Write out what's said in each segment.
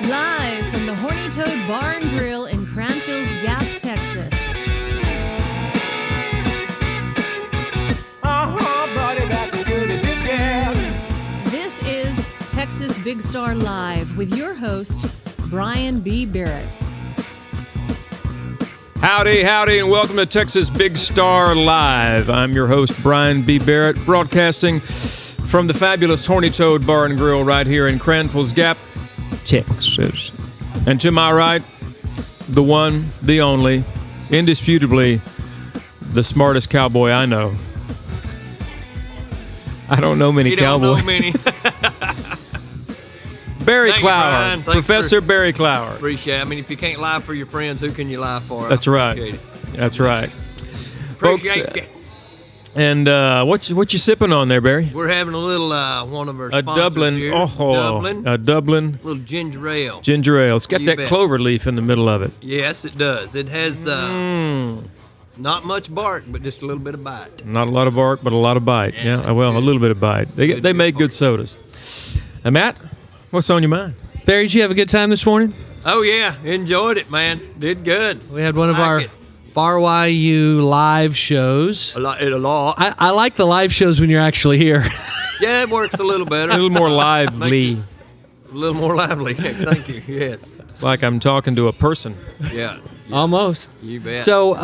Live from the Horny Toad Bar Grill in Cranfills Gap, Texas. This is Texas Big Star Live with your host, Brian B. Barrett. Howdy, and welcome to Texas Big Star Live. I'm your host, Brian B. Barrett, broadcasting from the fabulous Horny Toad Bar and Grill right here in Cranfills Gap, Texas. And to my right, the one, the only, indisputably the smartest cowboy I know. I don't know many cowboys. Don't know many. Barry Thank you, Clower, Brian. Professor Barry Clower. Appreciate it. I mean, if you can't lie for your friends, who can you lie for? That's right. That's right. Appreciate Folks, it. and what you sipping on there, Barry? We're having a little one of our A sponsors Dublin, here. a Dublin Little ginger ale. ginger ale. It's got You that bet. clover leaf in the middle of it. Yes, it does. It has not much bark, but just a little bit of bite. Not a lot of bark, but a lot of bite. Yeah, Yeah, well, good. a little bit of bite. They Good make good bark. sodas. Matt, what's on your mind? Barry, did you have a good time this morning? Oh yeah, enjoyed it, man. Did good. We had one of Like our it. Bar YU live shows. A lot. I like the live shows when you're actually here. Yeah, it works a little better. A little more Makes lively. it a little more lively. Thank you. Yes. It's like I'm talking to a person. Yeah. Almost. You bet. So,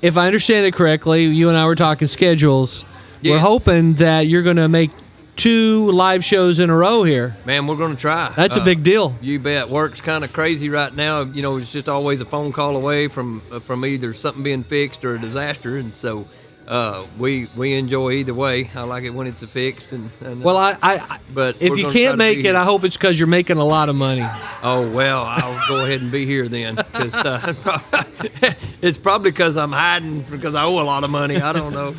if I understand it correctly, you and I were talking schedules. Yeah. We're hoping that you're going to make 2 live shows in a row here. Man, we're going to try. That's a big deal. You bet. Work's kind of crazy right now. You know, it's just always a phone call away from either something being fixed or a disaster, and so we enjoy either way. I like it when it's fixed, and Well, but if we're you gonna can't try to make be it, here. I hope it's because you're making a lot of money. Oh well, I'll go ahead and be here then, because it's probably because I'm hiding because I owe a lot of money. I don't know.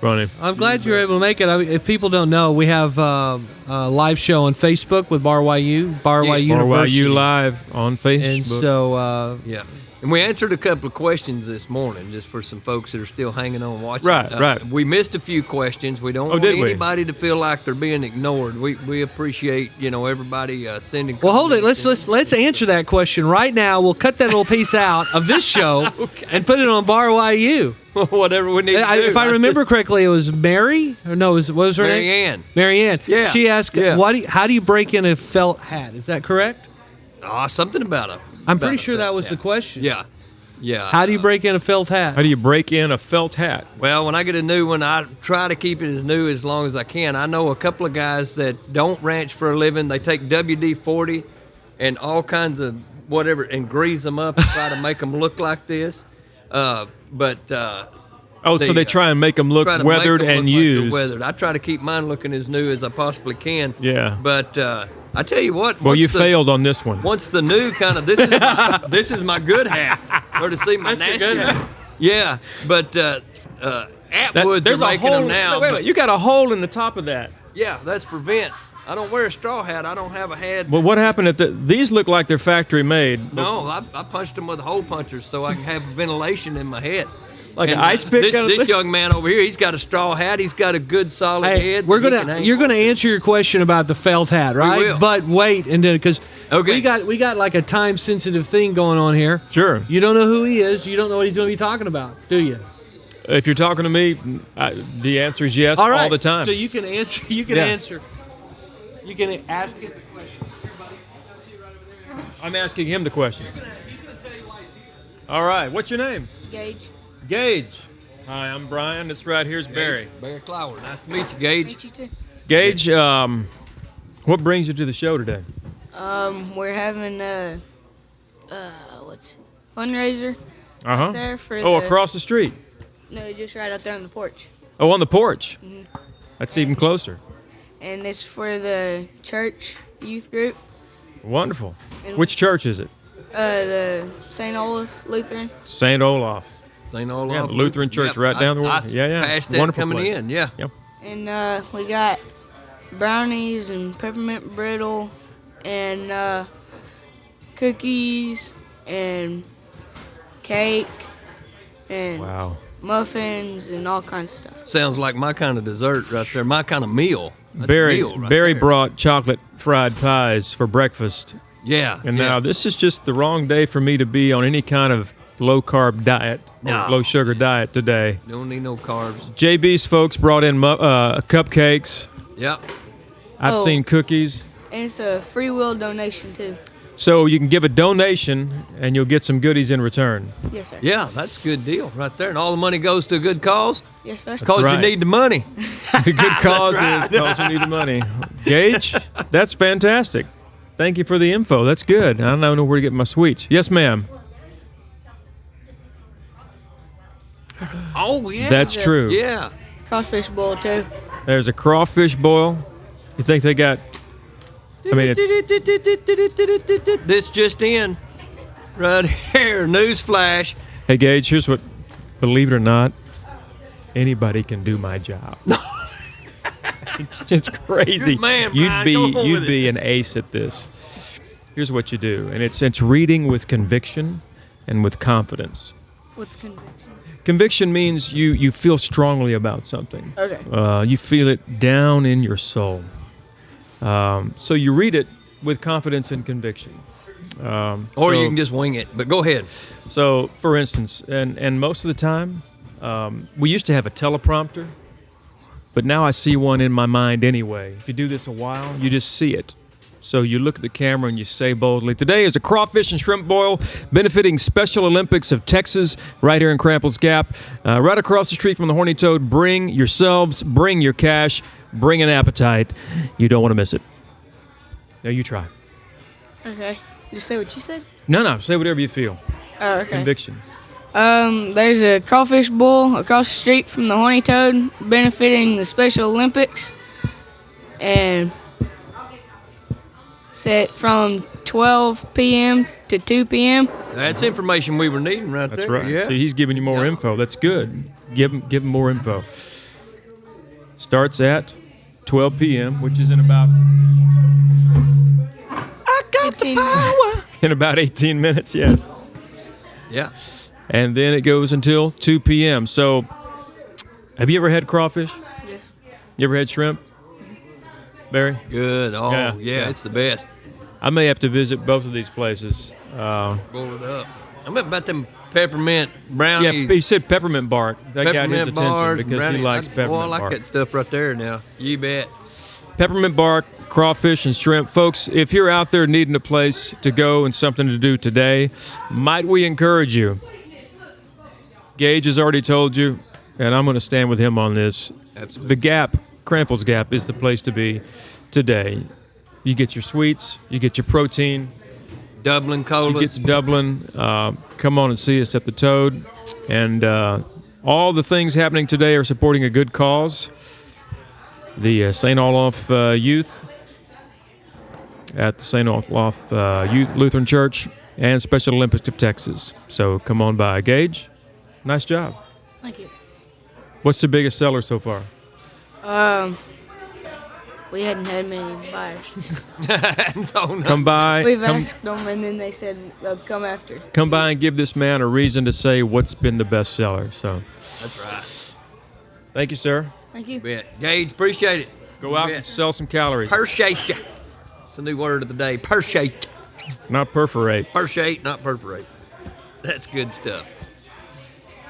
Funny. I'm glad you were able to make it. I mean, if people don't know, we have a live show on Facebook with Bar YU, Bar Yeah. YU Or University. YU Live on Facebook. And so, Yeah. And we answered a couple of questions this morning, just for some folks that are still hanging on watching. Right. We missed a few questions. We don't want did we? anybody to feel like they're being ignored. We appreciate everybody sending. well, hold it. comments Let's answer that question right now. We'll cut that little piece out of this show and put it on Bar YU. whatever we need. To do. If I remember correctly, it was Mary. Or no, what was her Mary name? Ann. Mary Ann. Yeah. She asked, Yeah. how do you break in a felt hat? Is that correct? Something about it. I'm pretty sure that was the question. Yeah. Yeah. How do you break in a felt hat? How do you break in a felt hat? Well, when I get a new one, I try to keep it as new as long as I can. I know a couple of guys that don't ranch for a living. They take WD-40 and all kinds of whatever and grease them up and try to make them look like this. So they try and make them look try to weathered make 'em and look like they're used. weathered. I try to keep mine looking as new as I possibly can. Yeah. But I tell you what. Well, you once the- failed on this one. Once the new kind of this is my good hat. Or to see my nasty hat. Yeah, but Atwoods There's are a making hole. them now. Wait, but- you got a hole in the top of that. yeah, that's for vents. I don't wear a straw hat. I don't have a head. Well, what happened at these look like they're factory made. No, I punched them with hole punchers so I can have ventilation in my head. Like an And, ice pick This, kind of this thing? young man over here, he's got a straw hat. He's got a good solid Hey, head. you're that he gonna can hang on. answer your question about the felt hat, right? will. But wait, and then because Okay. we got like a time sensitive thing going on here. Sure. You don't know who he is. You don't know what he's going to be talking about, do you? If you're talking to me, the answer is yes All right. all the time. So you can answer. You can Yeah. answer. You can ask him the question. Here, buddy. I'll see you right over there. I'm asking him the questions. He's gonna tell you why he's here. All right. What's your name? Gage. Gage. Hi, I'm Brian. This right here's Barry. Barry Clower. Nice to meet you, Gage. Meet you too. Gage, What brings you to the show today? We're having fundraiser out there for Across the street. No, just right out there on the porch. Oh, on the porch. That's even closer. And it's for the church youth group. Wonderful. And Which church is it? The St. Olaf Lutheran. St. Olaf. St. Olaf. Yeah, the Lutheran Church Yep, right down the way. Yeah. Past that Wonderful coming place. in, yeah. Yep. And we got brownies and peppermint brittle and cookies and cake and Wow. muffins and all kinds of stuff. Sounds like my kind of dessert right there, my kind of meal. That's a Barry meal right Barry there. brought chocolate fried pies for breakfast. Yeah. And yeah. now this is just the wrong day for me to be on any kind of low-carb diet No. or low-sugar diet today. Don't need no carbs. JB's folks brought in cupcakes. Yep. I've Oh. seen cookies. And it's a free will donation too. So you can give a donation and you'll get some goodies in return. Yes, sir. Yeah, that's a good deal right there. And all the money goes to a good cause Yes, sir. because right. you need the money. The good cause is because we need the money. Gage, that's fantastic. Thank you for the info. That's good. I don't know where to get my sweets. Yes, ma'am. Oh, yeah. That's true. Yeah. Crawfish bowl too. There's a crawfish boil. You think they got... I mean, it's... This just in. Right here. News flash. Hey, Gage, here's what... Believe it or not, anybody can do my job. It's crazy. Good man, you'd Brian. be Go on with you'd it. be an ace at this. Here's what you do, and it's reading with conviction and with confidence. What's conviction? Conviction means you feel strongly about something. Okay. You feel it down in your soul. So you read it with confidence and conviction. Or you can just wing it. But go ahead. So, for instance, and most of the time, we used to have a teleprompter, but now I see one in my mind anyway. If you do this a while, you just see it. So you look at the camera and you say boldly, today is a crawfish and shrimp boil benefiting Special Olympics of Texas right here in Cranfills Gap. Right across the street from the Horny Toad. Bring yourselves, bring your cash, bring an appetite. You don't want to miss it. Now you try. Okay. Just say what you said. No, say whatever you feel. Oh, okay. Conviction. There's a crawfish bowl across the street from the Horny Toad benefiting the Special Olympics. And set from 12 p.m. to 2 p.m. That's information we were needing right That's there. right. Yeah. See, he's giving you more info. That's good. Give him more info. Starts at 12 p.m., which is in about 15 in about 18 minutes. Yes. Yeah. And then it goes until 2 p.m. So, have you ever had crawfish? Yes. You ever had shrimp? Barry? Good. Oh, Yeah, yeah, yeah. it's the best. I may have to visit both of these places. Roll it up. I'm about them peppermint Yeah, brownies. he said peppermint bark. That got his Peppermint attention bars, because brownie. he likes peppermint Oh, I like bark. that stuff right there now. You bet. Peppermint bark, crawfish, and shrimp. Folks, if you're out there needing a place to go and something to do today, might we encourage you? Gage has already told you, and I'm going to stand with him on this. Absolutely. The Gap, Cranfills Gap, is the place to be today. You get your sweets, you get your protein, Dublin you get colas. to Dublin. Come on and see us at the Toad. And all the things happening today are supporting a good cause. The St. Olaf Youth at the St. Olaf Youth Lutheran Church and Special Olympics of Texas. So come on by. Gage, nice job. Thank you. What's the biggest seller so far? We hadn't had many buyers. So, no. Come by. We've Come, asked them, and then they said they'll come after. come by and give this man a reason to say what's been the best seller. So That's right. thank you, sir. Thank you. Bet. Gage, appreciate it. Go out Bet. and sell some calories. Appreciate ya. It's the new word of the day. Appreciate. Not perforate. Appreciate, not perforate. That's good stuff.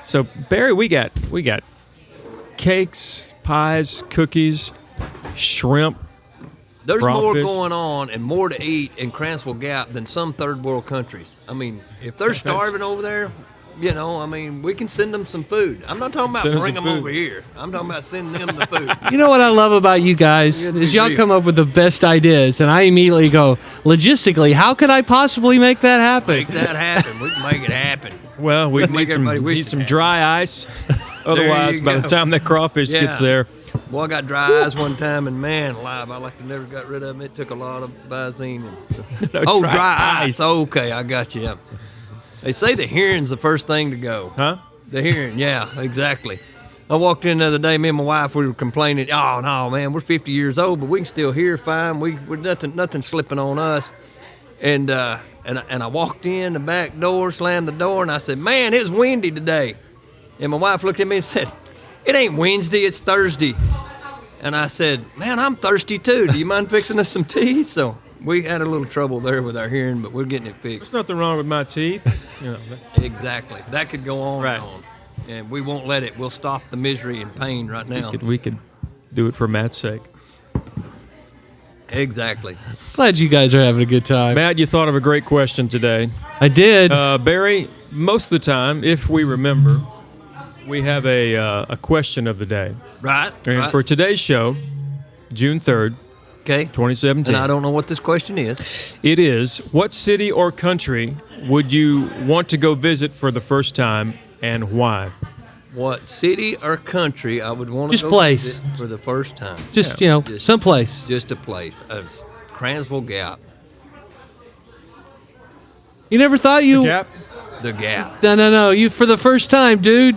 So Barry, we got cakes, pies, cookies, shrimp. There's more Crawfish. going on and more to eat in Cranfills Gap than some third world countries. I mean, if they're starving over there, you know, I mean, we can send them some food. I'm not talking about Send 'em bring some them food. over here. I'm talking about sending them the food. You know what I love about you guys It'd be is y'all real. come up with the best ideas, and I immediately go, logistically, how could I possibly make that happen? Make that happen. We can make it happen. Well, we Make everybody wish need it some happened. dry ice. Otherwise, you by the go. time that crawfish Yeah. gets there, Well, I got dry eyes one time, and man, alive, I like to never got rid of them. It took a lot of Visine. And No, dry dry ice. Okay, I got you. They say the hearing's the first thing to go. huh? The hearing, yeah, exactly. I walked in the other day. Me and my wife, we were complaining. Oh no, man, we're 50 years old, but we can still hear fine. We're nothing slipping on us. And I walked in the back door, slammed the door, and I said, "Man, it's windy today." And my wife looked at me and said, "It ain't Wednesday, it's Thursday." And I said, "Man, I'm thirsty too. Do you mind fixing us some tea?" So we had a little trouble there with our hearing, but we're getting it fixed. There's nothing wrong with my teeth. You know, Exactly. That could go on Right. and on. And we won't let it. We'll stop the misery and pain right now. we could do it for Matt's sake. Exactly. Glad you guys are having a good time. Matt, you thought of a great question today. I did. Barry, most of the time, if we remember, we have a question of the day. Right. And right. for today's show, June 3rd, Okay. 2017, And I don't know what this question is. it is, what city or country would you want to go visit for the first time and why? What city or country I would want to Just go place. visit for the first time? just, just- someplace. Just a place. Cranfills Gap. You never thought you... Gap? The Gap. No. You for the first time, dude.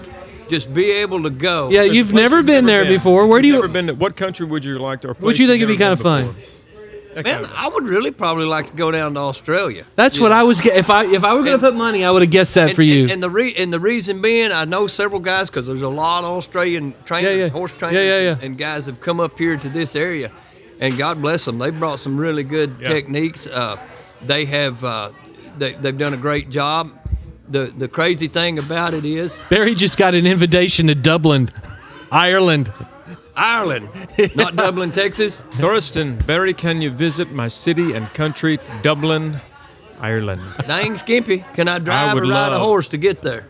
Just be able to go. Yeah, you've Place never you've been there before. Where do You've you... never been to, what country would you like to, or Would place you think you've it'd be never kind of been fun? before? That Man, kind of- I would really probably like to go down to Australia. That's what I was... If I were going to And- put money, I would have guessed that for you. And the reason being, I know several guys because there's a lot of Australian trainers, Yeah. horse trainers, Yeah. and guys have come up here to this area, and God bless them, they brought some really good Yeah. techniques. They have they've done a great job. The crazy thing about it is Barry just got an invitation to Dublin, Ireland. Ireland, not Dublin, Texas. Thorsten, Barry, can you visit my city and country, Dublin, Ireland? Dang skimpy, can I drive would or ride a love- horse to get there?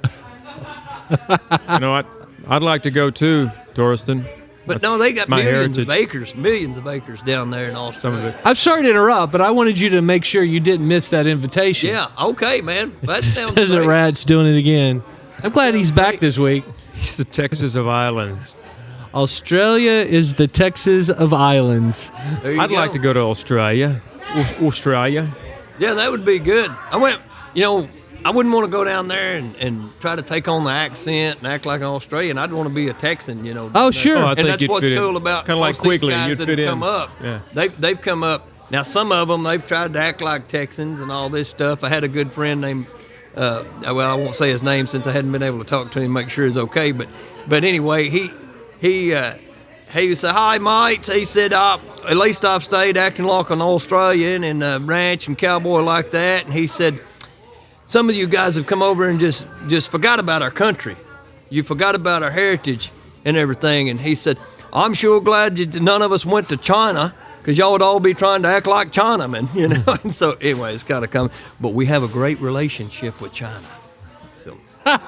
You know what? I'd like to go too, Thorsten. But no, they got my millions heritage. of acres down there in Australia. Some of it. I'm sorry to interrupt, but I wanted you to make sure you didn't miss that invitation. Yeah, okay, man. That sounds Desert great. Rat's doing it again. I'm glad he's back this week. He's the Texas of islands. Australia is the Texas of islands. There you I'd go. like to go to Australia. Australia. Yeah, that would be good. I wouldn't want to go down there and try to take on the accent and act like an Australian. I'd want to be a Texan, Oh, sure. Oh, I And think that's you'd what's fit in. cool about Kinda like most of these Quigley, guys you'd that fit have in. come up. Yeah. They've come up. Now, some of them, they've tried to act like Texans and all this stuff. I had a good friend named, I won't say his name since I hadn't been able to talk to him, make sure he's okay. But anyway, he said, "Hi, mates." He said, "At least I've stayed acting like an Australian and a ranch and cowboy like that." And he said, "Some of you guys have come over and just forgot about our country. You forgot about our heritage and everything." And he said, "I'm sure glad none of us went to China because y'all would all be trying to act like Chinamen, you know." And so anyway, it's kind of coming. But we have a great relationship with China. So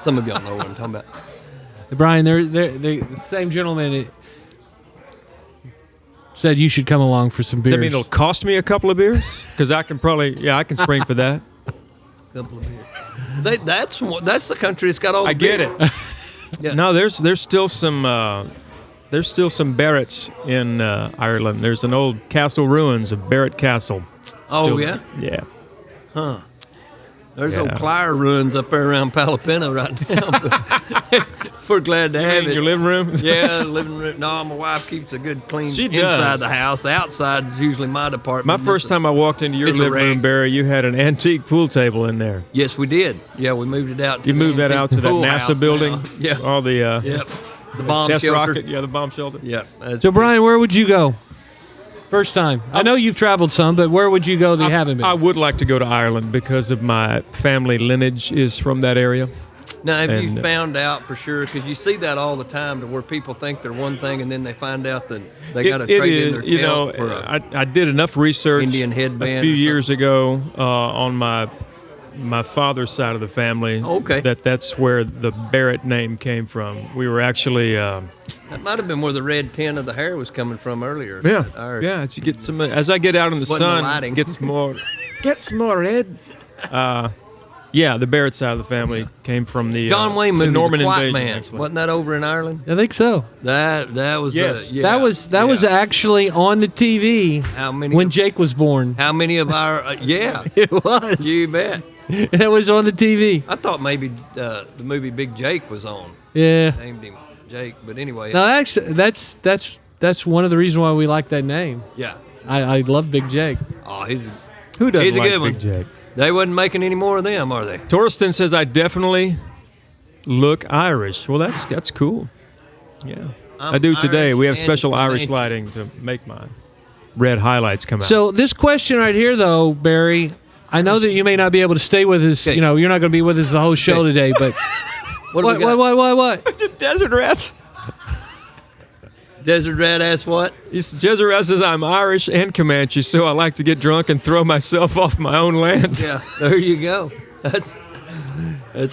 some of y'all know what I'm talking about. Brian, the same gentleman said you should come along for some beers. That mean it'll cost me a couple of beers? Because I can spring for that. Couple of beers. That's the country that's got all the I get beer. it. Yeah. No, there's still some Barretts in Ireland. There's an old castle ruins of Barrett Castle. Oh, Still- yeah? Yeah. There's Yeah. old Clier ruins up there around Palapena right now. But we're glad to have In it. your living room? Yeah, living room. No, my wife keeps a good clean She inside does. the house. The outside is usually my department. My first time I walked into your it's a living room, wreck. Barry, you had an antique pool table in there. Yes, we did. Yeah, we moved it out. To You the moved that antique out to that pool NASA house building? now. Yeah. All the Yep. The bomb test shelter. rocket? Yeah, the bomb shelter. Yep. that's So, big. Brian, where would you go? First time. I know you've traveled some, but where would you go that you haven't been? I would like to go to Ireland because of my family lineage is from that area. Now, have you and- found out for sure? Because you see that all the time, to where people think they're one thing and then they find out that they got to It trade in is, their you know, kelp for a I did enough research Indian headband a few or years ago on my my father's side of the family. Okay. That's where the Barrett name came from. We were actually. That might have been where the red tint of the hair was coming from earlier. Yeah. You get some. As I get out in the Wasn't the sun, lighting. it gets more red. Yeah, the Barrett side of the family came from the John Wayne the movie, Norman The Quiet invasion. Man. Actually. Wasn't that over in Ireland? I think so. That was Yes. yeah, That was actually on the TV How many? when Jake was born. How many of our? Yeah, It was. you bet. It was on the TV. I thought maybe the movie Big Jake was on. Yeah. Named him Jake, but anyway. No, actually, that's one of the reasons why we like that name. Yeah. I love Big Jake. Oh, he's Who doesn't He's a like good one. Big Jake? They wasn't making any more of them, are they? Torsten says I definitely look Irish. Well, that's cool. Yeah, I do today. Irish We have and special Irish Comanche. lighting to make my red highlights come out. So this question right here, though, Barry, I know that you may not be able to stay with us. Okay. You know, you're not going to be with us the whole show Okay. today. But What? do we got? what? Desert Rats. Desert Rat asked what? Desert Rat says I'm Irish and Comanche, so I like to get drunk and throw myself off my own land. Yeah, there you go. That's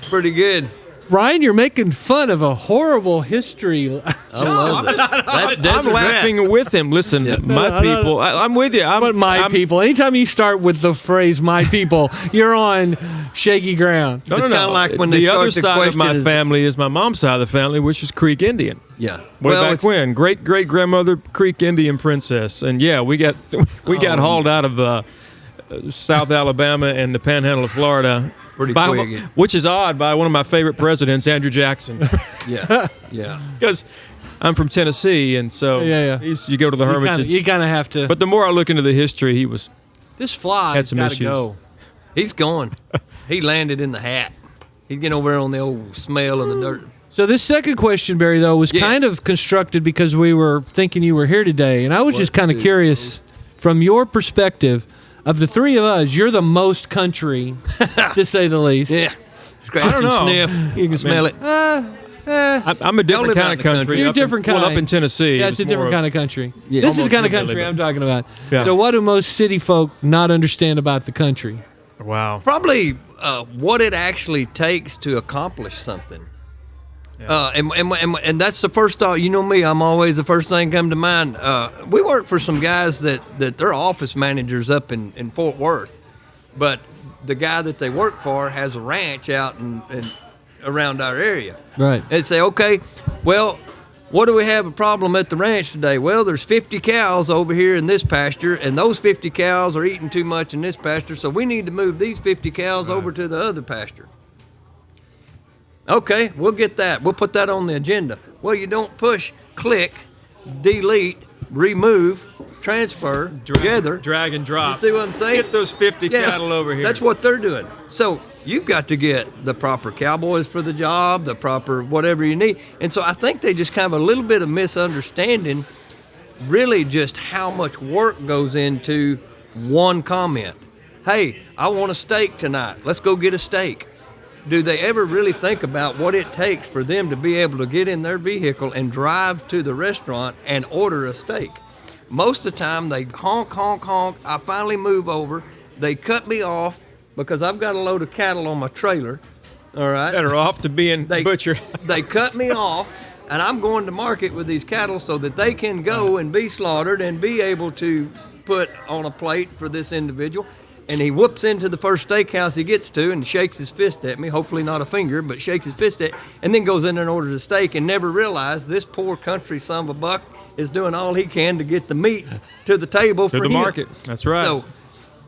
pretty good. Ryan, you're making fun of a horrible history. I love that. That's Desert I'm laughing with him. Listen, my No, no, no. people. I'm with you. But my people. Anytime you start with the phrase "my people," you're on shaky ground. No, It's no, no. kinda like when they the start other the side of my question is- family is my mom's side of the family, which is Creek Indian. Yeah. Way back it's- when, great grandmother Creek Indian princess, and yeah, we got hauled out of South Alabama and the Panhandle of Florida. Pretty by- quick. which is odd, by one of my favorite presidents, Andrew Jackson, Yeah. Yeah. because I'm from Tennessee, and so Yeah. you go to the Hermitage. You kind of have to. But the more I look into the history, he was this fly had some got to issues. go. He's going. He landed in the hat. He's getting over there on the old smell of the dirt. So this second question, Barry, though, was Yes. kind of constructed because we were thinking you were here today, and I was just kind of the- curious from your perspective. Of the three of us, you're the most country, to say the least. Yeah. Scratch I don't and know. sniff. You can smell it. I'm a different live out kind in of the country. country. You're a Up in- different well, kind. up in Tennessee. Yeah, it it's a was different more kind of country. Yeah. This is the Almost kind of hillbilly, country but- I'm talking about. Yeah. So what do most city folk not understand about the country? Wow. Probably what it actually takes to accomplish something. And that's the first thought. You know me, I'm always the first thing come to mind. We work for some guys that they're office managers up in Fort Worth, but the guy that they work for has a ranch out in around our area. Right. And say, okay, well, what do we have a problem at the ranch today? Well, there's 50 cows over here in this pasture, and those 50 cows are eating too much in this pasture, so we need to move these 50 cows over to the other pasture. Okay, we'll get that. We'll put that on the agenda. Well, you don't push, click, delete, remove, transfer, together. Drag and drop. You see what I'm saying? Get those 50 cattle over here. That's what they're doing. So you've got to get the proper cowboys for the job, the proper whatever you need. And so I think they just kind of a little bit of misunderstanding really just how much work goes into one comment. Hey, I want a steak tonight. Let's go get a steak. Do they ever really think about what it takes for them to be able to get in their vehicle and drive to the restaurant and order a steak? Most of the time they honk, honk, honk. I finally move over. They cut me off because I've got a load of cattle on my trailer. All right. that are off to being butchered. They cut me off, and I'm going to market with these cattle so that they can go and be slaughtered and be able to put on a plate for this individual. And he whoops into the first steakhouse he gets to and shakes his fist at me, hopefully not a finger, but shakes his fist at, and then goes in there and orders a steak and never realized this poor country son of a buck is doing all he can to get the meat to the table To for the him. market. That's right. So,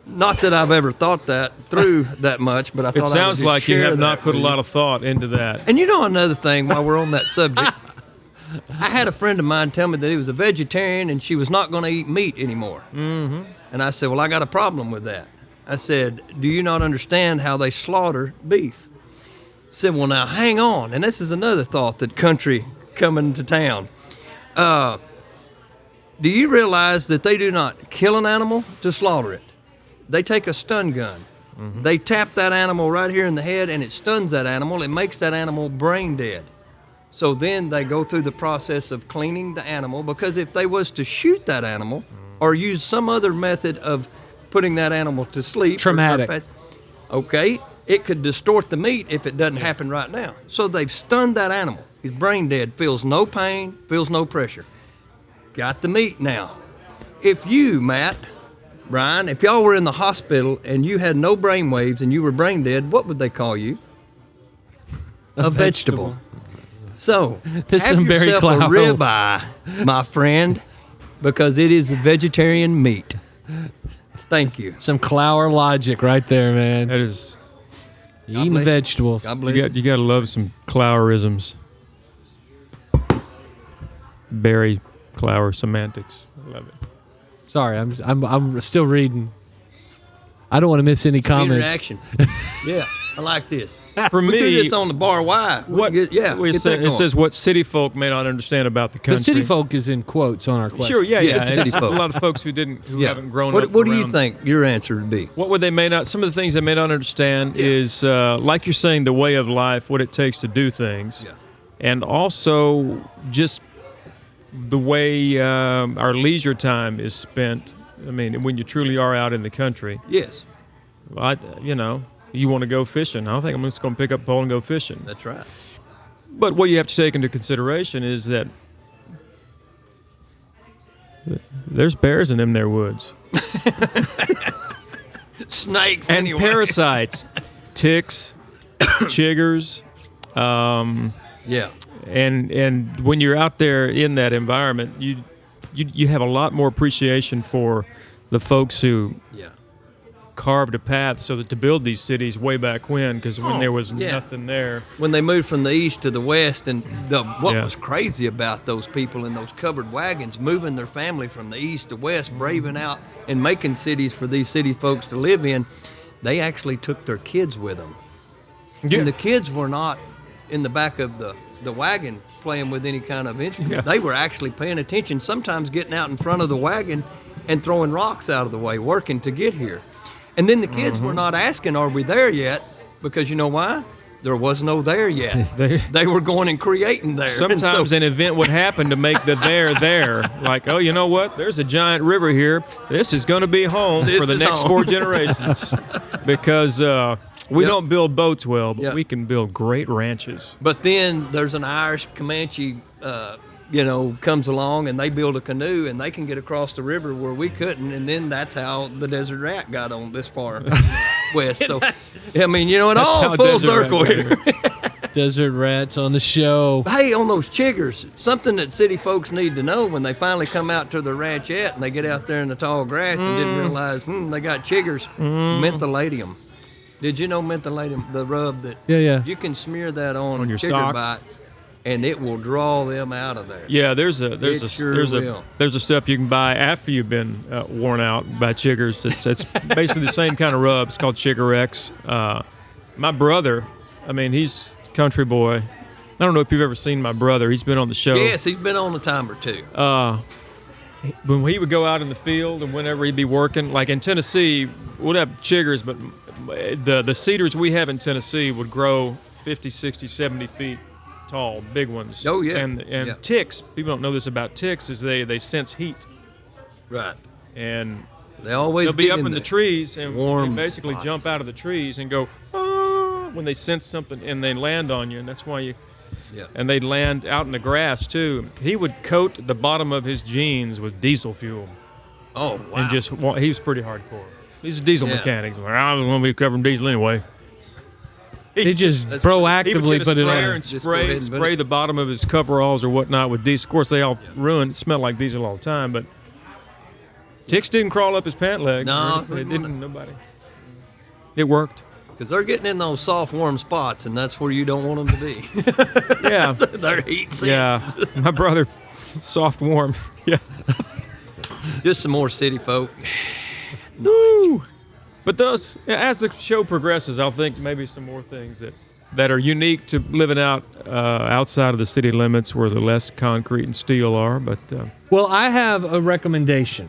not that I've ever thought that through that much, but I thought It sounds I would just like you share have not that put a with lot you. of thought into that. And you know another thing while we're on that subject, I had a friend of mine tell me that he was a vegetarian and she was not going to eat meat anymore. Mm-hmm. And I said, well, I got a problem with that. I said, do you not understand how they slaughter beef? He said, well, now hang on. And this is another thought that country coming to town. Do you realize that they do not kill an animal to slaughter it? They take a stun gun. Mm-hmm. They tap that animal right here in the head and it stuns that animal. It makes that animal brain dead. So then they go through the process of cleaning the animal, because if they was to shoot that animal or use some other method of putting that animal to sleep. Traumatic. Okay, it could distort the meat if it doesn't happen right now. So they've stunned that animal. He's brain dead, feels no pain, feels no pressure. Got the meat now. If you, Matt, Brian, if y'all were in the hospital and you had no brain waves and you were brain dead, what would they call you? A vegetable. So, This have is very yourself a cloud. ribeye, my friend, because it is vegetarian meat. Thank you. Some Clower logic right there, man. That is, Eating bless you. vegetables. God bless you got to love some Clowerisms. Barry Clower semantics. I love it. Sorry, I'm still reading. I don't want to miss any comments. Interaction. Yeah, I like this. For We do me, this on the bar. Why? what Get it says what city folk may not understand about the country. The city folk is in quotes on our question. Sure, yeah. Yeah, city It's folk. a lot of folks who haven't grown up. What do you around- think your answer would be? What would they may not? Some of the things they may not understand is, like you're saying, the way of life, what it takes to do things, Yeah. and also just the way our leisure time is spent. I mean, when you truly are out in the country, Yes, you want to go fishing. I don't think I'm just going to pick up a pole and go fishing. that's right. But what you have to take into consideration is that there's bears in them there woods. Snakes And anyway. parasites, ticks, chiggers, Yeah. and when you're out there in that environment, you have a lot more appreciation for the folks who Yeah. carved a path so that to build these cities way back when, because when there was yeah. nothing there. When they moved from the east to the west, and what Yeah. was crazy about those people in those covered wagons moving their family from the east to west, braving out and making cities for these city folks to live in, they actually took their kids with them. Yeah. And the kids were not in the back of the wagon playing with any kind of instrument. Yeah. They were actually paying attention, sometimes getting out in front of the wagon and throwing rocks out of the way, working to get here. And then the kids were not asking, are we there yet? Because you know why? There was no there yet. They were going and creating there. And Sometimes so- an event would happen to make the there. Like, oh, you know what? There's a giant river here. This is going to be home This for the is next home. 4 generations. Because we Yep. don't build boats well, but Yep. we can build great ranches. But then there's an Irish Comanche, comes along and they build a canoe and they can get across the river where we couldn't. And then that's how the desert rat got on this far west. So, I mean, it That's all how full desert rat circle got here. Desert rats on the show. Hey, on those chiggers, something that city folks need to know when they finally come out to the ranchette and they get out there in the tall grass and didn't realize they got chiggers. Mentholadium. Did you know mentholadium, the rub that Yeah. you can smear that on your chigger socks? bites and it will draw them out of there. Yeah, there's It sure will. a stuff you can buy after you've been worn out by chiggers. It's basically the same kind of rub. It's called Chigger X. My brother, he's a country boy. I don't know if you've ever seen my brother. He's been on the show. Yes, he's been on a time or two. When he would go out in the field and whenever he'd be working, like in Tennessee, we'd have chiggers, but the cedars we have in Tennessee would grow 50, 60, 70 feet tall, big ones. Oh, yeah. And Yeah. ticks, people don't know this about ticks, is they sense heat. Right. And They always they'll be get up in the there. trees and Warm basically spots. jump out of the trees and go, ah, when they sense something and they land on you. And that's why Yeah. and they'd land out in the grass too. He would coat the bottom of his jeans with diesel fuel. Oh, wow. And he was pretty hardcore. He's a diesel Yeah. mechanic. He's like, I was going to be covering diesel anyway. They just That's- He proactively would get a put it sprayer on. and Just go ahead and put spray it- the bottom of his coveralls or whatnot with diesel. Of course, they all ruined. It smelled like diesel all the time, but ticks didn't crawl up his pant leg. No, They didn't. Nobody. It worked. Because they're getting in those soft, warm spots, and that's where you don't want them to be. Yeah. They're heat sensitive. Yeah. My brother, soft, warm. Yeah. Just some more city folk. Woo! But as the show progresses, I'll think maybe some more things that are unique to living out outside of the city limits where the less concrete and steel are. But Well, I have a recommendation.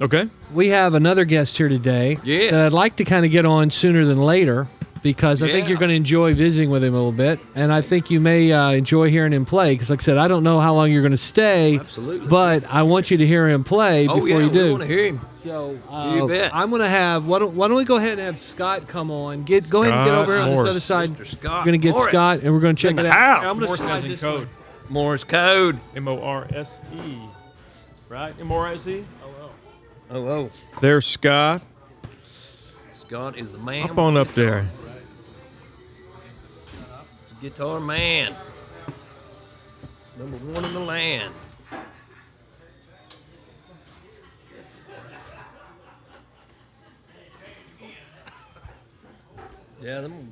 okay. We have another guest here today Yeah. that I'd like to kind of get on sooner than later. because I think Yeah. you're going to enjoy visiting with him a little bit, and I think you may enjoy hearing him play. Because, like I said, I don't know how long you're going to stay. Absolutely. But I want you to hear him play before you do. We want to hear him. So You bet. I'm going to have. Why don't we go ahead and have Scott come on? Go ahead and get over here on this Morse. other side. Mr. Scott We're going to get Morris. Scott, and we're going to check In it the out. house. I'm gonna Morse slide as in this code. way. Morse code. Morse. Right? M-O-R-S-E? Oh. There's Scott. Scott is the man. Hop on up there. Guitar man. Number 1 in the land. Yeah, them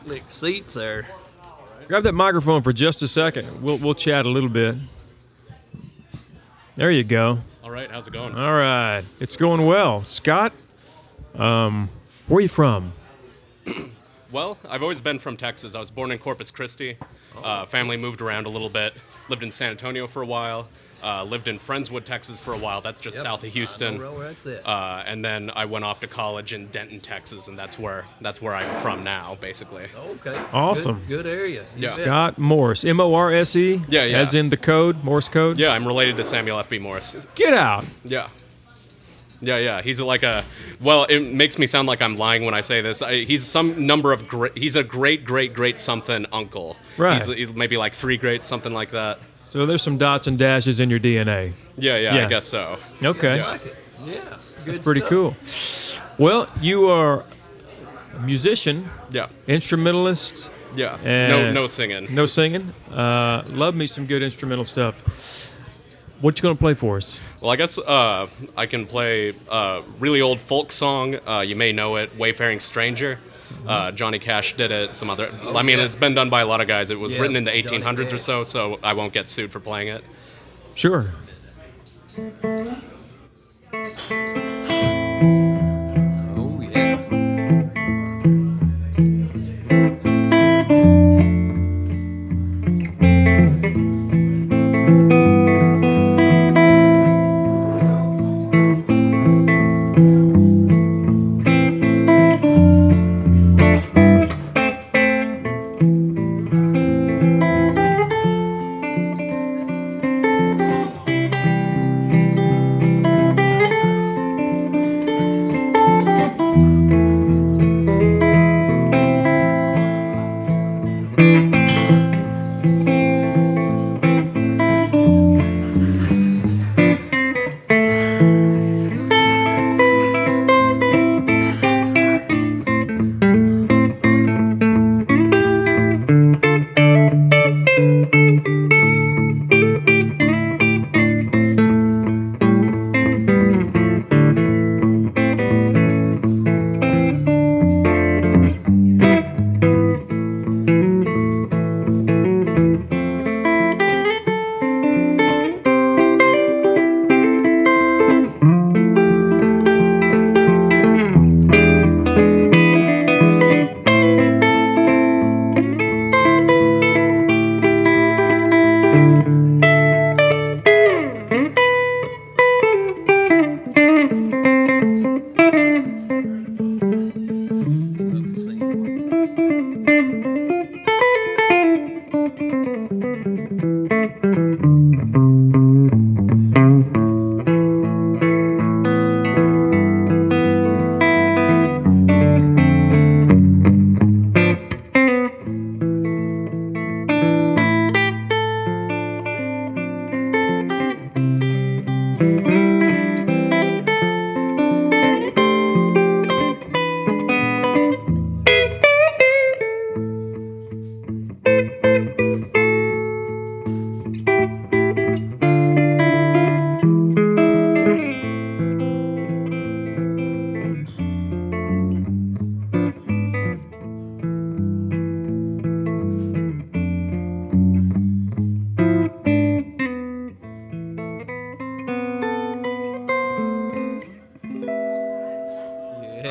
slick seats there. Grab that microphone for just a second. We'll chat a little bit. There you go. All right, how's it going? All right. It's going well. Scott, where are you from? Well, I've always been from Texas. I was born in Corpus Christi. Family moved around a little bit. Lived in San Antonio for a while. Lived in Friendswood, Texas for a while. That's just south of Houston. That's it. And then I went off to college in Denton, Texas, and that's where I'm from now, basically. Okay. Awesome. Good area. Yeah. Scott Morse. M-O-R-S-E? Yeah. As in the code, Morse code? Yeah, I'm related to Samuel F.B. Morse. Get out. Yeah. He's well, it makes me sound like I'm lying when I say this. He's some number of he's a great something uncle. Right. He's maybe like 3 greats, something like that. So there's some dots and dashes in your DNA. Yeah, I guess so. Okay. I like it. Yeah. That's pretty cool. Well, you are a musician, Yeah. instrumentalist, Yeah. And No singing. no singing. Love me some good instrumental stuff. What you gonna play for us? Well, I guess I can play a really old folk song. You may know it, Wayfaring Stranger. Johnny Cash did it, some other... I mean, it's been done by a lot of guys. It was written in the 1800s or so I won't get sued for playing it. Sure. Oh, yeah.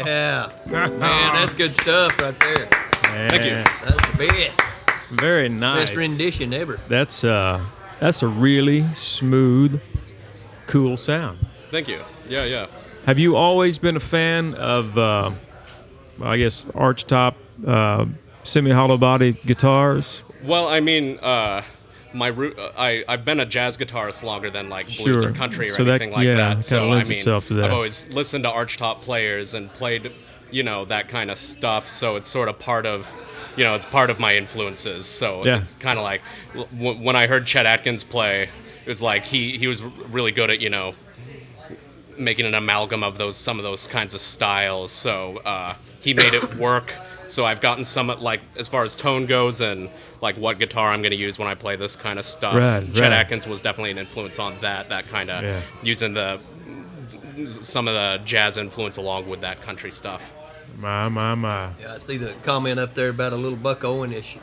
Yeah. Man, that's good stuff right there. Thank you. That's the best. Very nice. Best rendition ever. That's a really smooth, cool sound. Thank you. Yeah. Have you always been a fan of I guess, archtop, semi-hollow body guitars? Well, I mean, I've been a jazz guitarist longer than like blues Sure. or country or So that- anything like yeah, that. kinda So lends I mean, itself to that. I've always listened to archtop players and played, that kind of stuff. So it's sort of part of, it's part of my influences. So Yeah. it's kind of like when I heard Chet Atkins play, it was like he was really good at making an amalgam of some of those kinds of styles. So he made it work. So I've gotten some, like, as far as tone goes and like what guitar I'm going to use when I play this kind of stuff. Right, Chet right. Atkins was definitely an influence on that kind of Yeah. using some of the jazz influence along with that country stuff. My. Yeah, I see the comment up there about a little Buck Owen-ish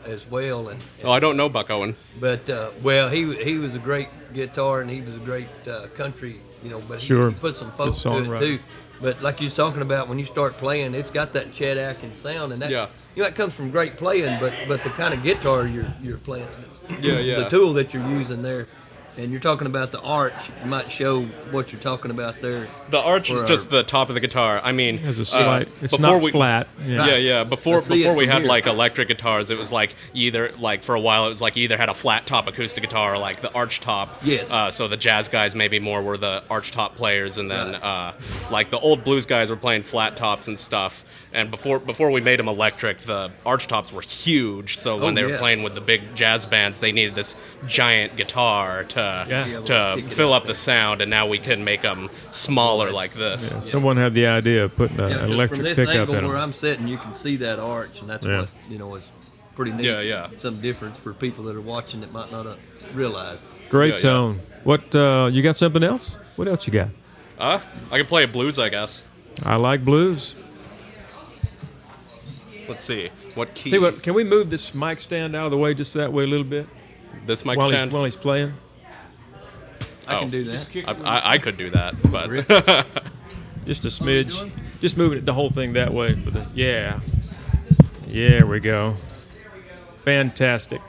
as well. Oh, I don't know Buck Owen. But he was a great guitar and he was a great country, but Sure. he put some folk Good to it songwriter. too. But like you was talking about, when you start playing, it's got that Chet Atkins sound, and that Yeah. that comes from great playing. But the kind of guitar you're playing, Yeah. the tool that you're using there, and you're talking about the arch, you might show what you're talking about there. The arch is Or, just the top of the guitar. I mean, It has a slight, it's before not we, flat. Yeah. Yeah. Before I see it we from had here. like electric guitars, it was like for a while it was like you either had a flat top acoustic guitar or like the arch top. Yes. So the jazz guys maybe more were the arch top players, and then like the old blues guys were playing flat tops and stuff. And before we made them electric, the arch tops were huge. So when they were yeah. playing with the big jazz bands, they needed this giant guitar to Yeah. to Kick it fill up up the sound. And now we can make them smaller like this. Yeah, someone had the idea of putting Yeah, an 'cause electric from this pickup angle in where them. I'm sitting, you can see that arch, and that's Yeah. what is pretty neat. Yeah. Some difference for people that are watching that might not realize. Great Yeah. tone. What, you got something else? What else you got? I can play a blues, I guess. I like blues. Let's see. What key? See what? Can we move this mic stand out of the way just that way a little bit This mic while stand? he's playing? I can Oh. do that. I could do that, but Just a you smidge. doing? Just moving it the whole thing that way for the yeah. There we go. Fantastic.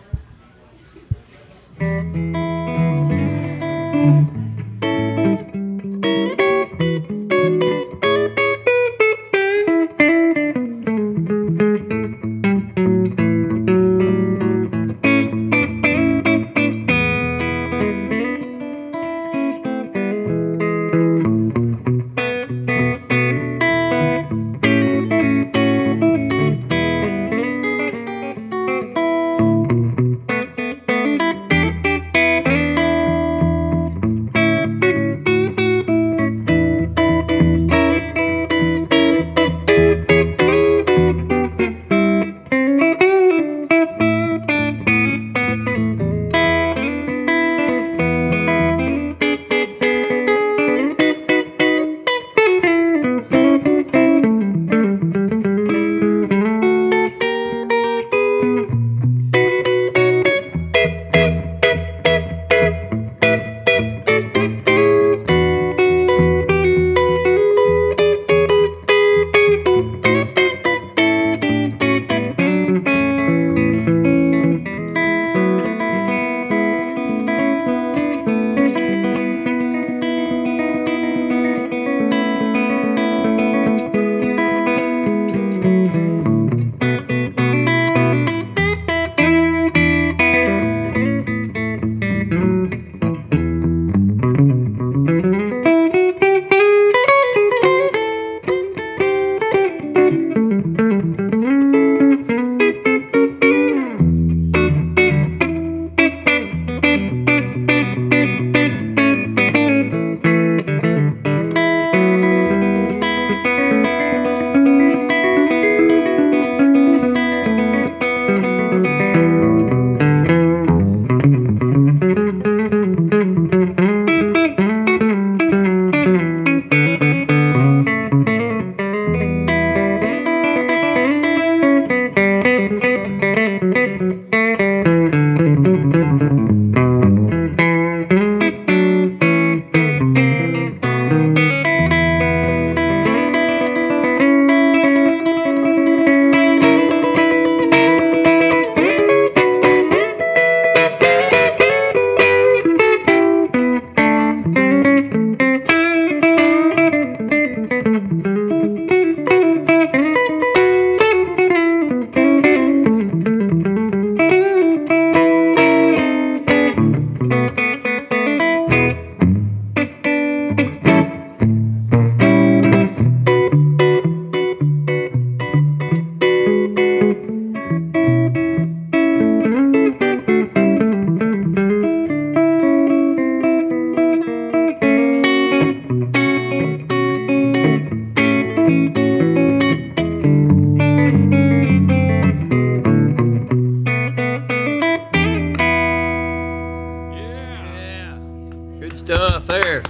stuff there.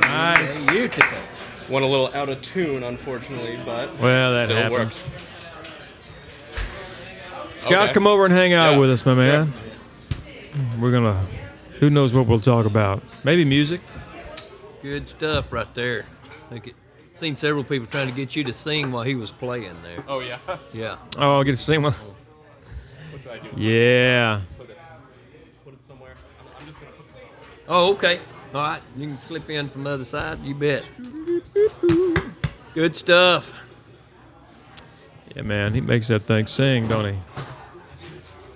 Nice. Beautiful. Went a little out of tune, unfortunately, but Well, that still happens. works. Scott, Okay. come over and hang out Yeah, with us, my man. We're going to, who knows what we'll talk about? Maybe music? Good stuff right there. Seen several people trying to get you to sing while he was playing there. Oh, yeah. Yeah. Oh, I'll get to sing one. What should I do? Yeah. Put it somewhere. I'm just going to put it. Oh, okay. All right. You can slip in from the other side. You bet. Good stuff. Yeah, man, he makes that thing sing, don't he?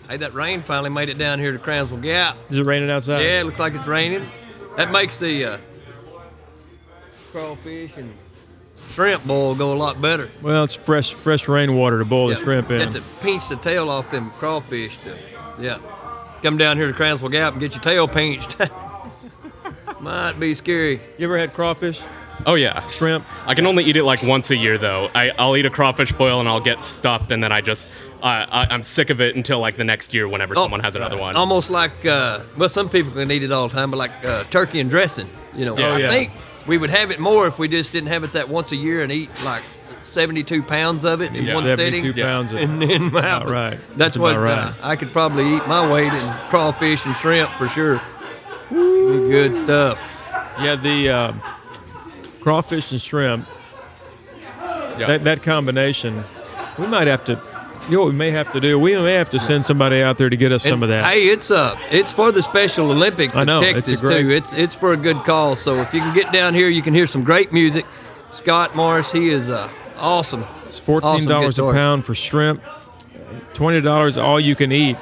Hey, that rain finally made it down here to Cranfills Gap. Is it raining outside? Yeah, it looks like it's raining. That makes the crawfish and shrimp boil go a lot better. Well, it's fresh rainwater to boil the shrimp in. You have to pinch the tail off them crawfish. Come down here to Cranfills Gap and get your tail pinched. Might be scary. You ever had crawfish? Oh, yeah. Shrimp? I can only eat it like once a year, though. I'll eat a crawfish boil and I'll get stuffed, and then I'm sick of it until like the next year whenever someone has another one. Almost like, some people can eat it all the time, but like turkey and dressing. You know, Yeah. I think we would have it more if we just didn't have it that once a year and eat like 72 pounds of it in one 72 sitting. pounds of And then About right. That's That's what about right. I could probably eat my weight in crawfish and shrimp for sure. Good stuff. Yeah, the crawfish and shrimp, Yeah. that combination, we might have to, you know what we may have to do? We may have to send somebody out there to get us some of that. Hey, it's for the Special Olympics I in know, it's a Texas great- too. It's for a good cause. So if you can get down here, you can hear some great music. Scott Morris, he is awesome. It's $14 awesome a pound for shrimp, $20 all you can eat.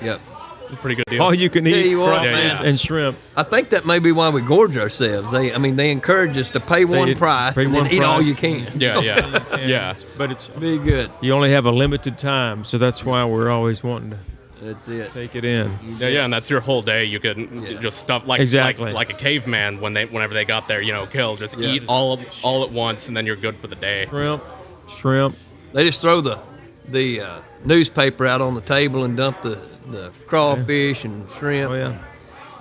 Yep. It's a pretty good deal. All you can Tell eat you what, crawfish man. and shrimp. I think that may be why we gorge ourselves. They encourage us to pay one price pay and one then eat all price. you can. Yeah, yeah. And- Yeah. But it's Be good. you only have a limited time, so that's why we're always wanting to That's it. take it in. Yeah, and that's your whole day. You can Yeah. just stuff like Exactly. like a caveman whenever they got there, kill, just Yeah. eat all at once, and then you're good for the day. Shrimp. They just throw the newspaper out on the table and dump the crawfish and shrimp, Oh yeah.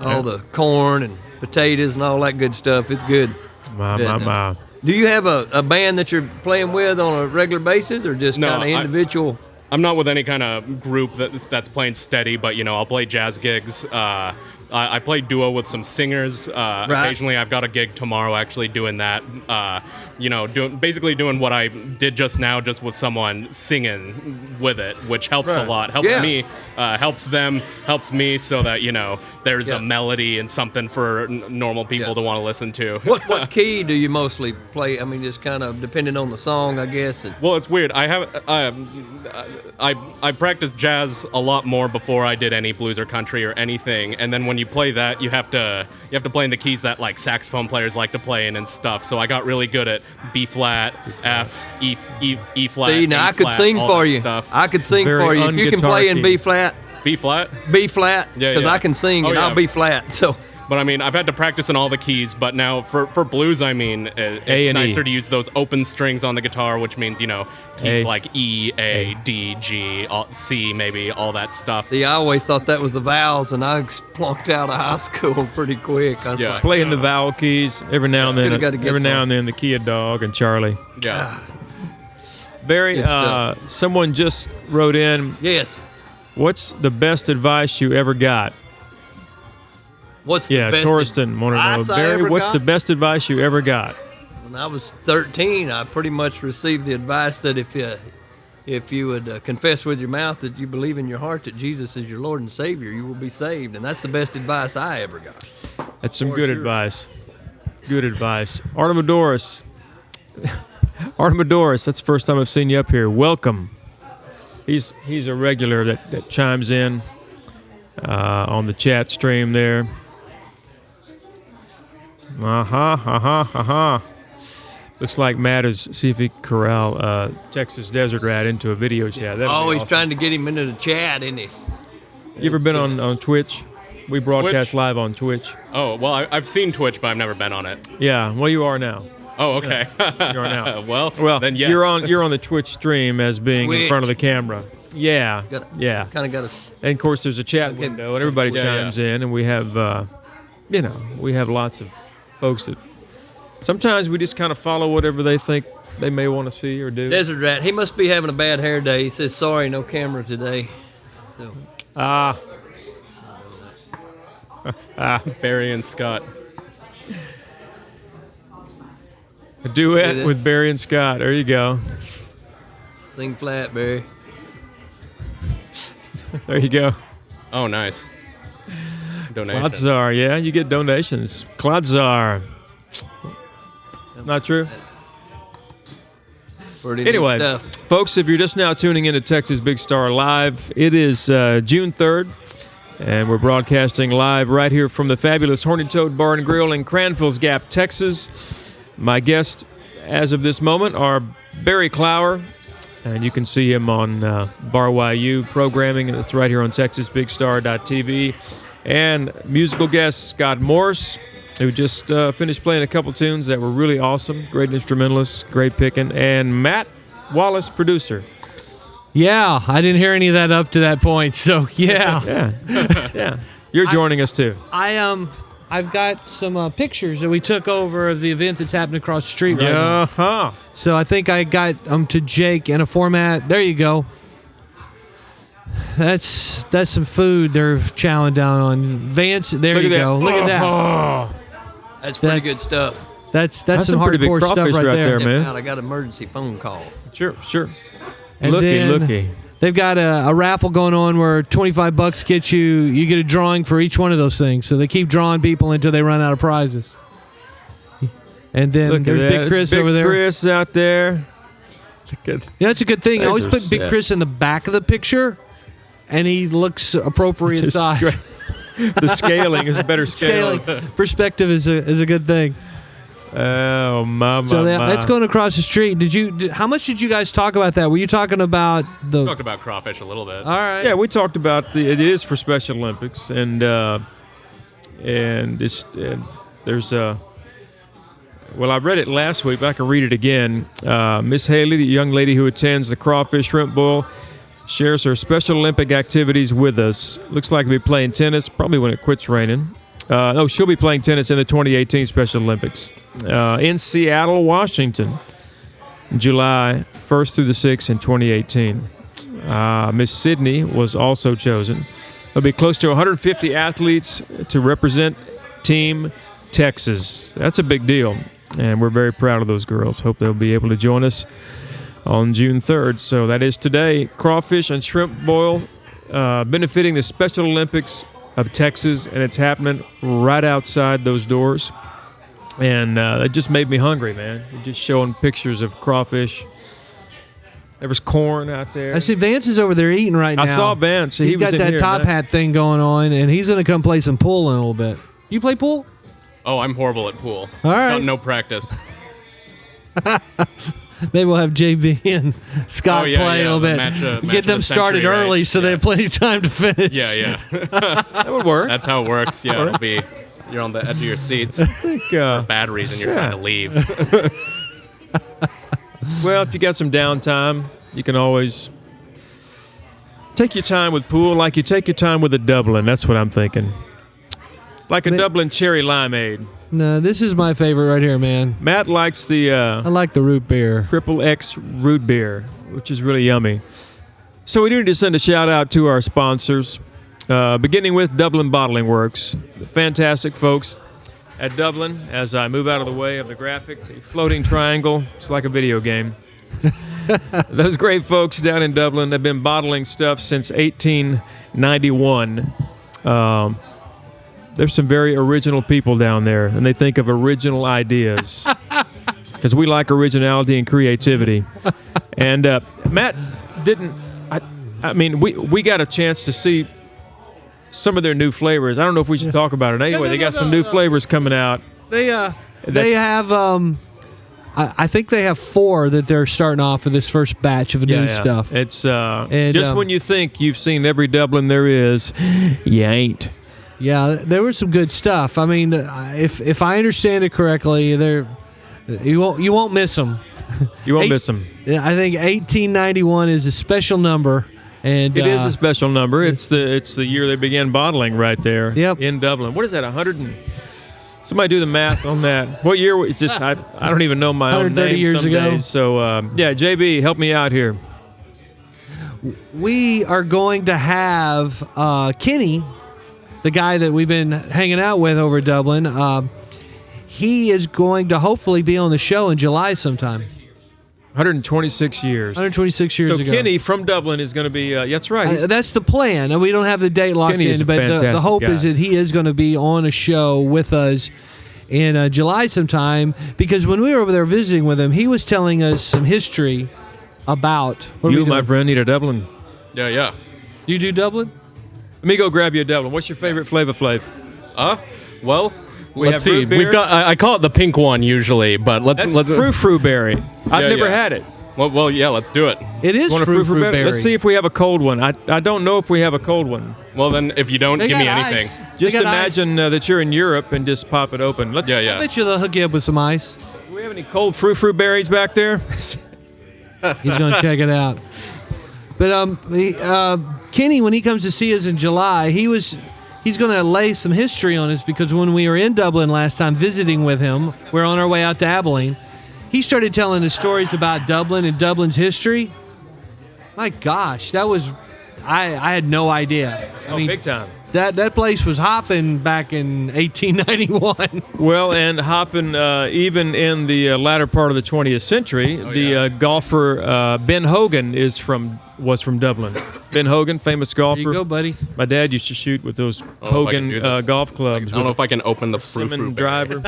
all the corn and potatoes and all that good stuff. It's good. My. Do you have a band that you're playing with on a regular basis, or just No, kind of individual? I'm not with any kind of group that's playing steady, but I'll play jazz gigs. I play duo with some singers. Occasionally, I've got a gig tomorrow actually doing that. Basically doing what I did just now, just with someone singing with it, which helps a lot. Helps Yeah. me, helps them, helps me, so that there's Yeah. a melody and something for normal people Yeah. to want to listen to. What key do you mostly play? I mean, just kind of depending on the song, I guess. Well, it's weird. I practiced jazz a lot more before I did any blues or country or anything, and then when you play that, you have to play in the keys that like saxophone players like to play in and stuff. So I got really good at B flat, F, E flat. See, now A I could flat, sing all for that you. Stuff. I could sing Very for you if you can un-guitar play in B keys. flat. B flat. B flat, Yeah, because yeah. I can sing Oh, and yeah. I'll be flat. So But I mean, I've had to practice in all the keys. But now for blues, I mean, it's A and E. nicer to use those open strings on the guitar, which means keys A. like E, A, D, G, C, maybe all that stuff. see, I always thought that was the vowels, and I flunked out of high school pretty quick. I was Yeah. like, Playing the vowel keys every now and then. Could've got a Every now guitar. and then, the key of dog and Charlie. Yeah. Barry, Good stuff. someone just wrote in. yes. What's the best advice you ever got? What's the Yeah, best Torsten wanted to advice know. I Barry, ever what's got? the best advice you ever got? When I was 13, I pretty much received the advice that if you would confess with your mouth that you believe in your heart that Jesus is your Lord and Savior, you will be saved. And that's the best advice I ever got. That's some For good sure. advice. Good advice. Artemodoros. Artemodoros, that's the first time I've seen you up here. Welcome. He's a regular that chimes in on the chat stream there. Looks like Matt is see if he can corral Texas Desert Rat into a video chat. That'd be Oh, he's awesome. trying to get him into the chat, isn't he? You ever been on Twitch? We broadcast Twitch? live on Twitch. Oh, well, I've seen Twitch, but I've never been on it. Yeah, well, you are now. Oh, okay. You are now. well, Well, then yes. you're on the Twitch stream as being in Twitch. front of the camera. Yeah, yeah. Kind of got to. And of course, there's a chat window, and everybody chimes in, and we have, we have lots of folks that sometimes we just kind of follow whatever they think they may want to see or do. Desert Rat, he must be having a bad hair day. He says, sorry, no camera today. So. Barry and Scott. A duet with Barry and Scott. There you go. Sing flat, Barry. There you go. Oh, nice. Donation. Clodzar, yeah, you get donations. Clodzar. Not true? Anyway, folks, if you're just now tuning in to Texas Big Star Live, it is June 3rd, and we're broadcasting live right here from the fabulous Horny Toad Bar and Grill in Cranfills Gap, Texas. My guests, as of this moment, are Barry Clower, and you can see him on Bar YU programming. It's right here on TexasBigStar.tv. And musical guest Scott Morse, who just finished playing a couple tunes that were really awesome. Great instrumentalist, great picking. And Matt Wallace, producer. Yeah, I didn't hear any of that up to that point. So Yeah. You're joining us too. I've got some pictures that we took over of the event that's happening across the street right now. Uh-huh. So I think I got them to Jake in a format. There you go. That's some food they're chowing down on. Vance, there you go. Look at that. That's pretty good stuff. That's some some pretty big hardcore stuff crawfish right there. man. I got an emergency phone call. Sure. And Looky. They've got a raffle going on where $25 gets you get a drawing for each one of those things. So they keep drawing people until they run out of prizes. And then there's Big Chris over there. Big Chris out there. Yeah, that's a good thing. I always put Big Chris in the back of the picture, and he looks appropriate size. The scaling is better scaling. Perspective is a good thing. Oh, my. So that's going across the street. How much did you guys talk about that? Were you talking about We talked about crawfish a little bit. All right. Yeah, we talked about it is for Special Olympics, and there's well, I read it last week, but I can read it again. Miss Haley, the young lady who attends the Crawfish Shrimp Boil, shares her Special Olympic activities with us. Looks like we'll be playing tennis, probably when it quits raining. She'll be playing tennis in the 2018 Special Olympics in Seattle, Washington, July 1st through the 6th in 2018. Miss Sydney was also chosen. There'll be close to 150 athletes to represent Team Texas. That's a big deal, and we're very proud of those girls. Hope they'll be able to join us on June 3rd. So that is today. Crawfish and Shrimp Boil, benefiting the Special Olympics of Texas, and it's happening right outside those doors. And it just made me hungry, man. Just showing pictures of crawfish. There was corn out there. I see Vance is over there eating right now. I saw Vance. He's got that top hat thing going on, and he's going to come play some pool in a little bit. You play pool? Oh, I'm horrible at pool. All right. Got no practice. Maybe we'll have JB and Scott play a little bit. Get them started early so they have plenty of time to finish. Yeah. That would work. That's how it works. Yeah, it'll be. You're on the edge of your seats. For bad reason you're trying to leave. Well, if you got some downtime, you can always take your time with pool like you take your time with a Dublin. That's what I'm thinking. Like a Dublin cherry limeade. No, this is my favorite right here, man. Matt likes the I like the root beer. Triple X root beer, which is really yummy. So we need to send a shout out to our sponsors, beginning with Dublin Bottling Works. The fantastic folks at Dublin. As I move out of the way of the graphic, the floating triangle, it's like a video game. Those great folks down in Dublin, they've been bottling stuff since 1891. There's some very original people down there, and they think of original ideas because we like originality and creativity. And Matt didn't. I mean, we got a chance to see some of their new flavors. I don't know if we should talk about it. Anyway, they got some new flavors coming out. They have. I think they have 4 that they're starting off with this first batch of new stuff. It's just when you think you've seen every Dublin there is, you ain't. Yeah, there was some good stuff. I mean, if I understand it correctly, you won't miss them. You won't miss them. I think 1891 is a special number, And It is a special number. It's the year they began bottling right there. Yep. In Dublin. What is that? 100 and somebody do the math on that. What year? It's just I don't even know my own 130 name years some ago. days. So yeah, JB, help me out here. we are going to have Kenny, the guy that we've been hanging out with over at Dublin. He is going to hopefully be on the show in July sometime. 126 years. 126 years So ago. Kenny from Dublin is going to be. That's right. He's- That's the plan. We don't have the date locked Kenny is in, a but the fantastic hope guy. is that he is going to be on a show with us in July sometime. Because when we were over there visiting with him, he was telling us some history about. What are we you, my doing? friend, need a Dublin. Yeah. Do you do Dublin? Let me go grab you a Dublin. What's your favorite Flavor Flav? Well, We let's have see. root beer. We've got. I call it the pink one usually, but let's. That's frou berry. I've never yeah. had it. Well, yeah. Let's do it. It is Want a fruit frou berry? berry. Let's see if we have a cold one. I don't know if we have a cold one. Well, then, if you don't, They give me got anything. ice. They Just got ice. imagine that you're in Europe and just pop it open. Let's. Yeah, I yeah. bet you they'll hook you up with some ice. Do we have any cold frou berries back there? He's going to check it out. But Kenny, when he comes to see us in July, he's going to lay some history on us because when we were in Dublin last time visiting with him, we're on our way out to Abilene. He started telling us stories about Dublin and Dublin's history. My gosh, that was I had no idea. I mean, big time. That place was hopping back in 1891. Well, and hopping even in the latter part of the 20th century, golfer Ben Hogan was from Dublin. Ben Hogan, famous golfer. There you go, buddy. My dad used to shoot with those I don't know if I Hogan can do this. golf I clubs. don't know if I can open the frou Simmons berry. driver.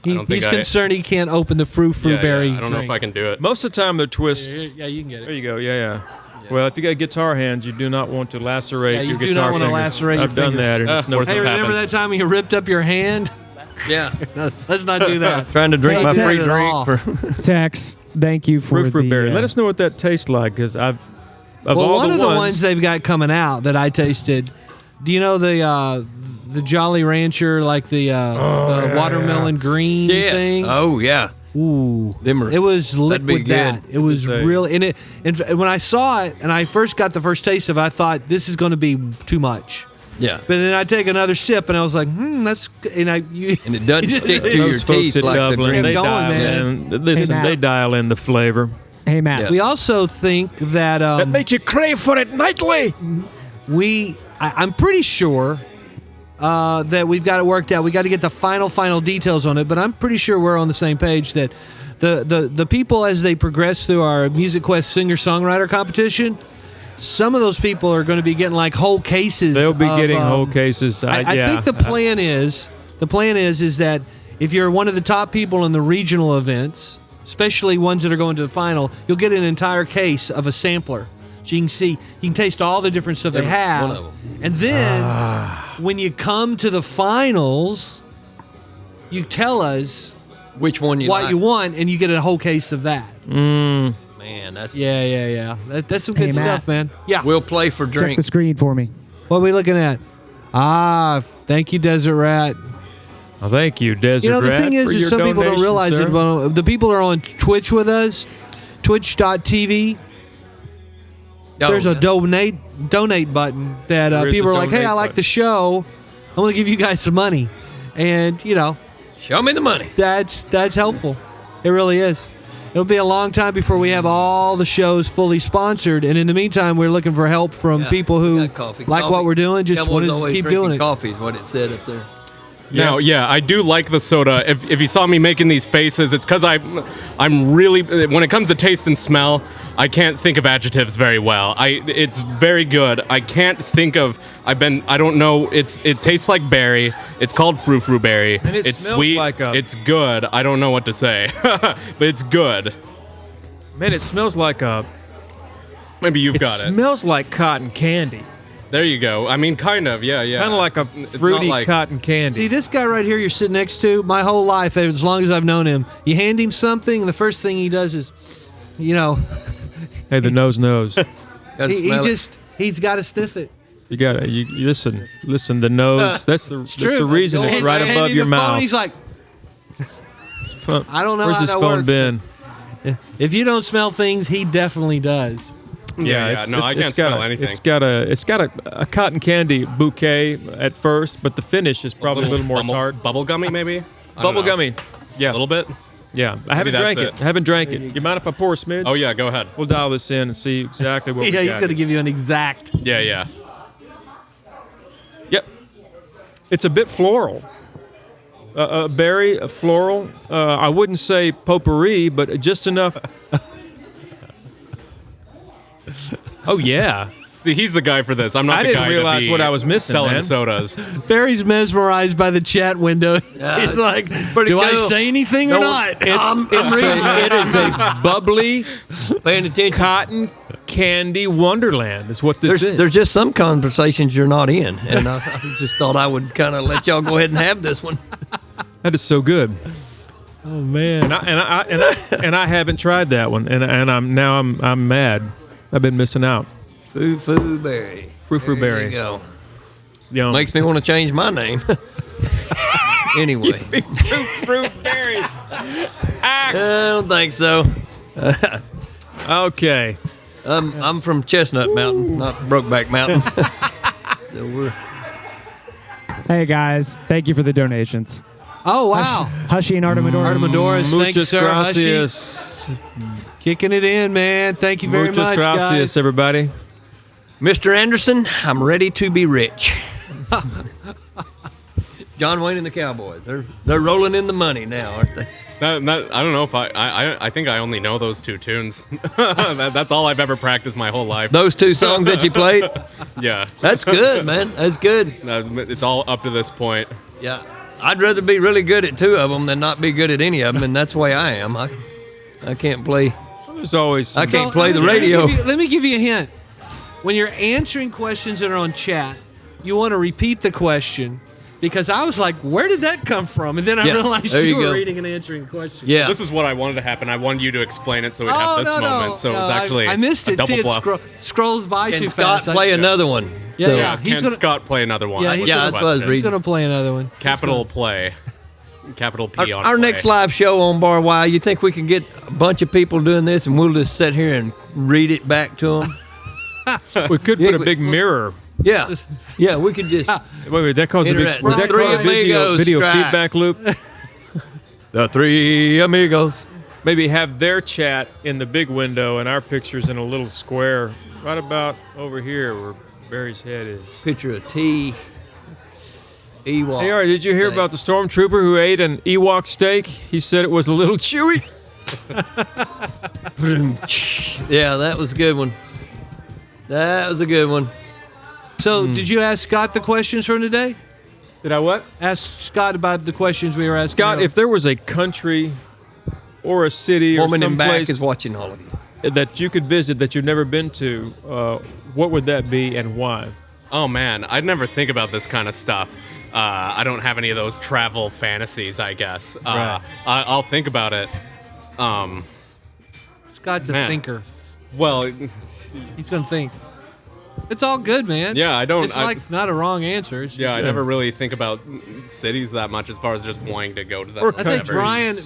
don't think He's I- concerned he can't open the frou Yeah, berry. I don't know if I can do it. Most of the time, they're twist. Yeah, you can get There it. you go. Yeah. Well, if you got guitar hands, you do not want to lacerate Yeah, you your do guitar not want to fingers. lacerate your I've done fingers. that, and it's no Worse Hey, has remember happened. that time you ripped up your hand? Yeah. Let's not do that. Trying to drink Hey, my Ted, free at all. drink for Tex, thank you for Frou the berry. Let us know what that tastes like, because of Well, all one the of ones, the ones they've got coming out that I tasted. Do you know the Jolly Rancher, like the watermelon green thing? Oh yeah. Ooh, Them are- it was that'd be liquid. That good. it was Good thing. really, and when I saw it and I first got the first taste of it, I thought this is going to be too much. Yeah. But then I take another sip and I was like, that's good. And And it doesn't stick to those your folks teeth at like the Dublin, green. they Going, dial man. in. Listen, Matt. they dial in the flavor. Hey, Matt. Yeah. we also think that That makes you crave for it nightly. I'm pretty sure that we've got it worked out. We got to get the final details on it, but I'm pretty sure we're on the same page that the people, as they progress through our Music Quest singer-songwriter competition, some of those people are going to be getting like whole cases. They'll be of, getting whole cases. I think the plan is that if you're one of the top people in the regional events, especially ones that are going to the final, you'll get an entire case of a sampler. So you can taste all the different stuff they Every have. one of them. And then when you come to the finals, you tell us Which one you what like? you want, and you get a whole case of that. Man, that's Yeah. That's some Hey, good Matt. stuff, man. Yeah. We'll play for Check drink. the screen for me. What are we looking at? Thank you, Desert Rat. Well, thank you, Desert You know, the Rat, thing for is your some people don't donation, realize sir. it, but the people that are on Twitch with us, twitch.tv, there's a donate button that There is people a are like, hey, I donate like button. the show. I want to give you guys some money. And, Show me the money. that's helpful. It really is. It'll be a long time before we have all the shows fully sponsored. And in the meantime, we're looking for help from people who We got coffee. like what we're doing, just want Devil's to always keep drinking doing it. Coffee is what it said up there. Now, yeah, I do like the soda. If you saw me making these faces, it's because I'm really, when it comes to taste and smell, I can't think of adjectives very well. It's very good. I can't think of, I don't know, it tastes like berry. It's called frou berry. And it it's smells sweet. like a- It's good. I don't know what to say, but it's good. Man, it smells like Maybe you've it got it. smells like cotton candy. There you go. I mean, kind of, yeah. Kind of like a It's not fruity like- cotton candy. See, this guy right here you're sitting next to, my whole life, as long as I've known him, you hand him something, and the first thing he does is, Hey, the nose knows. Gotta he smell it. just, he's got to sniff it. You got to you listen. The nose. That's the reason it's And right I hand above him your the phone, mouth. he's like, I don't know Where's how his that phone works. been? If you don't smell things, he definitely does. Yeah. No, I can't smell anything. It's got a cotton candy bouquet at first, but the finish is probably a little more tart. Bubblegummy, maybe? I don't know. Bubblegummy. Yeah. A little bit? Yeah. I haven't drank it. I haven't drank it. You mind if I pour a smidge? Oh, yeah, go ahead. We'll dial this in and see exactly what we got. He's going to give you an exact. Yeah. Yep. It's a bit floral. Berry, floral. I wouldn't say potpourri, but just enough. Oh, yeah. See, he's the guy for this. I'm not I the didn't guy realize to be what I was missing, selling man. sodas. Barry's mesmerized by the chat window. He's like, do I say anything or not? It is a bubbly, Paying attention. cotton candy wonderland is what this is. There's just some conversations you're not in, and I just thought I would kind of let y'all go ahead and have this one. That is so good. Oh, man. And I haven't tried that one, and I'm mad. I've been missing out. Foo Berry. Frou Berry. There you go. Yum. Makes me want to change my name. Anyway. Frou Berry. I don't think so. Okay. I'm from Chestnut Mountain, not Brokeback Mountain. So we're Hey guys, thank you for the donations. Oh, wow. Hushy and Artemador. Artemadores, thank you, Muchas sir. Hushy. gracias. Kicking it in, man. Thank you very Muchas much, gracias, guys. everybody. Mr. Anderson, I'm ready to be rich. John Wayne and the Cowboys. They're rolling in the money now, aren't they? I don't know if I think I only know those two tunes. That's all I've ever practiced my whole life. Those two songs that you played? Yeah. That's good, man. That's good. It's all up to this point. Yeah. I'd rather be really good at two of them than not be good at any of them, and that's the way I am. I can't play. There's always I can't play the radio. Let me give you a hint. When you're answering questions that are on chat, you want to repeat the question, because I was like, where did that come from? And then I realized there you you were go. reading and answering questions. Yeah. This is what I wanted to happen. I wanted you to explain it so we'd have this moment. So no, it's actually I missed a it. double See, it bluff. scrolls by Can too Scott fast. play another one? Yeah, So- yeah. Can Scott play another one? Yeah, was he's the gonna- that's what I was question. He's going to play another one. Capital play. Capital P on Our play. next live show on Bar Y, you think we can get a bunch of people doing this and we'll just sit here and read it back to them? We could put a big mirror. Yeah. Yeah, we could just. Wait, that caused a big, Internet. was that Three called a amigos video strike. feedback loop? The Three Amigos. Maybe have their chat in the big window and our pictures in a little square right about over here where Barry's head is. Picture of T. Ewok. Hey, all right, did you hear about the stormtrooper who ate an Ewok steak? He said it was a little chewy. Yeah, that was a good one. That was a good one. So, did you ask Scott the questions from today? Did I what? Ask Scott about the questions we were asking. Scott, if there was a country or a city or Woman in back someplace is watching all of you. that you could visit that you've never been to, what would that be and why? Oh man, I'd never think about this kind of stuff. I don't have any of those travel fantasies, I guess. Right. I'll think about it. Scott's a Man. thinker. Well, He's going to think. It's all good, man. Yeah, I don't- It's I- like not a wrong answer. It's yeah, I just- never really think about cities that much as far as just wanting to go to them. Or I think Countries.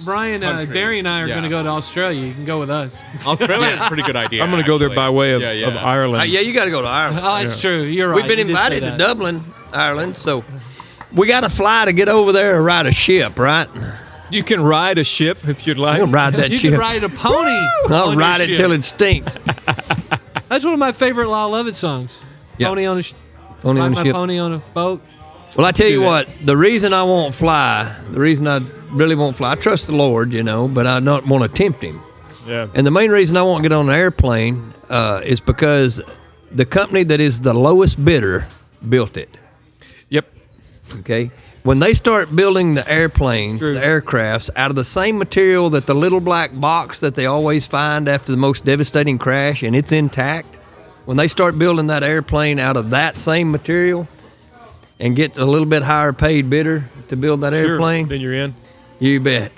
Brian, Countries. Barry and I are Yeah. going to go to Australia. You can go with us. Australia is a pretty good idea. I'm going to go there actually. by way of, Yeah, yeah. of Ireland. Yeah, you got to go to Ireland. Oh, it's true. You're right. We've been You did say invited to that. Dublin, Ireland, so we got to fly to get over there or ride a ship, right? You can ride a ship if you'd like. I'll ride that You ship. can ride a pony. I'll on your ride it ship. till it stinks. That's one of my favorite Lyle Lovett songs. Yeah. Pony on a Pony on a my ship. pony on a boat. Well, I tell you that. what, the reason I won't fly, the reason I really won't fly, I trust the Lord, you know, but I don't want to tempt him. Yeah. And the main reason I won't get on an airplane is because the company that is the lowest bidder built it. Yep. Okay. When they start building the airplanes, True. the aircrafts, out of the same material that the little black box that they always find after the most devastating crash and it's intact, when they start building that airplane out of that same material and get a little bit higher paid bidder to build that Sure. airplane, Then you're in. you bet.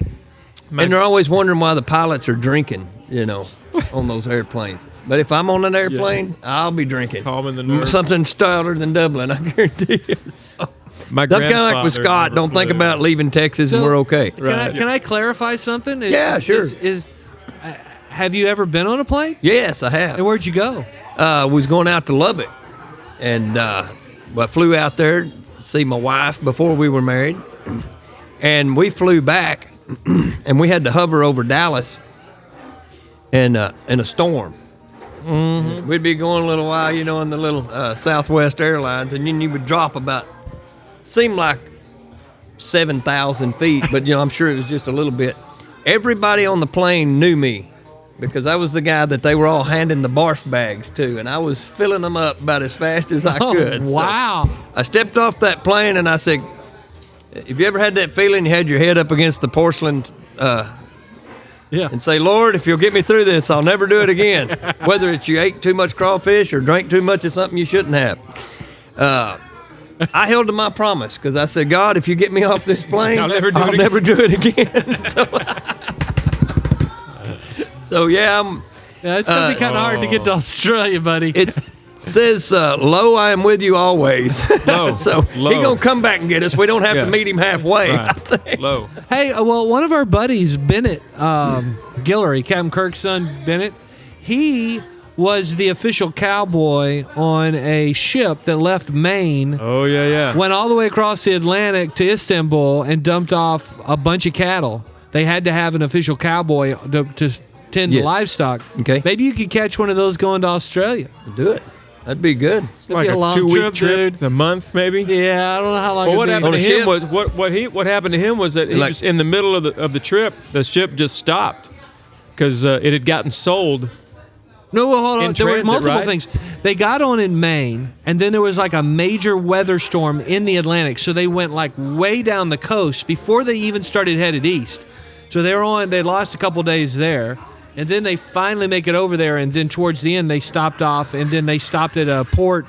And they're always wondering why the pilots are drinking, you know, on those airplanes. But if I'm on an airplane, I'll be drinking. Calming the nerves. Something stouter than Dublin, I guarantee you. So, My I'm kind of like grandfather with Scott. never Don't think flew. about leaving Texas and So, we're okay. Can I clarify something? Yeah, sure. Have you ever been on a plane? Yes, I have. And where'd you go? was going out to Lubbock, and I flew out there to see my wife before we were married, and we flew back, and we had to hover over Dallas in a storm. Mm-hmm. We'd be going a little while, in the little Southwest Airlines, and then you would drop seemed like 7,000 feet, but I'm sure it was just a little bit. Everybody on the plane knew me because I was the guy that they were all handing the barf bags to, and I was filling them up about as fast as I could. Wow. So I stepped off that plane and I said, have you ever had that feeling you had your head up against the porcelain and say, Lord, if you'll get me through this, I'll never do it again. Whether it's you ate too much crawfish or drank too much of something you shouldn't have. I held to my promise because I said, God, if you get me off this plane, I'll never do it again. So yeah, it's going to be kind of hard to get to Australia, buddy. It says, lo, I am with you always. Low. So he's going to come back and get us. We don't have to meet him halfway. Right. Low. Hey, one of our buddies, Bennett Guillory, Captain Kirk's son, Bennett, he was the official cowboy on a ship that left Maine. Oh, yeah. Went all the way across the Atlantic to Istanbul and dumped off a bunch of cattle. They had to have an official cowboy to tend to livestock. Okay. Maybe you could catch one of those going to Australia. Do it. That'd be good. It's like a long 2-week trip, dude. a month maybe. Yeah, I don't know how long. Well, what happened to him ship? was what happened to him was that he was in the middle of the trip. The ship just stopped because it had gotten sold. No, well, hold on. There were transit, multiple right? things. They got on in Maine, and then there was like a major weather storm in the Atlantic. So they went like way down the coast before they even started headed east. So they lost a couple days there, and then they finally make it over there. And then towards the end, they stopped off, and then they stopped at a port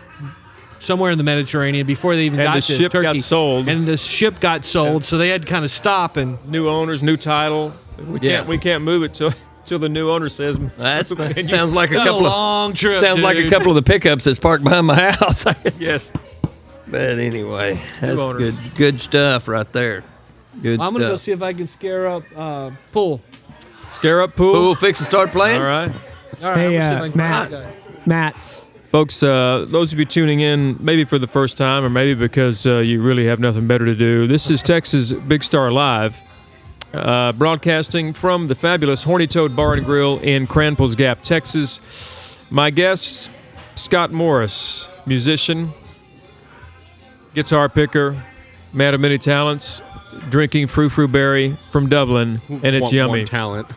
somewhere in the Mediterranean before they even got to Turkey. And the ship got sold. And the ship got sold, so they had to kind of stop and New owners, new title. We can't move it till the new owner says. That sounds like a It's couple a long trip. Sounds like a dude. couple of the pickups that's parked behind my house. Yes. But anyway, that's good stuff right there. Good I'm gonna go stuff. see if I can scare up Pool. Scare up Pool. Pool, fix and start playing. All right. All right, Hey, I'm gonna see if I can find that guy. Matt. Folks, those of you tuning in, maybe for the first time or maybe because you really have nothing better to do, this is Texas Big Star Live, broadcasting from the fabulous Horny Toad Bar and Grill in Cranfills Gap, Texas. My guest, Scott Morris, musician, guitar picker, man of many talents, drinking frou-frou berry from Dublin, and it's yummy. One talent.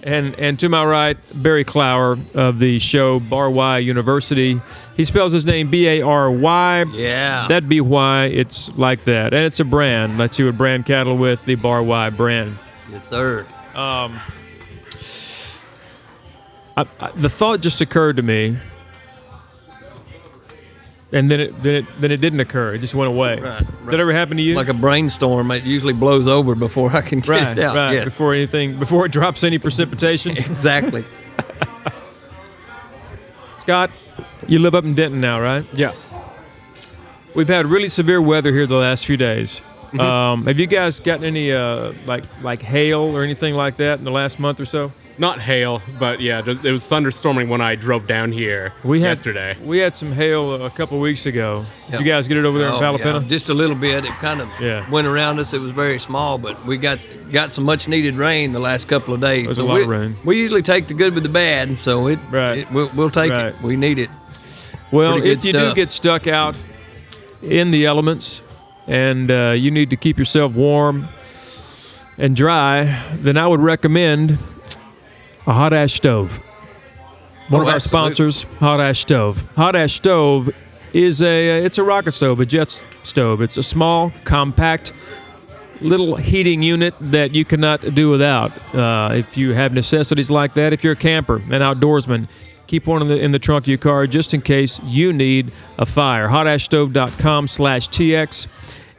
And to my right, Barry Clower of the show Bar Y University. He spells his name B-A-R-Y. Yeah. That'd be why it's like that. And it's a brand that you would brand cattle with, the Bar Y brand. Yes, sir. The thought just occurred to me, and then it didn't occur. It just went away. Right. Did it ever happen to you? Like a brainstorm, it usually blows over before I can get it out. Right. Yeah. Before it drops any precipitation. Exactly. Scott, you live up in Denton now, right? Yeah. We've had really severe weather here the last few days. Have you guys gotten any like hail or anything like that in the last month or so? Not hail, but yeah, it was thunderstorming when I drove down here yesterday. We had some hail a couple of weeks ago. Did you guys get it over there in Palapena? Yeah, just a little bit. It kind of went around us. It was very small, but we got some much needed rain the last couple of days. There's a lot of rain. We usually take the good with the bad, so we'll take it. We need it. Well, if you do get stuck out in the elements and you need to keep yourself warm and dry, then I would recommend a hot ash stove. One of our sponsors, Hot Ash Stove. Hot Ash Stove is it's a rocket stove, a jet stove. It's a small, compact, little heating unit that you cannot do without. If you have necessities like that, if you're a camper, an outdoorsman, keep one in the trunk of your car just in case you need a fire. HotAshStove.com/TX.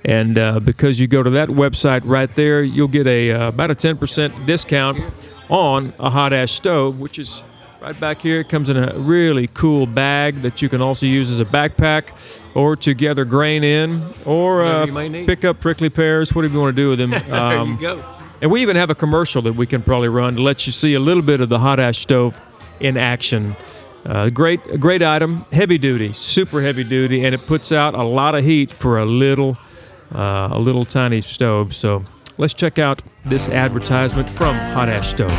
And because you go to that website right there, you'll get about a 10% discount on a hot ash stove, which is right back here. It comes in a really cool bag that you can also use as a backpack or to gather grain in or pick up prickly pears, whatever you want to do with them. There you go. And we even have a commercial that we can probably run to let you see a little bit of the hot ash stove in action. Great item, heavy duty, super heavy duty, and it puts out a lot of heat for a little tiny stove. So let's check out this advertisement from Hot Ash Stove.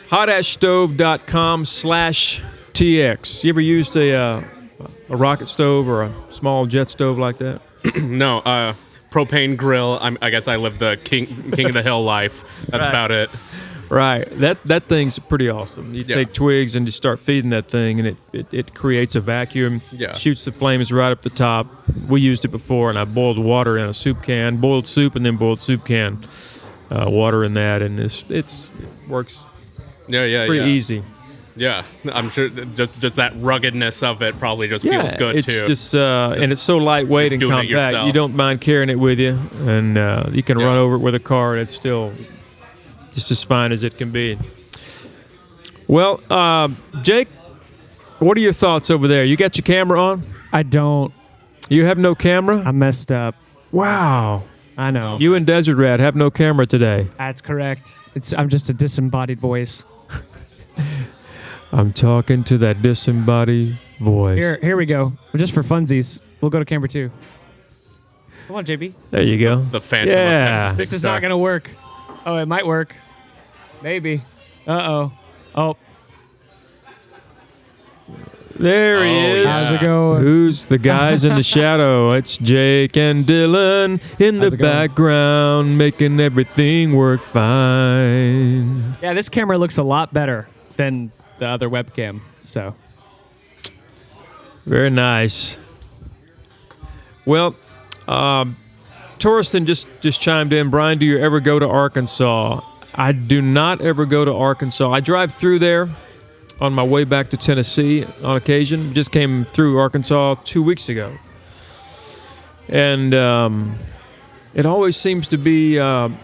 HotAshStove.com/TX. You ever used a rocket stove or a small jet stove like that? No, propane grill. I guess I live the king of the hill life. That's Right. about it. Right. That thing's pretty awesome. You take twigs and you start feeding that thing, and it creates a vacuum. Yeah. Shoots the flames right up the top. We used it before, and I boiled water in a soup can, boiled soup, and then boiled soup can, water in that, and it works Yeah. pretty easy. Yeah, I'm sure just that ruggedness of it probably just feels good it's too. just and it's so lightweight and Doing it compact. yourself. You don't mind carrying it with you, and you can run over it with a car, and it's still just as fine as it can be. Well, Jake, what are your thoughts over there? You got your camera on? I don't. You have no camera? I messed up. Wow. I know. You and Desert Rat have no camera today. That's correct. I'm just a disembodied voice. I'm talking to that disembodied voice. Here we go. Just for funsies, we'll go to camera 2. Come on, JB. There you go. The Phantom Yeah. of Texas This Big is Star. not going to work. Oh, it might work. Maybe. Uh-oh. Oh, There he Oh, is. yeah. how's it going? Who's the guys in the shadow? It's Jake and Dylan in How's the it going? background, making everything work fine. Yeah, this camera looks a lot better than the other webcam, so. Very nice. Well, Torsten just chimed in. Brian, do you ever go to Arkansas? I do not ever go to Arkansas. I drive through there on my way back to Tennessee on occasion. Just came through Arkansas 2 weeks ago. And it always seems to be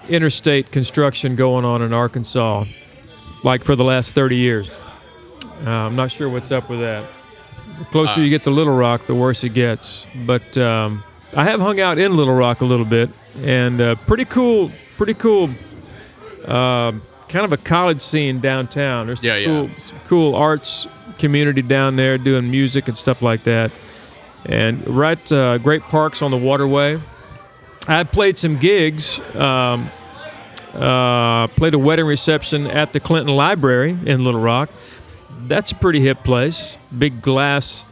interstate construction going on in Arkansas, like for the last 30 years. I'm not sure what's up with that. The closer you get to Little Rock, the worse it gets. But I have hung out in Little Rock a little bit, and pretty cool kind of a college scene downtown. There's some cool arts community down there doing music and stuff like that. And great parks on the waterway. I played some gigs. Played a wedding reception at the Clinton Library in Little Rock. That's a pretty hip place. Big glass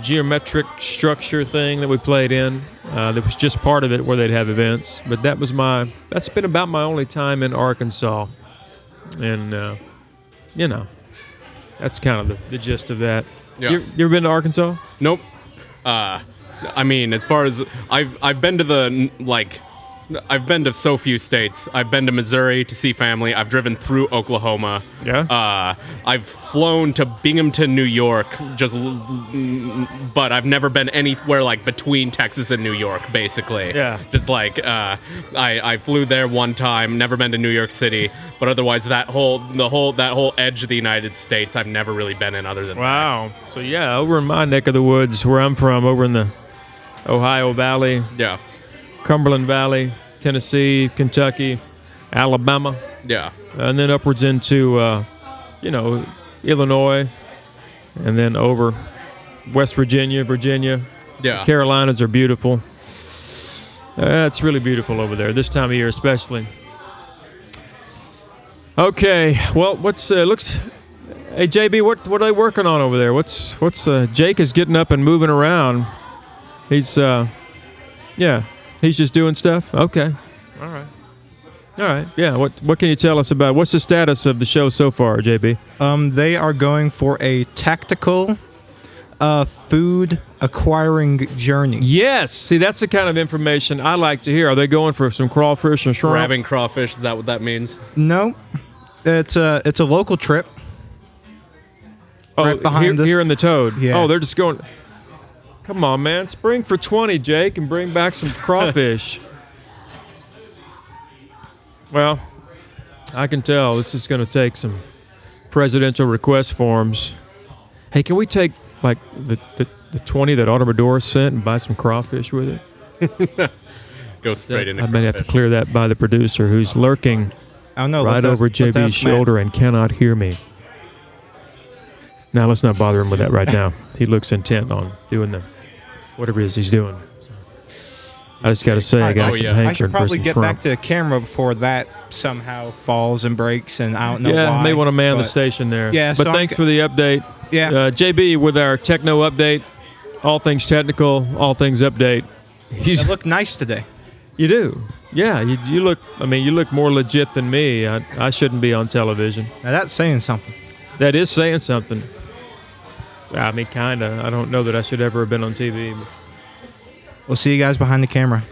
geometric structure thing that we played in. That was just part of it where they'd have events. But that's been about my only time in Arkansas. And, that's kind of the gist of that. Yeah. You ever been to Arkansas? Nope. I mean, as far as I've been to I've been to so few states. I've been to Missouri to see family. I've driven through Oklahoma. Yeah. I've flown to Binghamton, New York, but I've never been anywhere like between Texas and New York, basically. Yeah. Just like I flew there one time. Never been to New York City, but otherwise that whole edge of the United States, I've never really been in other than. Wow. So yeah, over in my neck of the woods, where I'm from, over in the Ohio Valley. Yeah. Cumberland Valley, Tennessee, Kentucky, Alabama, and then upwards into, Illinois, and then over West Virginia. Yeah. Carolinas are beautiful. It's really beautiful over there this time of year, especially. Okay, well, Hey JB, what are they working on over there? Jake is getting up and moving around. He's He's just doing stuff? Okay. All right. Yeah, what can you tell us about what's the status of the show so far, JB? They are going for a tactical food acquiring journey. Yes. See, that's the kind of information I like to hear. Are they going for some crawfish and shrimp? Grabbing crawfish, is that what that means? No. It's a local trip. Right behind us. Here in the Toad. Yeah. Oh, they're just going. Come on, man. Spring for 20, Jake, and bring back some crawfish. Well, I can tell this is going to take some presidential request forms Hey, can we take like the 20 that Automodor sent and buy some crawfish with it? Go straight into I may have to crawfish. clear that by the producer who's lurking I don't know. right over JB's shoulder and cannot hear me. Now let's not bother him with that right now. He looks intent on doing whatever it is he's doing. So, I just got to say, I got some hankering I should for probably some get shrimp. back to the camera before that somehow falls and breaks, and I don't know Yeah, why. may want to man the but- station there. Yeah, but so thanks I'm- for the update. Yeah. JB with our techno update, all things technical, all things update. You look nice today. You do. Yeah, you look. I mean, you look more legit than me. I shouldn't be on television. Now that's saying something. That is saying something. I mean, kinda. I don't know that I should ever have been on TV. But We'll see you guys behind the camera.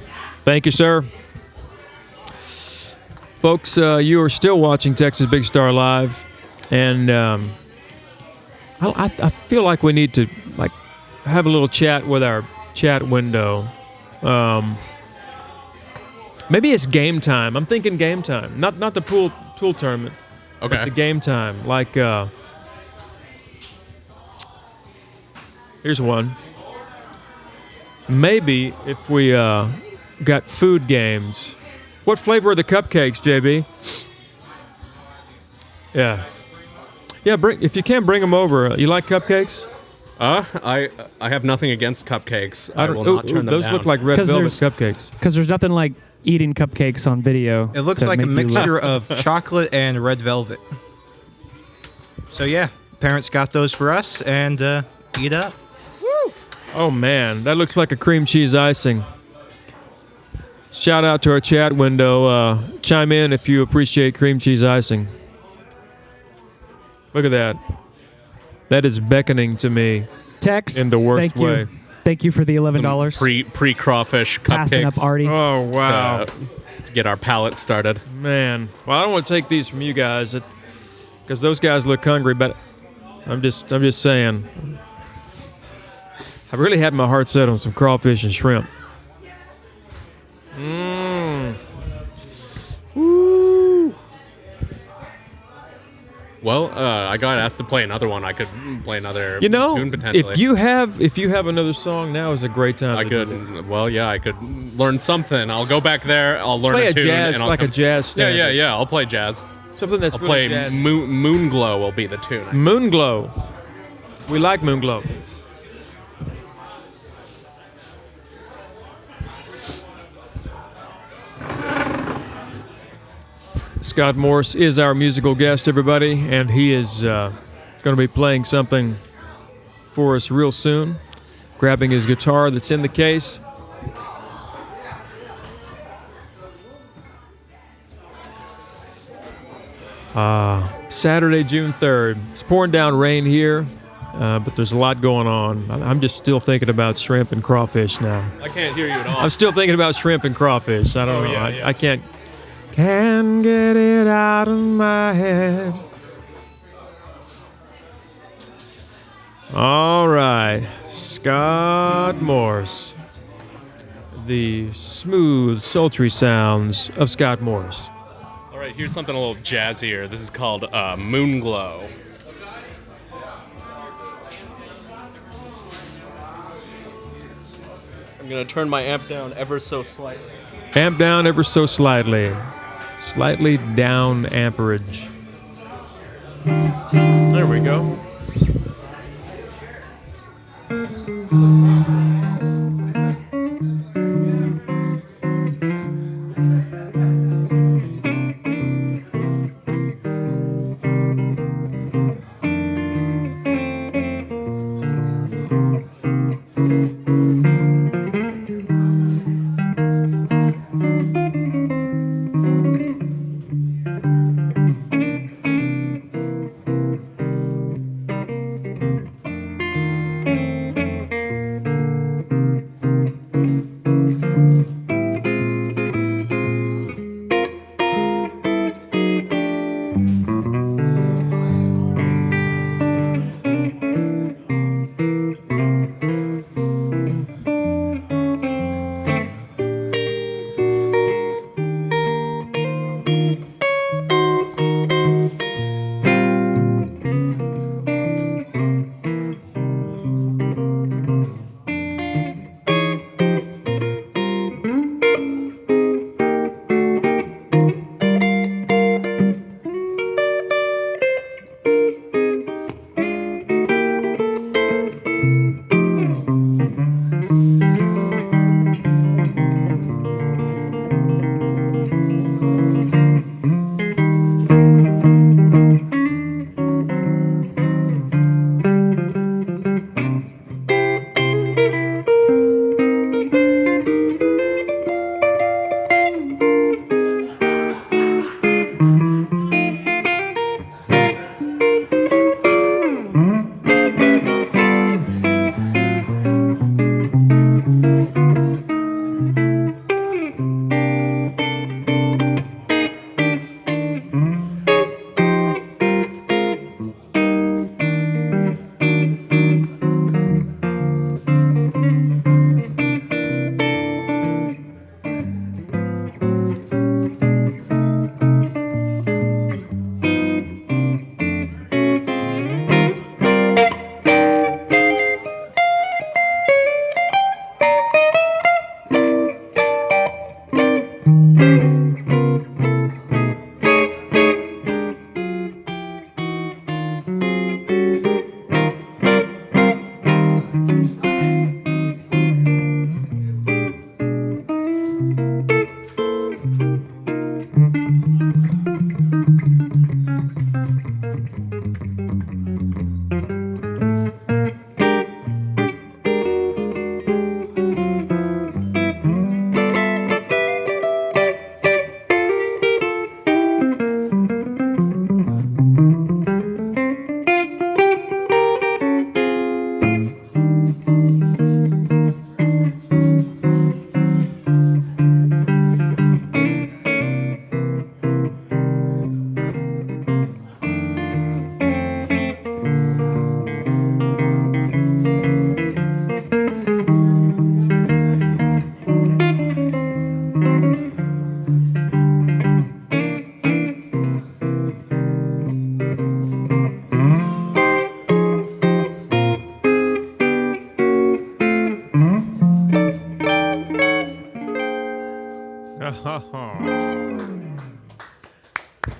thank you, sir. Folks, you are still watching Texas Big Star Live, and I feel like we need to have a little chat with our chat window. Maybe it's game time. I'm thinking game time, not the pool tournament. Okay. But the game time, here's one. Maybe if we got food games. What flavor are the cupcakes, JB? Yeah. If you can, bring them over. You like cupcakes? I have nothing against cupcakes. I will not turn them those down. look like red 'Cause velvet there's- cupcakes. Because there's nothing like eating cupcakes on video. It looks to like a make you look- mixture of chocolate and red velvet. So yeah, parents got those for us, and eat up. Oh man, that looks like a cream cheese icing. Shout out to our chat window. Chime in if you appreciate cream cheese icing. Look at that. That is beckoning to me Tex, in the worst thank you. way. Thank you for the $11. Pre crawfish Passing up cupcakes. Artie. Oh wow, Get our palate started. man. Well, I don't want to take these from you guys because those guys look hungry. But I'm just saying. I really had my heart set on some crawfish and shrimp. Woo. Well, I got asked to play another one. I could play another You know, tune potentially. if you have another song, now is a great time. I to could. do that. Well, yeah, I could learn something. I'll go back there. I'll learn Play a a tune, jazz, and I'll like a come- jazz standard. Yeah. I'll play jazz. Something that's I'll really play jazz. Moonglow will be the tune. Moonglow. We like Moonglow. Scott Morse is our musical guest, everybody, and he is going to be playing something for us real soon, grabbing his guitar that's in the case. Saturday, June 3rd. It's pouring down rain here, but there's a lot going on. I'm just still thinking about shrimp and crawfish now. I can't hear you at all. I'm still thinking about shrimp and crawfish. I don't know. yeah. I can't get it out of my head. All right, Scott Morse. The smooth, sultry sounds of Scott Morse. All right, here's something a little jazzier. This is called Moonglow. I'm gonna turn my amp down ever so slightly. Amp down ever so slightly. Slightly down amperage. There we go.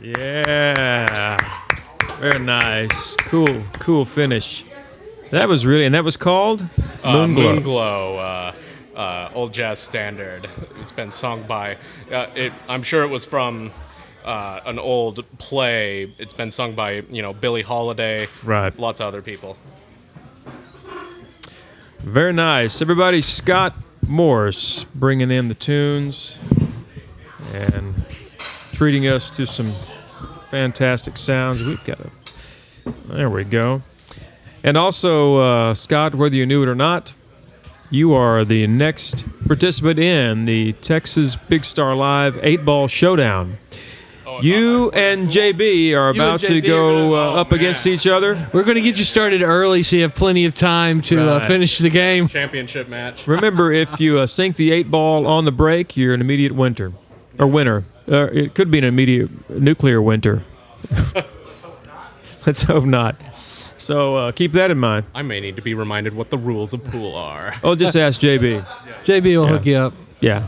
Yeah. Very nice. Cool finish. That was really, and that was called Moonglow. Moonglow, old jazz standard. It's been sung by, I'm sure it was from an old play. It's been sung by, Billie Holiday. Right. Lots of other people. Very nice. Everybody, Scott Morse bringing in the tunes and treating us to some fantastic sounds. There we go. And also, Scott, whether you knew it or not, you are the next participant in the Texas Big Star Live 8-Ball Showdown. You and JB are about to go up against each other. We're going to get you started early so you have plenty of time to finish the game. Championship match. Remember, if you sink the 8-ball on the break, you're an immediate winner. It could be an immediate nuclear winter. Let's hope not. So keep that in mind. I may need to be reminded what the rules of pool are. Oh, just ask JB. JB will hook you up. Yeah.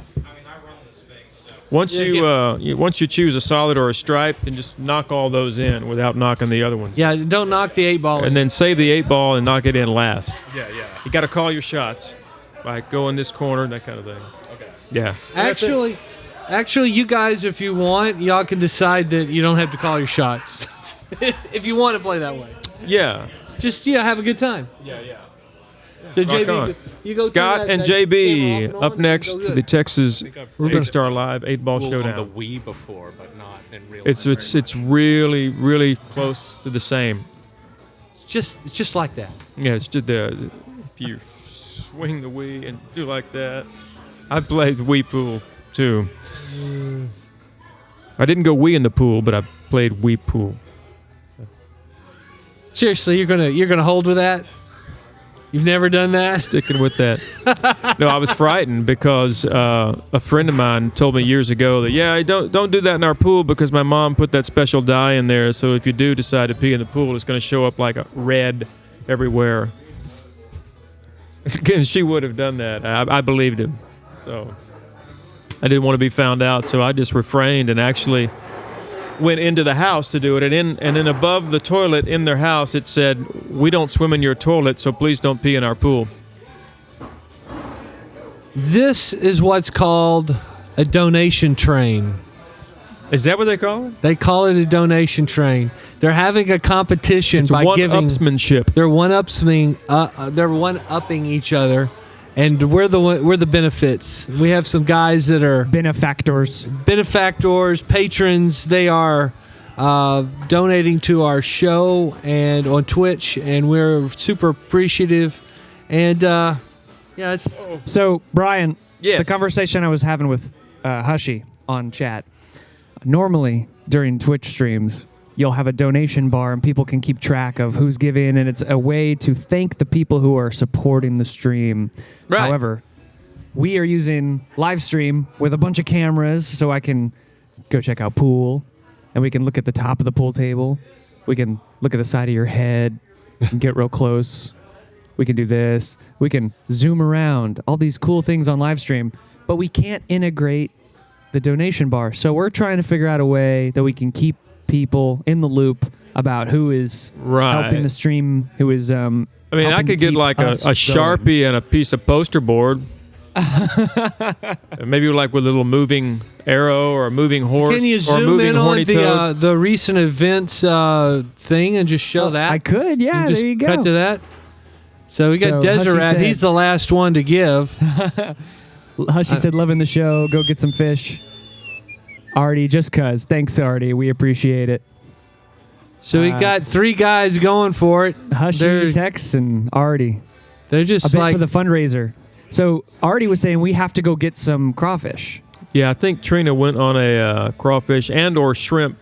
Once you choose a solid or a stripe, and just knock all those in without knocking the other ones. Yeah, don't knock the 8-ball. And then save the 8-ball and knock it in last. Yeah. You got to call your shots. Like go in this corner, that kind of thing. Okay. Yeah. Actually, you guys, if you want, y'all can decide that you don't have to call your shots. If you want to play that way. Yeah. Just, have a good time. Yeah. So, Rock JB, on. you go Scott through and that game JB off up and next go to good. the Texas We're Big Star Live 8-Ball On Showdown. the Wii before, but not in real It's really, really close to the same. It's just like that. Yeah, it's just if you swing the Wii and do like that. I played Wii pool too. I didn't go Wii in the pool, but I played Wii pool. Seriously, you're gonna hold with that? You've never done that? Sticking with that. No, I was frightened because a friend of mine told me years ago that don't do that in our pool because my mom put that special dye in there. So if you do decide to pee in the pool, it's going to show up like a red everywhere. And she would have done that. I believed him. So I didn't want to be found out. So I just refrained and actually went into the house to do it, and then above the toilet in their house it said, "We don't swim in your toilet, so please don't pee in our pool." This is what's called a donation train. Is that what they call it? They call it a donation train. They're having a competition It's by giving. one-upsmanship. They're one-upping each other, and we're the benefits. We have some guys that are benefactors, patrons. They are donating to our show and on Twitch, and we're super appreciative. And it's So, Brian, Yes. the conversation I was having with Hushy on chat, normally during Twitch streams, you'll have a donation bar and people can keep track of who's giving, and it's a way to thank the people who are supporting the stream. Right. However, we are using live stream with a bunch of cameras, so I can go check out pool, and we can look at the top of the pool table. We can look at the side of your head and get real close. We can do this. We can zoom around, all these cool things on live stream, but we can't integrate the donation bar. So we're trying to figure out a way that we can keep people in the loop about who is Right. helping the stream, who is I mean, I could get like a Sharpie and a piece of poster board. Maybe like with a little moving arrow or a moving horse. Can you or zoom in on toad. the recent events thing and just show that? I could, yeah. Just there you go. cut to that. So we got So, Hushy Deseret. said- He's the last one to give. Hushy said, loving the show. Go get some fish. Artie, just cuz. Thanks, Artie. We appreciate it. So we got 3 guys going for it. Hushy, Tex, and Artie. They're just A bit like for the fundraiser. So Artie was saying we have to go get some crawfish. Yeah, I think Trina went on a crawfish and or shrimp.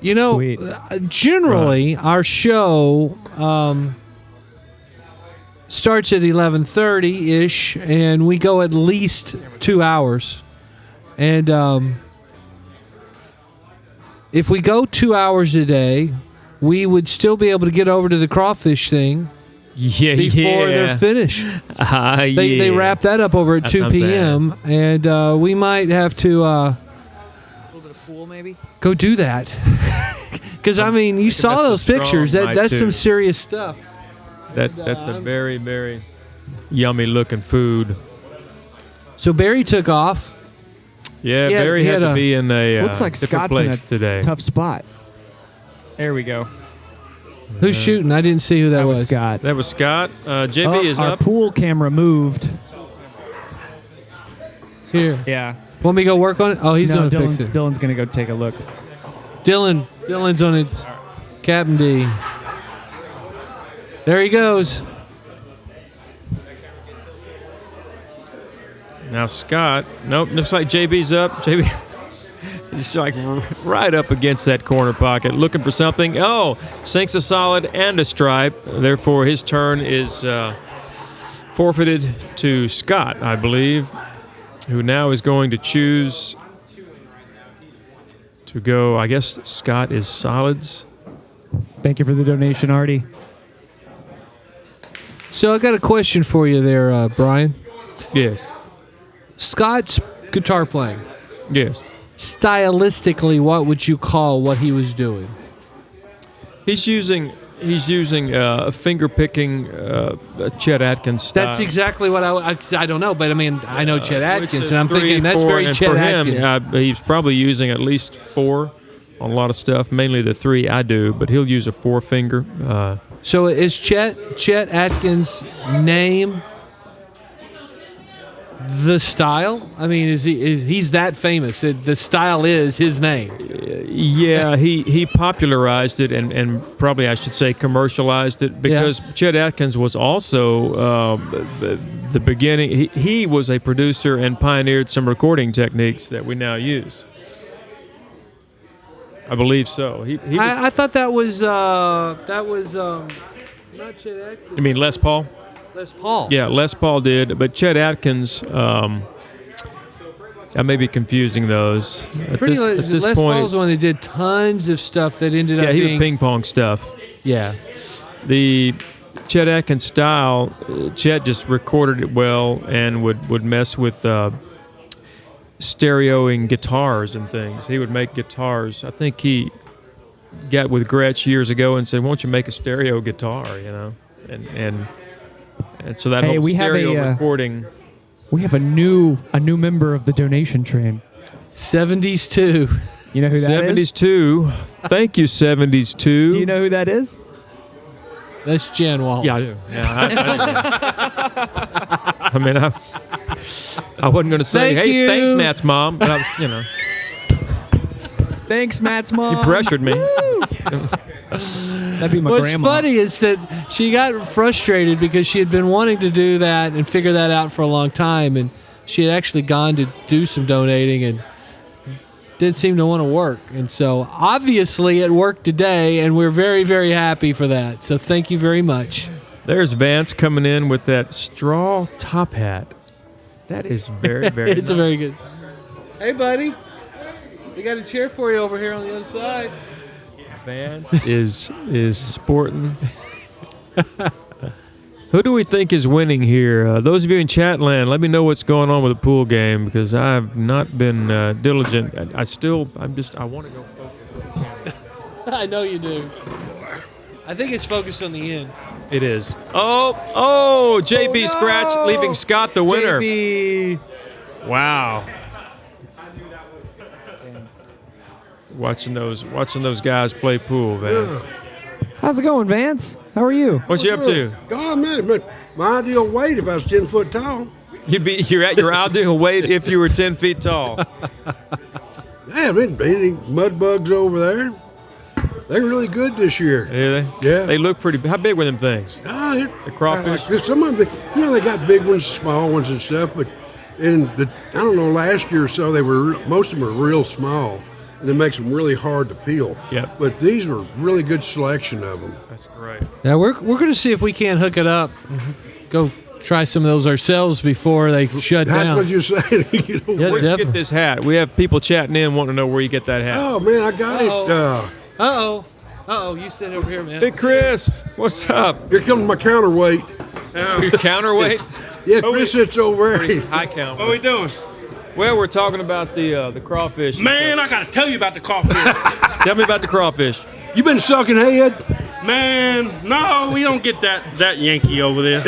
You know, Sweet. generally our show starts at 11:30 ish, and we go at least 2 hours. And if we go 2 hours a day, we would still be able to get over to the crawfish thing Yeah, before they're finished. They wrap that up over at That's 2 not bad. p.m. And we might have to A little bit of pool, maybe. go do that. Because, I mean, you saw that's a those strong pictures. night, That's too. some serious stuff. That's a very, very yummy looking food. So Barry took off. Yeah, He had- Barry he had had to a- be in a Looks like different Scott's in place a today. tough spot. There we go. Who's shooting? I didn't see who that, That was. was Scott. That was Scott. JB is Our up. pool camera moved. Here. Yeah. Want me to go work on it? Oh, he's no, going to fix it. Dylan's going to go take a look. Dylan's on it. Captain D. There he goes. Now Scott. Nope, looks like JB's up. JB is like right up against that corner pocket, looking for something. Oh, sinks a solid and a stripe. Therefore, his turn is forfeited to Scott, I believe, who now is going to choose to go. I guess Scott is solids. Thank you for the donation, Artie. So I got a question for you there, Brian. Yes. Scott's guitar playing. Yes. Stylistically, what would you call what he was doing? He's using finger picking Chet Atkins style. That's exactly what I don't know, but I mean, I know Chet Which Atkins, is and I'm 3, thinking that's 4, very and Chet for Atkins. him, he's probably using at least 4 on a lot of stuff. Mainly the 3 I do, but he'll use a 4 finger. So is Chet Atkins' name the style? I mean, he's that famous? The style is his name. Yeah, he popularized it and probably I should say commercialized it because Chet Atkins was also the beginning. He was a producer and pioneered some recording techniques that we now use. I believe so. He was, I thought that was not Chet Atkins. you mean Les Paul? Les Paul. Yeah, Les Paul did, but Chet Atkins. I may be confusing those. At Pretty this Les point, Paul's the one that did tons of stuff that ended up he being did ping pong stuff. Yeah. The Chet Atkins style, Chet just recorded it well and would mess with stereoing guitars and things. He would make guitars. I think he got with Gretsch years ago and said, "Why don't you make a stereo guitar?" You know, and so that Hey, whole we have stereo a, recording. We have a new member of the donation train. 70s too. You know who that is? 72. Thank you, 72. Do you know who that is? That's Jan Wallace. Yeah, I do. Yeah, I mean, I wasn't going to say, Thank "Hey, you. thanks, Matt's mom," but I was, Thanks, Matt's mom. you pressured me. That'd be my What's grandma. funny is that she got frustrated because she had been wanting to do that and figure that out for a long time, and she had actually gone to do some donating and didn't seem to want to work. And so obviously it worked today, and we're very, very happy for that. So thank you very much. There's Vance coming in with that straw top hat. That is very, very It's a nice. very good. Hey, buddy. We got a chair for you over here on the other side. Vance is sporting. Who do we think is winning here? Those of you in Chatland, let me know what's going on with the pool game because I've not been diligent. I want to go focus. I know you do. I think it's focused on the end. It is. Oh, JB Scratch leaving Scott the winner. JB. Wow. Watching those guys play pool, Vance. How's it going, Vance? How are you? What you up to? Oh man, but my ideal weight if I was 10 foot tall. You're at your ideal weight if you were 10 feet tall. Yeah, any mud bugs over there. They're really good this year. Yeah, Yeah. They look pretty. How big were them things? The crawfish? Some of them, they got big ones, small ones, and stuff. But I don't know, last year or so, most of them were real small, and it makes them really hard to peel. Yep. But these were really good selection of them. That's great. Yeah, we're going to see if we can't hook it up. Go try some of those ourselves before they shut That's down. what you're saying. Yeah, Where'd you definitely. get this hat? We have people chatting in wanting to know where you get that hat. Oh man, I got it. Uh-oh, you sit over here, man. Hey, Chris, what's up? Here comes my counterweight. Your counterweight? Yeah, Chris sits over there. High count. What we doing? Well, we're talking about the crawfish. Man, I gotta tell you about the crawfish. Tell me about the crawfish. You been sucking head? Man, no, we don't get that Yankee over there.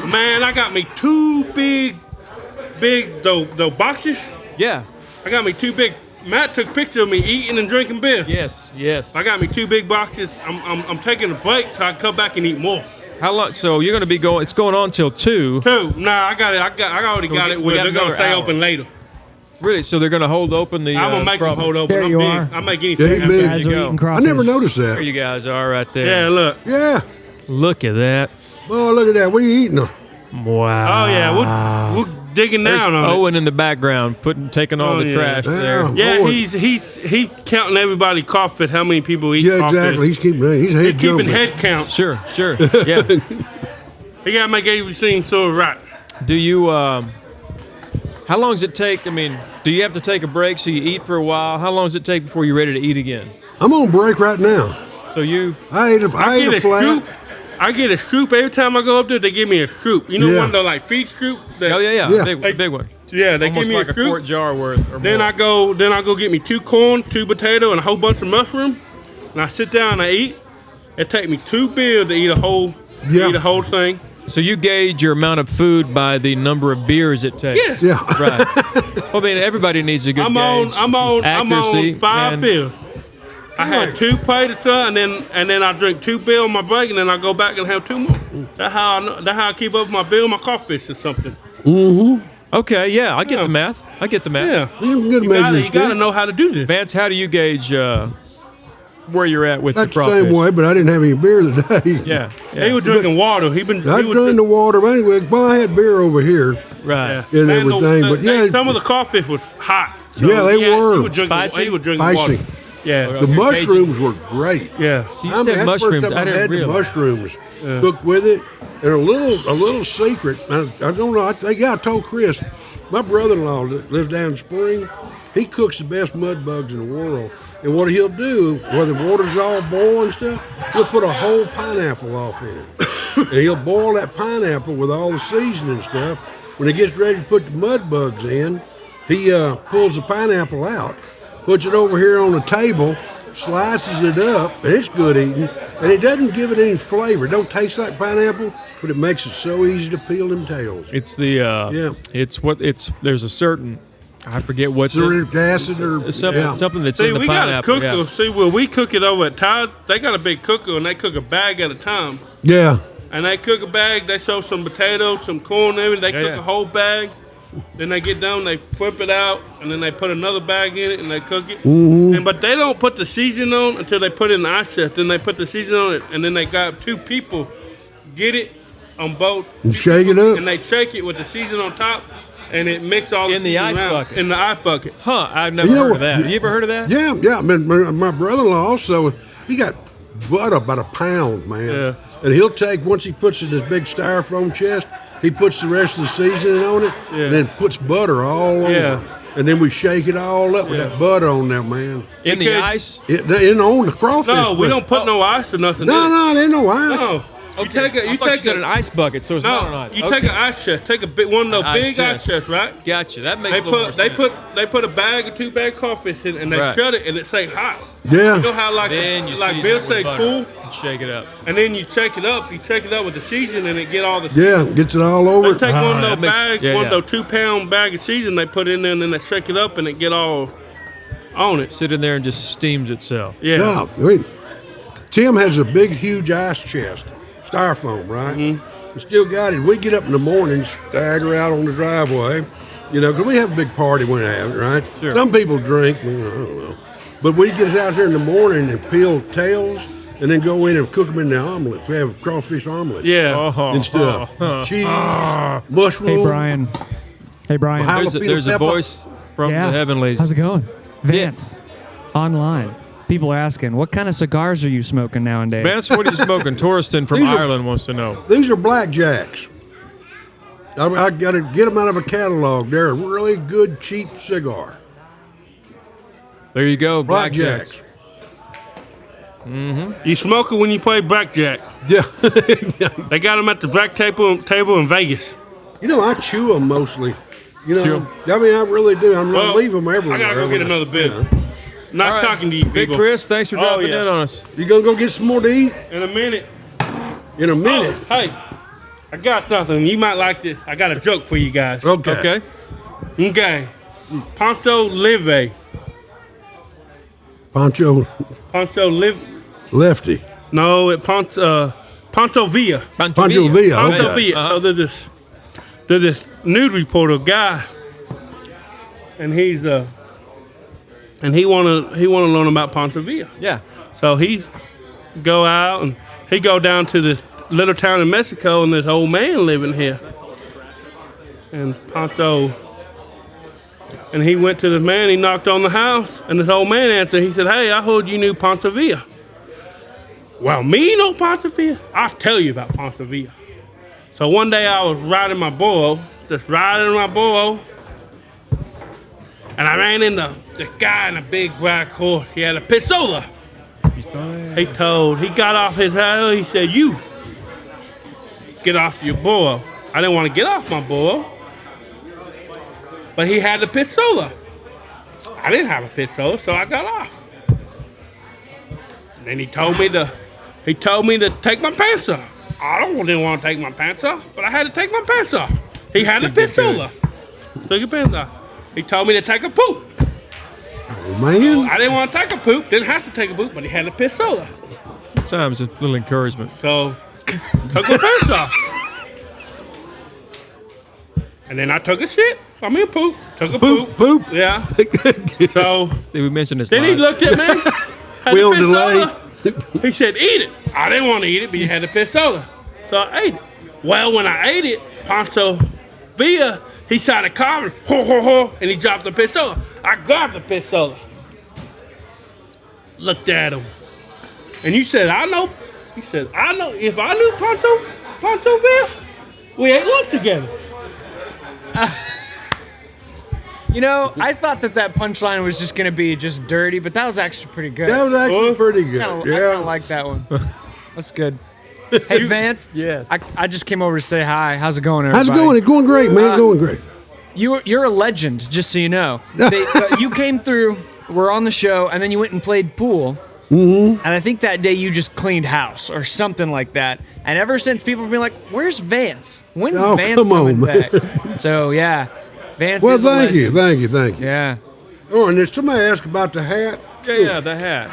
Man, I got me two big those boxes. Yeah. I got me two big. Matt took pictures of me eating and drinking beer. Yes. I got me two big boxes. I'm taking a break so I can come back and eat more. How long? So you're going to be going? It's going on till 2. Nah, I got it. I already got it. They're gonna stay open later. Really? So they're going to hold open the? I'm gonna make them hold open. There I'm you big. are. I make Yeah, anything. he big. Guys are eating I crawfish. never noticed There that. you guys are right there. Yeah, look. Yeah. Look at that. Oh, look at that. We eating them. Wow. Oh yeah, we're digging There's down on it. Owen in the background taking all the yeah. trash there. Yeah, Owen. he's counting everybody crawfish. How many people eat Yeah, crawfish? exactly. He's He's head keeping jumping. head count. Sure. Yeah. He gotta make everything so right. Do you? How long does it take? I mean, do you have to take a break so you eat for a while? How long does it take before you're ready to eat again? I'm on break right now. So you? I ate a flat. Soup. I get a soup every time I go up there. They give me a soup. You know, Yeah. one of the like feed soup. That, Oh yeah. Yeah. Big one. Yeah, they Almost give me like a a soup. quart jar worth. Or Then more. I go get me 2 corn, 2 potato, and a whole bunch of mushroom. And I sit down and I eat. It take me 2 beers to eat a whole thing. So you gauge your amount of food by the number of beers it takes. Yes. Yeah. Right. Well, I mean, everybody needs a good I'm on accuracy. 5 and- beers. I had 2 plates, and then I drink 2 beers on my break, and then I go back and have 2 more. That's how I keep up my bill, my crawfish or something. Okay, yeah, I get the math. Yeah. Good You measuring gotta stick. know how to do this. Vance, how do you gauge where you're at with That's the the crawfish? same way, but I didn't have any beer today. Yeah. He was drinking water. I drank the water, but anyway, well, I had beer over here. Right. And everything, but yeah. some of the crawfish was hot. Yeah, they were. He was drinking, Spicy? He was drinking Spicy. water. Yeah, The mushrooms were great. yeah. So you I mean, said that's mushrooms. the first time I I've didn't had the realize. mushrooms cooked with it, and a little secret. I don't know. I told Chris, my brother-in-law that lives down in Spring. He cooks the best mud bugs in the world, and what he'll do, where the water's all boiling and stuff, he'll put a whole pineapple off in it, and he'll boil that pineapple with all the seasoning and stuff. When he gets ready to put the mud bugs in, he pulls the pineapple out, puts it over here on the table, slices it up, and it's good eating. And it doesn't give it any flavor. It don't taste like pineapple, but it makes it so easy to peel them tails. It's the there's a certain, I forget what's Citric acid or something that's See, in the we got a pineapple. cooker. Yeah. See, well, we cook it over at Todd. They got a big cooker, and they cook a bag at a time. Yeah. And they cook a bag. They show some potatoes, some corn, and everything. They cook a whole bag. Then they get done, they flip it out, and then they put another bag in it, and they cook it. But they don't put the seasoning on until they put it in the ice chest. Then they put the seasoning on it, and then they got 2 people get it on both. And shake it up. And they shake it with the seasoning on top, and it mix all In the seasoning ice around. bucket. In the ice bucket. Huh? I've never You know heard what- of that. Have you ever heard of that? Yeah. I mean, my brother-in-law also, he got butter about a pound, man. Yeah. And he'll take, once he puts it in his big styrofoam chest, he puts the rest of the seasoning on it, and then puts butter all over. Yeah. And then we shake it all up with that butter on there, man. In the Because- ice? It on the crawfish. No, we but- don't put no ice or nothing. in it. No, there ain't no ice. No. You take an ice bucket, so it's not an ice. You take an ice chest. Take a big one of those big ice chests, right? Gotcha. That makes a little more sense. They put a bag or 2 bag crawfish in, and they shut it, and it say hot. Yeah. You know how Then you like season Bill it with say butter cool, and shake it up. and then you check it up. You check it up with the season, and it get all the. Yeah, gets it all over. They take one of those makes- bags, one of those 2-pound bag of season. They put it in there, and then they shake it up, and it get all on it. Sit in there and just steams itself. Yeah. Yeah, I mean, Tim has a big, huge ice chest, styrofoam, right? We still got it. We get up in the morning, stagger out on the driveway, because we have a big party when we have it, right? Sure. Some people drink, I don't know. But we get out there in the morning and peel tails and then go in and cook them in the omelets. We have crawfish omelet. Yeah. And stuff. Cheese, mushroom. Hey, Brian. There's a voice from the heavenlies. How's it going? Vance, online. People are asking, what kind of cigars are you smoking nowadays? Vance, what are you smoking? Torsten from Ireland wants to know. These are blackjacks. I got to get them out of a catalog. They're a really good, cheap cigar. There you go, Blackjacks. You smoke it when you play blackjack. Yeah. They got them at the black table in Vegas. I chew them mostly. Chew 'em. I mean, I really do. I'm Well, not leave them everywhere. I gotta go get another beer. Not All right. talking to you, Big people. Chris, thanks for dropping in on us. You gonna go get some more to eat? In a minute. In a minute. Oh, hey, I got something. You might like this. I got a joke for you guys. Okay. Okay. Poncho Live. Poncho Lefty. No, Poncho Villa. Poncho Villa. Poncho Okay. Villa. So there's this nude reporter guy, and he wanna learn about Poncho Villa. Yeah. So he go out and he go down to this little town in Mexico, and this old man living here. And Poncho, and he went to this man, he knocked on the house, and this old man answered. He said, "Hey, I heard you knew Poncho Villa." "Well, me know Poncho Villa? I'll tell you about Poncho Villa." So one day I was riding my burro, and I ran into this guy in a big black horse. He had a pistola. He got off his saddle. He said, "You get off your burro." I didn't want to get off my burro, but he had the pistola. I didn't have a pistola, so I got off. And then he told me to take my pants off. I didn't want to take my pants off, but I had to take my pants off. He had a pistola. Took your pants off. He told me to take a poop. Oh, man. I didn't want to take a poop. Didn't have to take a poop, but he had a pistola. Sometimes a little encouragement. So, took my pants off. And then I took a shit. Poop. Took a poop. Poop. Yeah. So, Did we mention this? then he live? looked at me. Had We a on delay. pistola. He said, "Eat it." I didn't want to eat it, but he had a pistola. So I ate it. Well, when I ate it, Poncho Villa, he shot a car, and he dropped the pistola. I grabbed the pistola. Looked at him. And you said, "I know." He said, "I know. If I knew Poncho Villa, we ate lunch together." I thought that punchline was just going to be just dirty, but that was actually pretty good. That was actually pretty good. I kind Yeah. of like that one. That's good. Hey, Vance. Yes. I just came over to say hi. How's it going, everybody? How's it going? It's going great, man. Going great. You're a legend, just so you know. You came through, we're on the show, and then you went and played pool. Mm-hmm. And I think that day you just cleaned house or something like that. And ever since, people have been like, "Where's Vance? When's Vance come on, coming man. back?" So, yeah. Vance Well, is a thank you. legend. Yeah. Oh, and there's somebody asked about the hat. Yeah, the hat.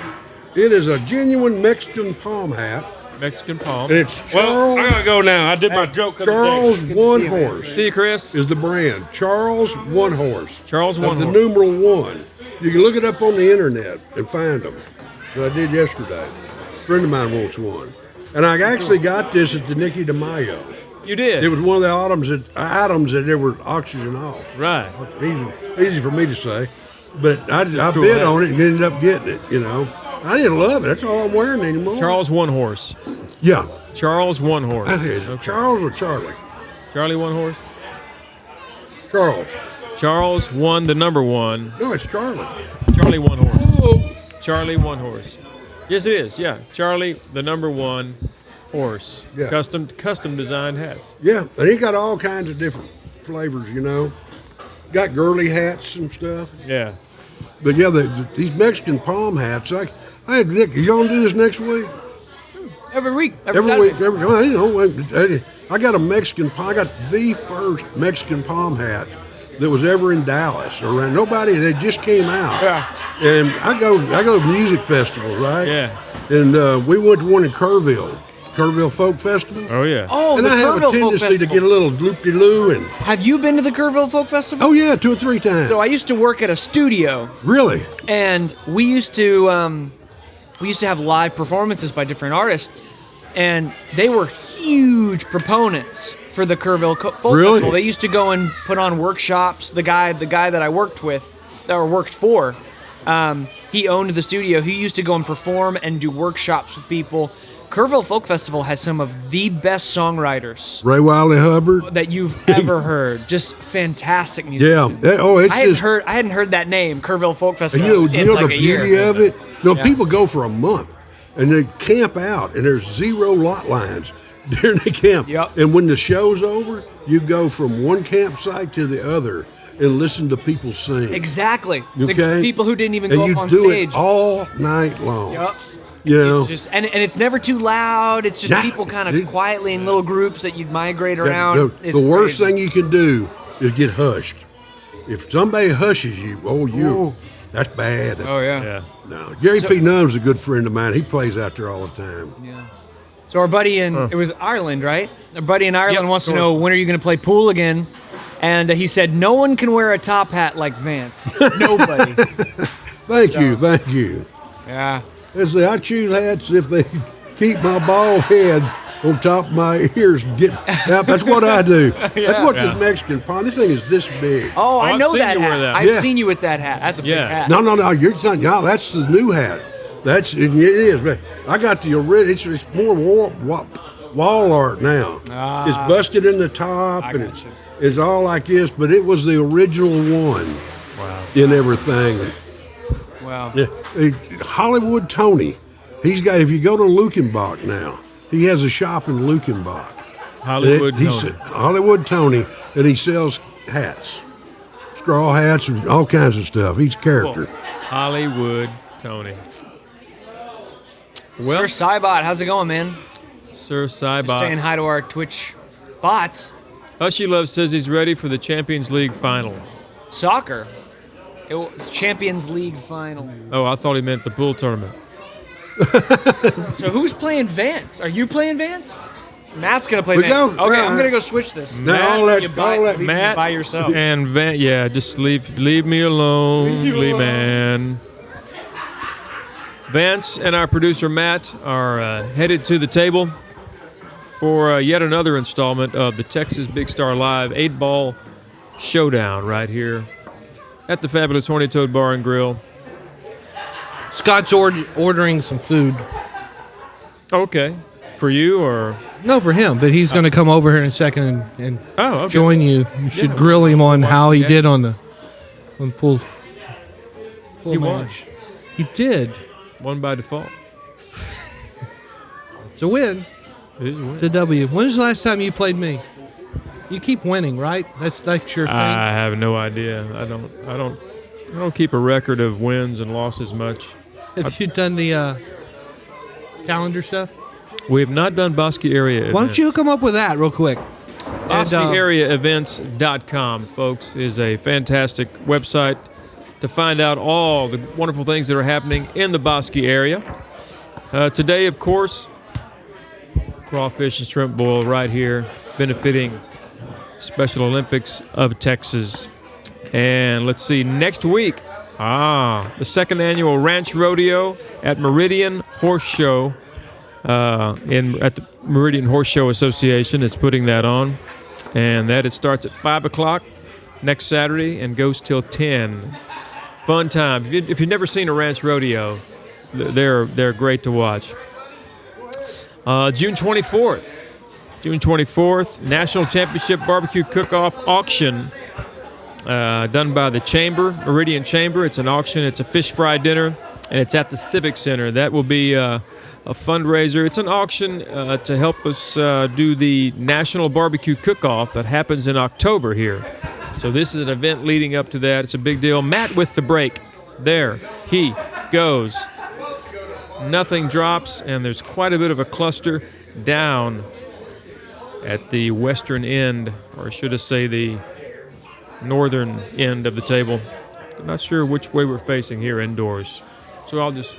It is a genuine Mexican palm hat. Mexican palm. And it's Well, I Charles, gotta go now. I did my joke of the day. Charles One Horse See you, Chris. is the brand. Charles One Horse. Charles Of One the Horse. numeral 1. You can look it up on the internet and find them. That I did yesterday. A friend of mine wants one. And I actually got this at the Nicky DeMayo. You did. It was one of the items that they were auctioning off. Right. Easy for me to say. But I cool bid hat. on it and ended up getting it, I didn't love it. That's all I'm wearing anymore. Charles One Horse. Yeah. Charles One Horse. That's it. Okay. Charles or Charlie? Charlie One Horse. Charles. Charles One, the number 1. No, it's Charlie. Charlie One Horse. Oh. Charlie One Horse. Yes, it is. Yeah. Charlie, the number 1. Horse. Yeah. Custom designed hats. Yeah, and he got all kinds of different flavors, Got girly hats and stuff. Yeah. But yeah, these Mexican palm hats, I had Nick, you gonna do this next week? Every week. Every week. I got a Mexican palm. I got the first Mexican palm hat that was ever in Dallas. Around nobody, they just came out. Yeah. And I go to music festivals, right? Yeah. And we went to one in Kerrville Folk Festival. Oh yeah. Oh, And the I have Kerrville a tendency Folk to Festival. get a little loop-de-loo and. Have you been to the Kerrville Folk Festival? Oh yeah, 2 or 3 times. So I used to work at a studio, Really? and we used to have live performances by different artists, and they were huge proponents for the Kerrville Folk Really? Festival. They used to go and put on workshops. The guy that I worked with, or worked for, he owned the studio. He used to go and perform and do workshops with people. Kerrville Folk Festival has some of the best songwriters Ray Wiley Hubbard. that you've ever heard. Just fantastic music. Yeah. I hadn't heard that name, Kerrville Folk And Festival. you in know like the a year. beauty of it? Yeah. People go for a month and they camp out and there's 0 lot lines during the camp. Yep. And when the show's over, you go from one campsite to the other and listen to people sing. Exactly. Okay? The people who didn't even And go you up on do stage. it all night long. Yep. It's And it's never too loud. It's just Yeah. people kind of quietly in little groups that you'd migrate Yeah, around. the worst thing you can do is get hushed. If somebody hushes you, that's bad. Oh yeah. Yeah. No, Gary P. Nunn's a good friend of mine. He plays out there all the time. Yeah. So our buddy it was Ireland, right? Our buddy in Ireland Yep, wants to of know, course. when are you going to play pool again? And he said no one can wear a top hat like Vance. Nobody. Thank you. Yeah. I choose hats if they keep my bald head on top of my ears. That's what I do. That's what this Mexican palm. This thing is this big. Oh, I I've know seen that you wear hat. that. I've Yeah. seen you with that hat. That's a big Yeah. hat. No, you're not. No, that's the new hat. It is. But I got the original. It's more wall art now. It's busted in the top and it's all like this. But it was the original one. Wow. In everything. Wow. Yeah, Hollywood Tony. If you go to Lukenbach now, he has a shop in Lukenbach. Hollywood Tony. Hollywood Tony, and he sells hats, straw hats, and all kinds of stuff. He's a character. Hollywood Tony. Sir Well, Cybot, how's it going, man? Sir Just saying Cybot. hi to our Twitch bots. Hushy Love says he's ready for the Champions League final. Soccer. It was Champions League final. Oh, I thought he meant the pool tournament. So who's playing Vance? Are you playing Vance? Matt's gonna play We Vance. go- Okay, well, I'm gonna go switch this. Now all that- You buy- all that- leave me Matt by yourself. and Van, just leave me alone, Lee man. Vance and our producer Matt are headed to the table for yet another installment of the Texas Big Star Live 8-Ball Showdown right here at the fabulous Horny Toad Bar and Grill. Scott's ordering some food. Okay, for you or No, for him, but he's going to come over here in a second and okay. join you. You should Yeah. grill him on how he Yeah. did on the pool. He won. match. He did. One by default. It's a win. It is a win. It's a W. When was the last time you played me? You keep winning, right? That's your thing. I have no idea. I don't keep a record of wins and losses much. Have you done the calendar stuff? We have not done Bosque area events. Why don't you come up with that real quick? BosqueAreaEvents.com, folks, is a fantastic website to find out all the wonderful things that are happening in the Bosque area. Today, of course, crawfish and shrimp boil right here, benefiting Special Olympics of Texas. And let's see, next week, the second annual Ranch Rodeo at Meridian Horse Show. At the Meridian Horse Show Association is putting that on, and it starts at 5 o'clock next Saturday and goes till 10. Fun time. If you've never seen a ranch rodeo, they're great to watch. June 24th, National Championship Barbecue Cook-Off Auction done by the Chamber, Meridian Chamber. It's an auction. It's a fish fry dinner, and it's at the Civic Center. That will be a fundraiser. It's an auction to help us do the National Barbecue Cook-Off that happens in October here. So this is an event leading up to that. It's a big deal. Matt with the break. There he goes. Nothing drops, and there's quite a bit of a cluster down at the western end, or should I say the northern end of the table. I'm not sure which way we're facing here indoors. So I'll just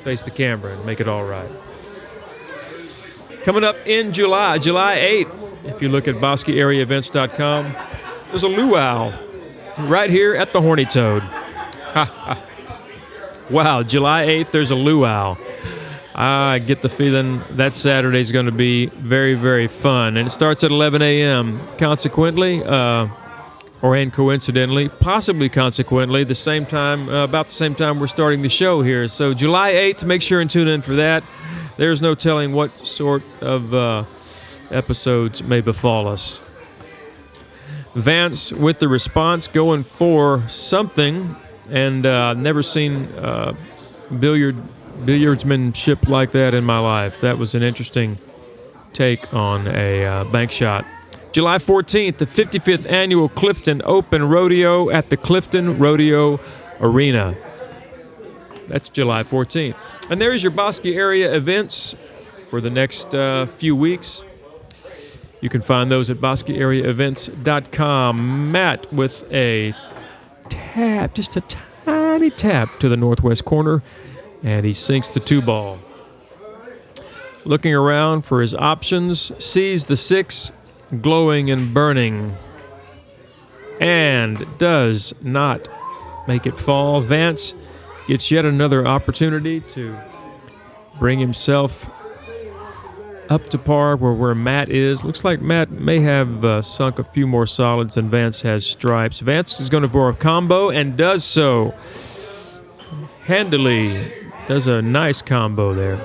face the camera and make it all right. Coming up in July 8th, if you look at BosqueAreaEvents.com, there's a luau right here at the Horny Toad. Wow, July 8th, there's a luau. I get the feeling that Saturday's going to be very, very fun. And it starts at 11 a.m. Consequently, coincidentally, possibly consequently, the same time, about the same time we're starting the show here. So July 8th, make sure and tune in for that. There's no telling what sort of episodes may befall us. Vance with the response, going for something, and never seen billiardsmanship like that in my life. That was an interesting take on a bank shot. July 14th, the 55th annual Clifton Open Rodeo at the Clifton Rodeo Arena. That's July 14th. And there's your Bosque area events for the next few weeks. You can find those at BosqueAreaEvents.com. Matt with a tap, just a tiny tap to the northwest corner, and he sinks the 2-ball. Looking around for his options, sees the 6 glowing and burning, and does not make it fall. Vance gets yet another opportunity to bring himself up to par where Matt is. Looks like Matt may have sunk a few more solids than Vance has stripes. Vance is going for a combo and does so handily. Does a nice combo there.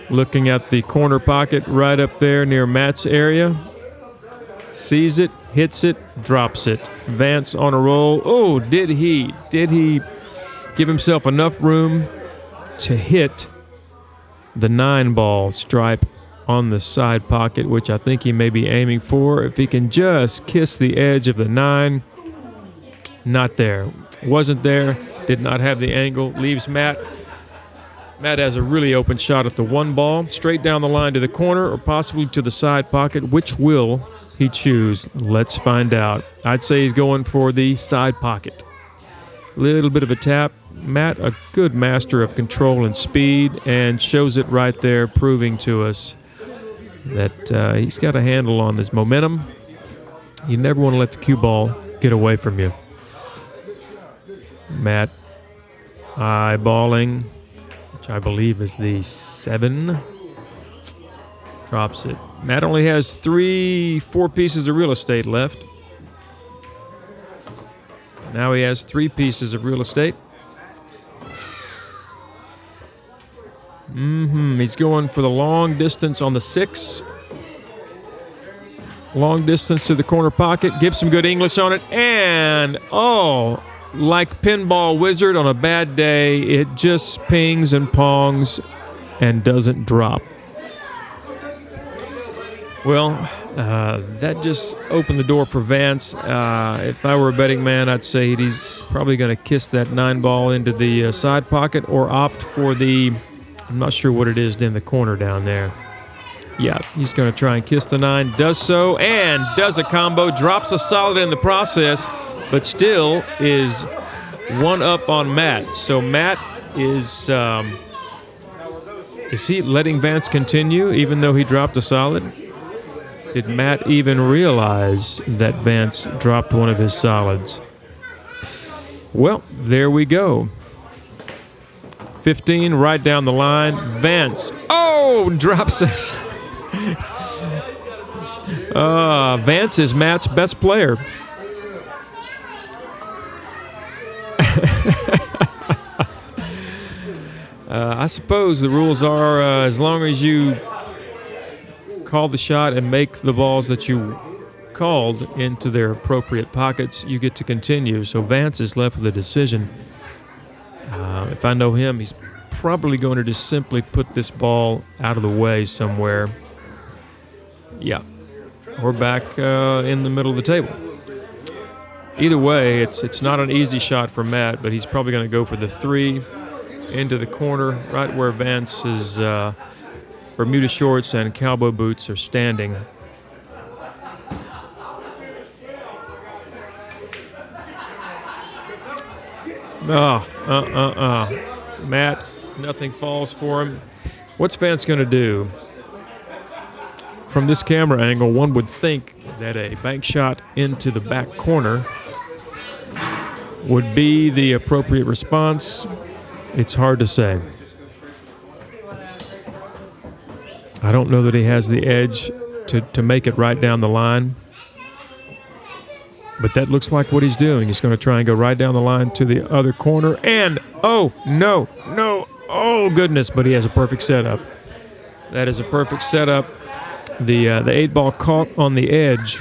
Looking at the corner pocket right up there near Matt's area. Sees it, hits it, drops it. Vance on a roll. Oh, did he give himself enough room to hit the 9-ball stripe on the side pocket, which I think he may be aiming for. If he can just kiss the edge of the 9, not there. Wasn't there, did not have the angle, leaves Matt. Matt has a really open shot at the 1-ball, straight down the line to the corner or possibly to the side pocket. Which will he choose? Let's find out. I'd say he's going for the side pocket. Little bit of a tap. Matt, a good master of control and speed, and shows it right there, proving to us that he's got a handle on this momentum. You never want to let the cue ball get away from you. Matt eyeballing, which I believe is the 7. Drops it. Matt only has 4 pieces of real estate left. Now he has 3 pieces of real estate. He's going for the long distance on the 6. Long distance to the corner pocket. Gives some good English on it. And, like Pinball Wizard on a bad day, it just pings and pongs and doesn't drop. Well, that just opened the door for Vance. If I were a betting man, I'd say he's probably going to kiss that 9-ball into the side pocket or opt for the, I'm not sure what it is in the corner down there. Yeah, he's going to try and kiss the 9. Does so and does a combo. Drops a solid in the process, but still is 1 up on Matt. So Matt is he letting Vance continue even though he dropped a solid? Did Matt even realize that Vance dropped one of his solids? Well, there we go. 15 right down the line. Vance, drops it. Vance is Matt's best player. I suppose the rules are as long as you call the shot and make the balls that you called into their appropriate pockets, you get to continue. So Vance is left with a decision. if I know him, he's probably going to just simply put this ball out of the way somewhere. Yeah. Or back in the middle of the table. Either way, it's not an easy shot for Matt, but he's probably going to go for the 3 into the corner, right where Vance's Bermuda shorts and cowboy boots are standing. Matt, nothing falls for him. What's Vance going to do? From this camera angle, one would think that a bank shot into the back corner would be the appropriate response. It's hard to say. I don't know that he has the edge to make it right down the line. But that looks like what he's doing. He's going to try and go right down the line to the other corner. And, oh, no, oh, goodness, but he has a perfect setup. That is a perfect setup. The 8-ball caught on the edge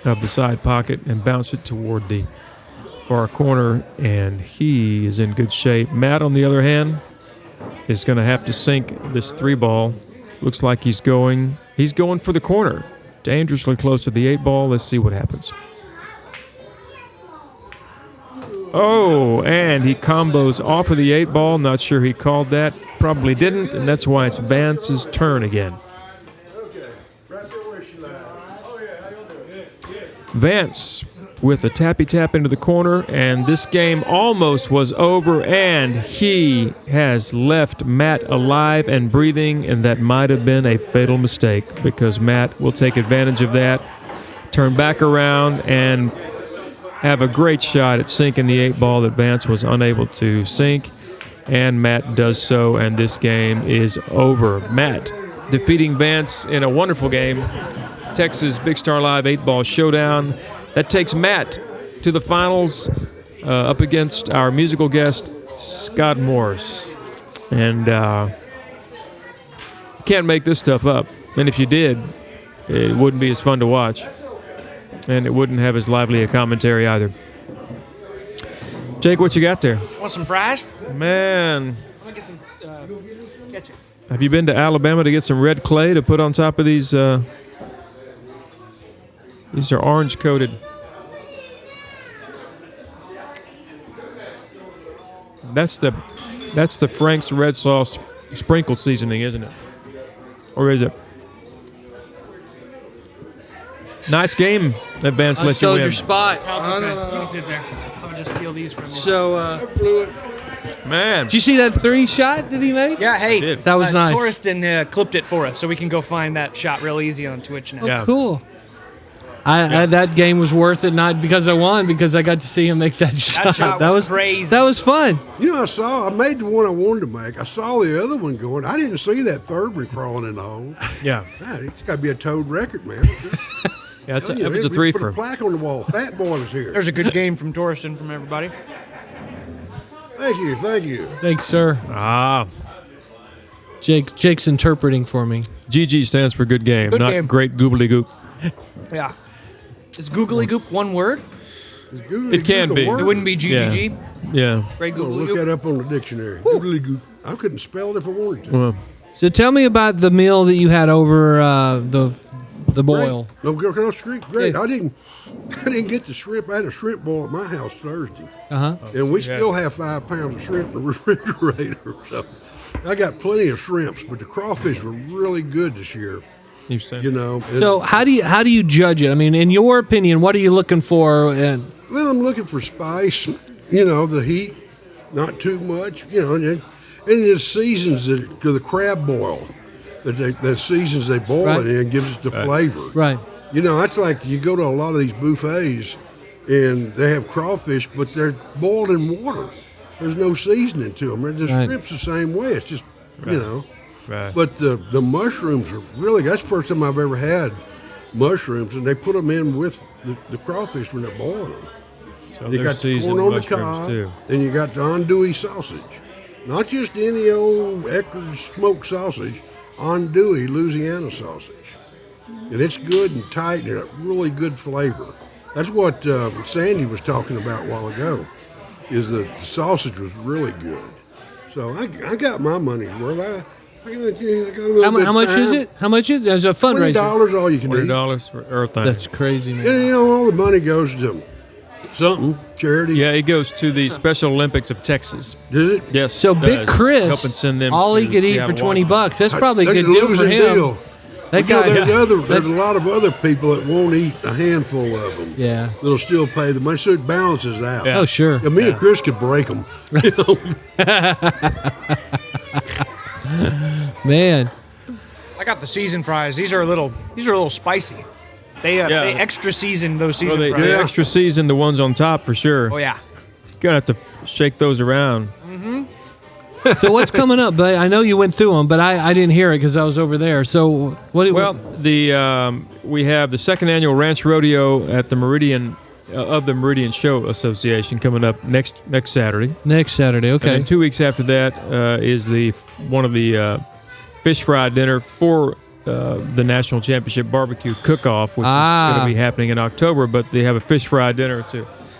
of the side pocket and bounced it toward the far corner, and he is in good shape. Matt, on the other hand, is going to have to sink this 3-ball. Looks like he's going for the corner. Dangerously close to the 8-ball. Let's see what happens. Oh, and he combos off of the 8-ball. Not sure he called that. Probably didn't, and that's why it's Vance's turn again. Vance with a tappy tap into the corner, and this game almost was over, and he has left Matt alive and breathing, and that might have been a fatal mistake because Matt will take advantage of that, turn back around, and have a great shot at sinking the 8-ball that Vance was unable to sink, and Matt does so, and this game is over. Matt defeating Vance in a wonderful game. Texas Big Star Live 8-ball showdown. That takes Matt to the finals up against our musical guest, Scott Morse. And you can't make this stuff up. And if you did, it wouldn't be as fun to watch. And it wouldn't have as lively a commentary either. Jake, what you got there? Want some fries? Man. I'm going to get some ketchup. Have you been to Alabama to get some red clay to put on top of these? These are orange-coated. That's the Frank's red sauce sprinkle seasoning, isn't it? Or is it? Nice game that Vance let you win. Your spot. No, it's okay. You can sit there. I'll just steal these from you. So, man. Did you see that 3 shot that he made? Yeah, hey. That was nice. Torreston clipped it for us, so we can go find that shot real easy on Twitch now. Oh, Yeah. cool. That game was worth it, not because I won, because I got to see him make that shot. That shot was crazy. That was fun. You know, I made the one I wanted to make. I saw the other one going. I didn't see that third one crawling in the hole. Yeah. God, it's got to be a Toad record, man. Yeah, it was a We put a three-fer. plaque on the wall. Fat Boy was here. There's a good game from Torreston from everybody. Thank you. Thanks, sir. Ah. Jake's interpreting for me. GG stands for good game, Good not game. great goobly goop. Yeah. Is googly goop one word? It can be. It wouldn't be GGG? Yeah. Great Go googly look goop. that up on the dictionary. Googly goop. I couldn't spell it if I wanted to. Well, So tell me about the meal that you had over the boil. No, great. Yeah. I didn't get the shrimp. I had a shrimp boil at my house Thursday. Uh-huh. And we still have 5 pounds of shrimp in the refrigerator. So I got plenty of shrimps, but the crawfish were really good this year. You know. So how do you judge it? I mean, in your opinion, what are you looking for? And Well, I'm looking for spice. You know, the heat, not too much. You know, and it seasons the crab boil. The seasons they boil Right. it in gives it the flavor. right. You know, that's like you go to a lot of these buffets, and they have crawfish, but they're boiled in water. There's no seasoning to them. The Right. shrimp's the same way. It's just, you know. right. But the mushrooms are really, that's the first time I've ever had mushrooms, and they put them in with the crawfish when they're boiling them. So You they're got the seasoned corn on the mushrooms, cob, too. and you got the andouille sausage. Not just any old Eckerd's smoked sausage, andouille Louisiana sausage. And it's good and tight and a really good flavor. That's what Sandy was talking about a while ago, is that the sausage was really good. So I got my money's worth. I got a little How much is it? How much is it? As a fundraiser? $20 all you can eat. $40 for everything. That's crazy, man. And all the money goes to something, charity. Yeah, it goes to the Special Olympics of Texas. Does it? Yes. So it Big does. Chris, Helping send them all he to could eat for Seattle, $20. That's probably a That's good deal for losing him. deal. That guy. There's a lot of other people that won't eat a handful of them. Yeah. That'll still pay the money, so it balances out. Yeah. Oh, sure. Yeah, me and Chris could break them. Man. I got the seasoned fries. These are a little spicy. They extra season those seasoned They fries. extra season the ones on top for sure. Oh yeah. Gonna have to shake those around. So what's coming up? But I know you went through them, but I didn't hear it because I was over there. So what? Well, we have the second annual Ranch Rodeo at the Meridian of the Meridian Show Association coming up next Saturday. Next Saturday, okay. And then 2 weeks after that is one of the fish fry dinner for the National Championship Barbecue Cook-Off, which is going to be happening in October. But they have a fish fry dinner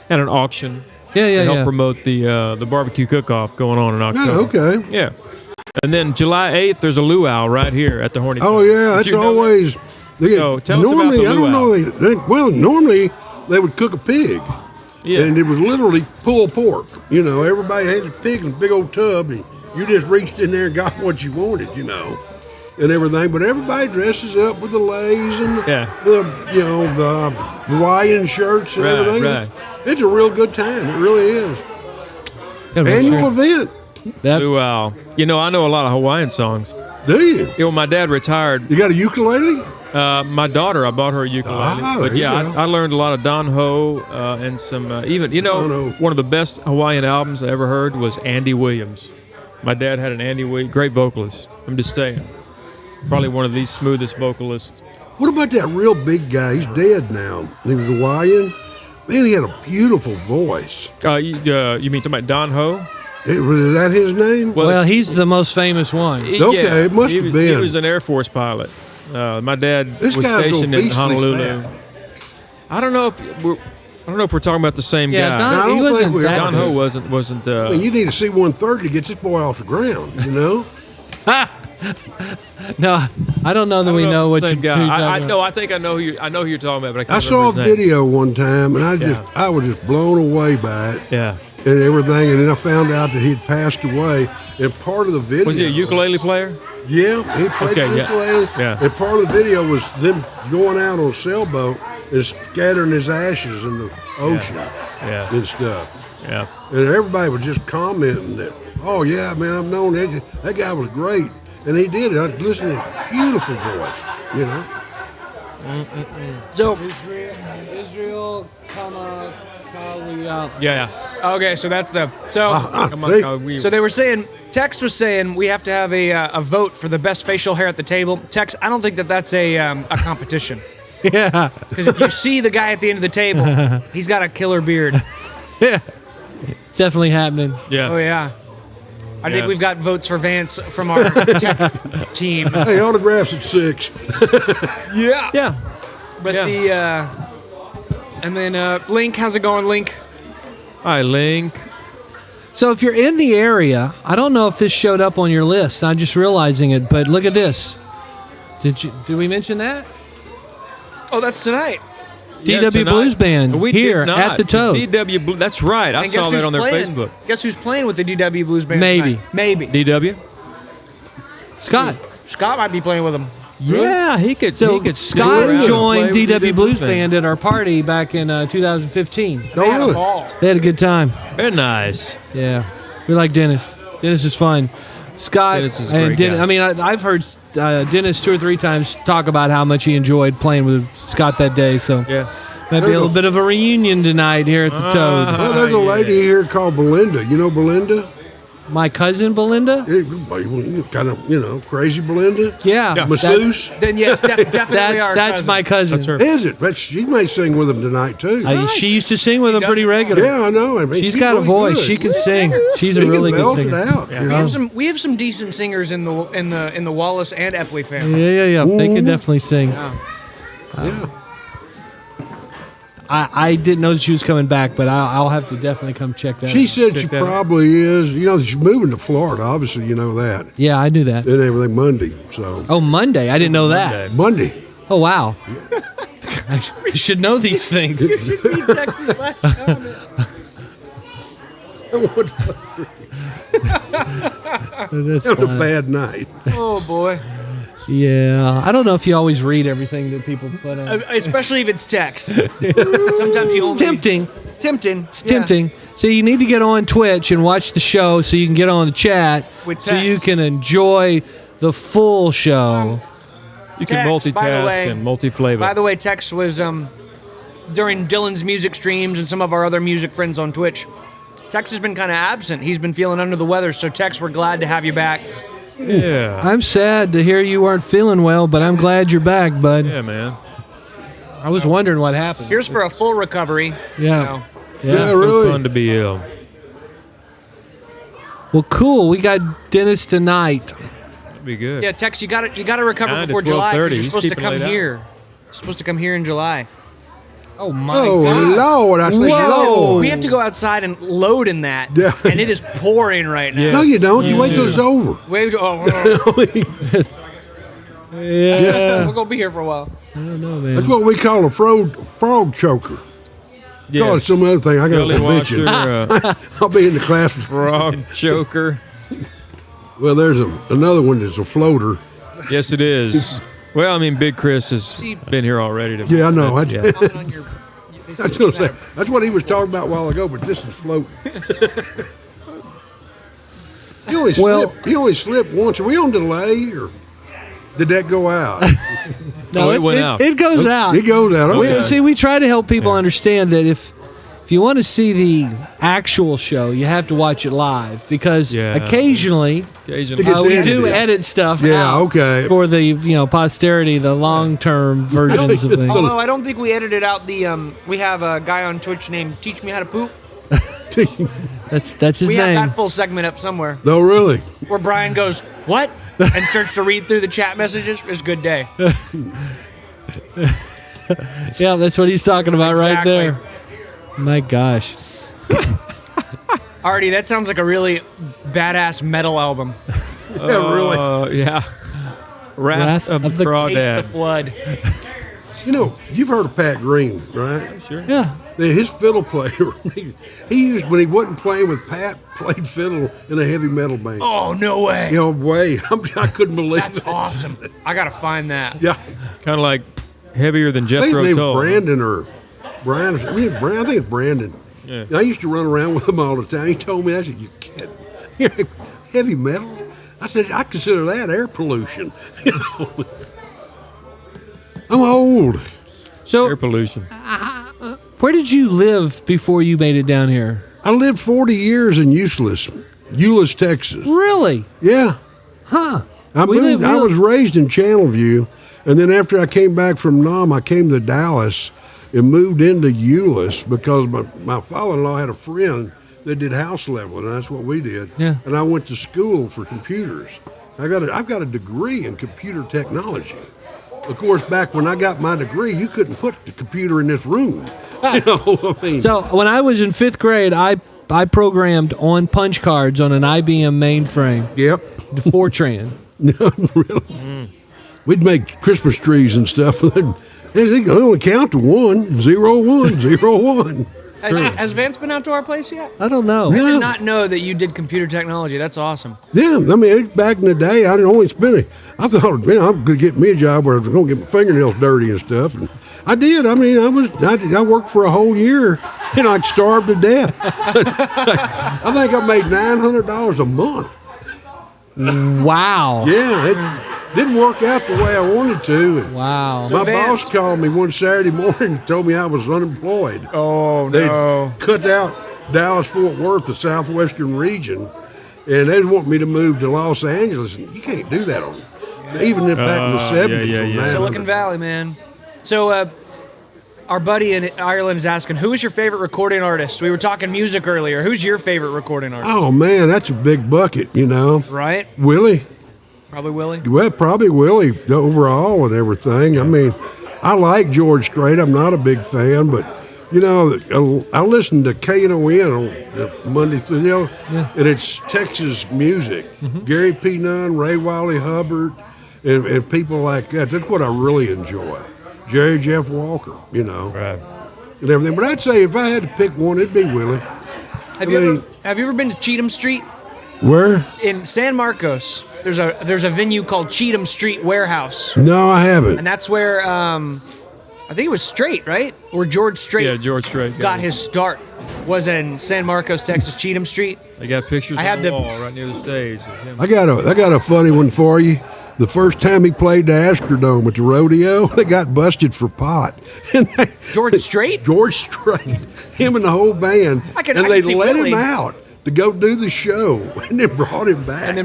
and an auction. Yeah, to help promote the barbecue cook-off going on in October. Oh, okay. Yeah. And then July 8th, there's a luau right here at the Horny Toad. Oh, yeah, that's always. So tell us about normally, the I don't luau. know. Normally they would cook a pig. Yeah. And it was literally pulled pork. Everybody had a pig in a big old tub, and you just reached in there and got what you wanted, and everything. But everybody dresses up with the leis and the Hawaiian shirts and everything. Right. It's a real good time. It really is. Annual event. Luau. I know a lot of Hawaiian songs. Do you? My dad retired. You got a ukulele? My daughter, I bought her a ukulele. But I learned a lot of Don Ho and some one of the best Hawaiian albums I ever heard was Andy Williams. My dad had an Andy Williams, great vocalist. I'm just saying. Probably one of the smoothest vocalists. What about that real big guy? He's dead now. He was Hawaiian. Man, he had a beautiful voice. You mean talking about Don Ho? Was that his name? Well, he's the most famous one. Okay, it must have been. He was an Air Force pilot. My dad This was guy's stationed in obesely Honolulu. fat. I don't know if we're talking about the same Yeah, guy. Don- I don't he think wasn't we that are. Don Ho wasn't. I mean, you need a C-130 to get this boy off the ground, No, I don't know that we know what same you guy. I about. know. I think I know who you're talking about, but I can't I saw a remember his name. video one time, and I was just blown away by it Yeah. and everything. And then I found out that he'd passed away. And part of the video Was he a ukulele player? Yeah, he played Okay, the yeah. ukulele. Yeah. And part of the video was them going out on a sailboat and scattering his ashes in the ocean Yeah. and stuff. Yeah. And everybody was just commenting that, oh, yeah, man, I've known that guy was great. And he did it. I was listening to a beautiful voice, So Israel, Yeah. okay, so that's the Come on, see? Kyle, So they were saying, Tex was saying we have to have a vote for the best facial hair at the table. Tex, I don't think that's a competition. Yeah. Because if you see the guy at the end of the table, he's got a killer beard. Yeah. Definitely happening. Yeah. Oh, yeah. I think Yeah. we've got votes for Vance from our tech team. Hey, autographs at 6. Yeah. Yeah. But Yeah. and then Link, how's it going, Link? Hi, Link. So if you're in the area, I don't know if this showed up on your list. I'm just realizing it, but look at this. Did we mention that? Oh, that's tonight. DW tonight. Blues Band We here did not. at the Toad. DW Blue. That's right. I And saw guess that who's on their playing? Facebook. Guess who's playing with the DW Blues Band Maybe. tonight? Maybe. DW. Scott. Scott might be playing with them. Yeah, he could. So he could stick Scott around and joined play with DW Blues Band at our party back in 2015. Oh, They had a really? ball. They had a good time. Very nice. Yeah, we like Dennis. Dennis is fun. Scott Dennis is a and great Dennis. guy. I mean, I've heard Dennis 2 or 3 times talk about how much he enjoyed playing with Scott that day. So Yeah. maybe a little bit of a reunion tonight here at the Toad. Well, there's a lady here called Belinda. You know Belinda? My cousin Belinda. Kind of, crazy Belinda. Yeah, Masseuse. Then yes, definitely our that's cousin. my cousin. That's her. Is it? But she may sing with them tonight, too. She used to sing with him pretty regularly. Yeah, I know. I mean, She's got a really voice. good. She can sing. She's She a really can good belt it singer. out. Yeah. We have some decent singers in the Wallace and Epley family. Yeah. They can definitely sing. Yeah. I didn't know she was coming back, but I'll have to definitely come check that She out. said she probably is. You know, she's moving to Florida. Obviously, you know that. Yeah, I knew that. And everything Monday. So. Oh, Monday. I didn't know that. Monday. Oh, wow. I should know these things. You should read Texas' last comment. That's That was a fine. bad night. Oh boy. Yeah, I don't know if you always read everything that people put on. Especially if it's text. Sometimes you It's tempting. It's tempting. It's tempting. So you need to get on Twitch and watch the show so you can get on the chat With so you text. can enjoy the full show. You can Tex, by the multitask way- and multi-flavor. By the way, Tex was during Dylan's music streams and some of our other music friends on Twitch. Tex has been kind of absent. He's been feeling under the weather. So Tex, we're glad to have you back. Yeah. I'm sad to hear you weren't feeling well, but I'm glad you're back, bud. Yeah, man. I was wondering what happened. Here's for a full recovery. Yeah. Yeah, Yeah. really. Fun to be ill. Well, cool. We got Dennis tonight. That'd be good. Yeah, Tex, you got to recover 9 to before July 12:30. because you're He's supposed to keeping come late here. You're supposed to come here in July. Oh my Oh, God! Lord. I think Whoa. We have to go outside and load in that. Yeah. And it is pouring right now. Yeah. No, you don't. You wait till it's over. Wait, Yeah. we're going to be here for a while. I don't know, man. That's what we call a frog choker. Call it some other thing. I got Belly to washer, mention. I'll be in the class. frog choker. Well, there's another one that's a floater. Yes, it is. Well, I mean, Big Chris has been here already. Yeah, I know. Yeah. That's what I'm saying. That's what he was talking about a while ago, but this is floating. You only slip once. Are we on delay, or did that go out? No, it went out. It goes out. It goes out. Okay. See, we try to help people understand that if you want to see the actual show, you have to watch it live because Yeah. occasionally Occasionally. It gets we edited. do edit stuff Yeah, out okay. for the posterity, the long-term versions of things. Although I don't think we edited out the, we have a guy on Twitch named Teach Me How to Poop. That's his We have name. that full segment up somewhere No, really. where Brian goes, "What?" and starts to read through the chat messages. It's a good day. Yeah, that's what he's talking about right Exactly. there. My gosh. Artie, that sounds like a really badass metal album. Yeah, really. Yeah. Wrath of the Taste the Crawdad. Flood. You know, you've heard of Pat Green, right? Sure. Yeah. His fiddle player, he used, when he wasn't playing with Pat, played fiddle in a heavy metal band. Oh, no way. You know, way. I couldn't believe That's it. awesome. I got to find that. Yeah. Kind of like heavier than I think his Jethro name's Tull. Brandon or Brian. I think it's Brandon. Yeah. I used to run around with him all the time. He told me, I said, "You kidding? Heavy metal?" I said, "I consider that air pollution." I'm old. Air So, pollution. where did you live before you made it down here? I lived 40 years in Euless, Texas. Really? Yeah. Huh. I was raised in Channelview, and then after I came back from Nam, I came to Dallas and moved into Euless because my father-in-law had a friend that did house leveling, and that's what we did. Yeah. And I went to school for computers. I've got a degree in computer technology. Of course, back when I got my degree, you couldn't put the computer in this room. You know, I mean, So when I was in 5th grade, I programmed on punch cards on an IBM mainframe, yep. the Fortran. No, really. We'd make Christmas trees and stuff. They only count to 1, 0, 1, 0, 1. Has Vance been out to our place yet? I don't know. I Yeah. did not know that you did computer technology. That's awesome. Yeah, I mean, back in the day, I only spent it. I thought, man, I'm going to get me a job where I'm going to get my fingernails dirty and stuff. And I did. I mean, I worked for a whole year, and I'd starved to death. I think I made $900 a month. Wow. Yeah, it didn't work out the way I wanted to. And Wow. my Vance- boss called me one Saturday morning and told me I was unemployed. Oh, They no. cut out Dallas-Fort Worth, the southwestern region, and they want me to move to Los Angeles. And you can't do that even back in the 70s. yeah, on yeah. 900. Silicon Valley, man. So, our buddy in Ireland is asking, who is your favorite recording artist? We were talking music earlier. Who's your favorite recording artist? Oh, man, that's a big bucket, you know. Right? Willie. Probably Willie. Well, probably Willie overall and everything. I mean, I like George Strait. I'm not a big fan, but You know, I listen to KNON on Monday through, and it's Texas music. Gary P. Nunn, Ray Wiley Hubbard, and people like that. That's what I really enjoy. Jerry Jeff Walker, you know, and everything. But I'd say if I had to pick one, it'd be Willie. Have you ever been to Cheatham Street? Where? In San Marcos. There's a venue called Cheatham Street Warehouse. No, I haven't. And that's where I think it was Strait, right? Or George Strait. Yeah, George Strait got his start. Was in San Marcos, Texas, Cheatham Street. They got pictures on the wall right near the stage. Of him. I got a funny one for you. The first time he played the Astrodome at the rodeo, they got busted for pot. George Strait? George Strait. Him and the whole band. And they let him out to go do the show, and then brought him back.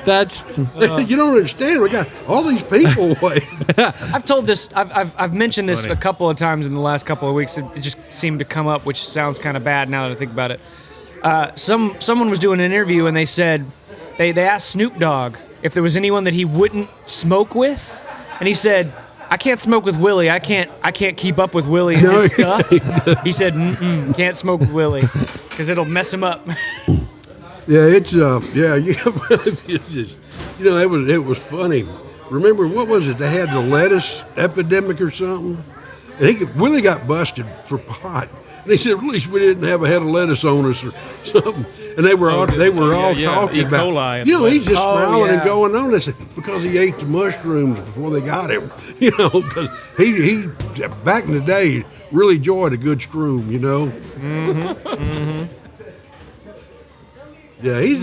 That's you don't understand. We got all these people waiting. I've told this. I've mentioned this a couple of times in the last couple of weeks. It just seemed to come up, which sounds kind of bad now that I think about it. Someone was doing an interview, and they said they asked Snoop Dogg if there was anyone that he wouldn't smoke with, and he said, I can't smoke with Willie. I can't keep up with Willie and his stuff. He said, can't smoke with Willie because it'll mess him up. Yeah, it's it's just, you know, it was funny. Remember, what was it? They had the lettuce epidemic or something, and Willie got busted for pot. And they said, at least we didn't have a head of lettuce on us or something. And they were all talking E. about, coli you know, he's just smiling and going on. They said, because he ate the mushrooms before they got him, you know, because he back in the day really enjoyed a good shroom, you know. Yeah, he's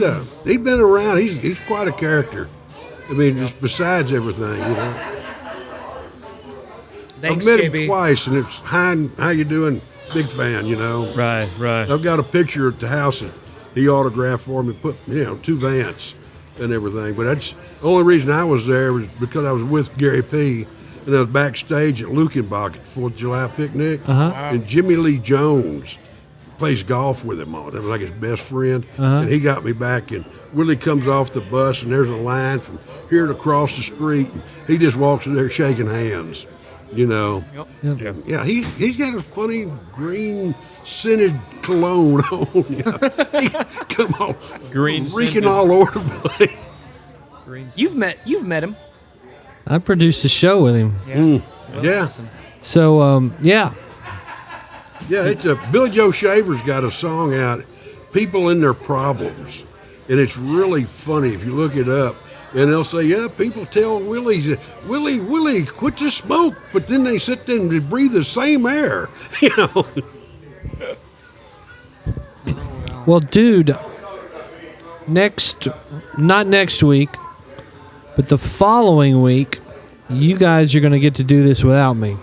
been around. He's quite a character. I mean, just besides everything, you know. Thanks, I've met JB. him twice, and it's hi, how you doing? Big fan, you know. Right. I've got a picture at the house that he autographed for me, put, you know, 2 Vans and everything. But that's the only reason I was there was because I was with Gary P. and I was backstage at Lukenbach at 4th of July picnic. And Jimmy Lee Jones plays golf with him on it. I was like his best friend. And he got me back, and Willie comes off the bus, and there's a line from here to across the street, and he just walks in there shaking hands. You know, yeah. He's got a funny green scented cologne on. He come on, Green reeking scented. all over the place. You've met him. I produced a show with him. Yeah. So yeah. It's Billy Joe Shaver's got a song out, "People in Their Problems," and it's really funny if you look it up. And they'll say, yeah, people tell Willie, quit the smoke. But then they sit there and breathe the same air, you know. Well, dude, not next week, but the following week, you guys are going to get to do this without me.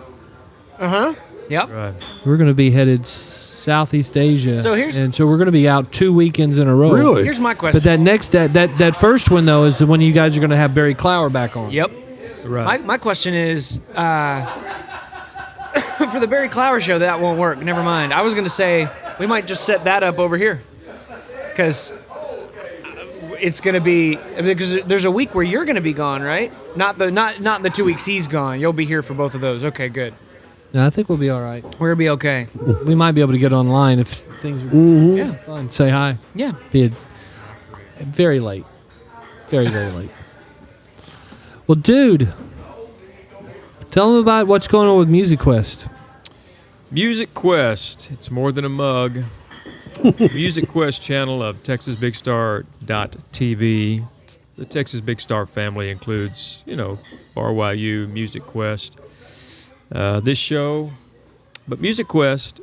Yep. Right. We're going to be headed Southeast Asia. So we're going to be out 2 weekends in a row. Really? Here's my question. But that first one though is the one you guys are going to have Barry Clower back on. Yep. Right. My question is, for the Barry Clower show, that won't work. Never mind. I was going to say we might just set that up over here, because it's going to be, because there's a week where you're going to be gone, right? Not the 2 weeks he's gone. You'll be here for both of those. Okay, good. No, I think we'll be all right. We're going to be okay. We might be able to get online if things are fun. Say hi. Yeah. Be very late. Very, very late. Well, dude, tell them about what's going on with Music Quest. Music Quest. It's more than a mug. Music Quest channel of TexasBigStar.tv. The Texas Big Star family includes, RYU, Music Quest, this show. But Music Quest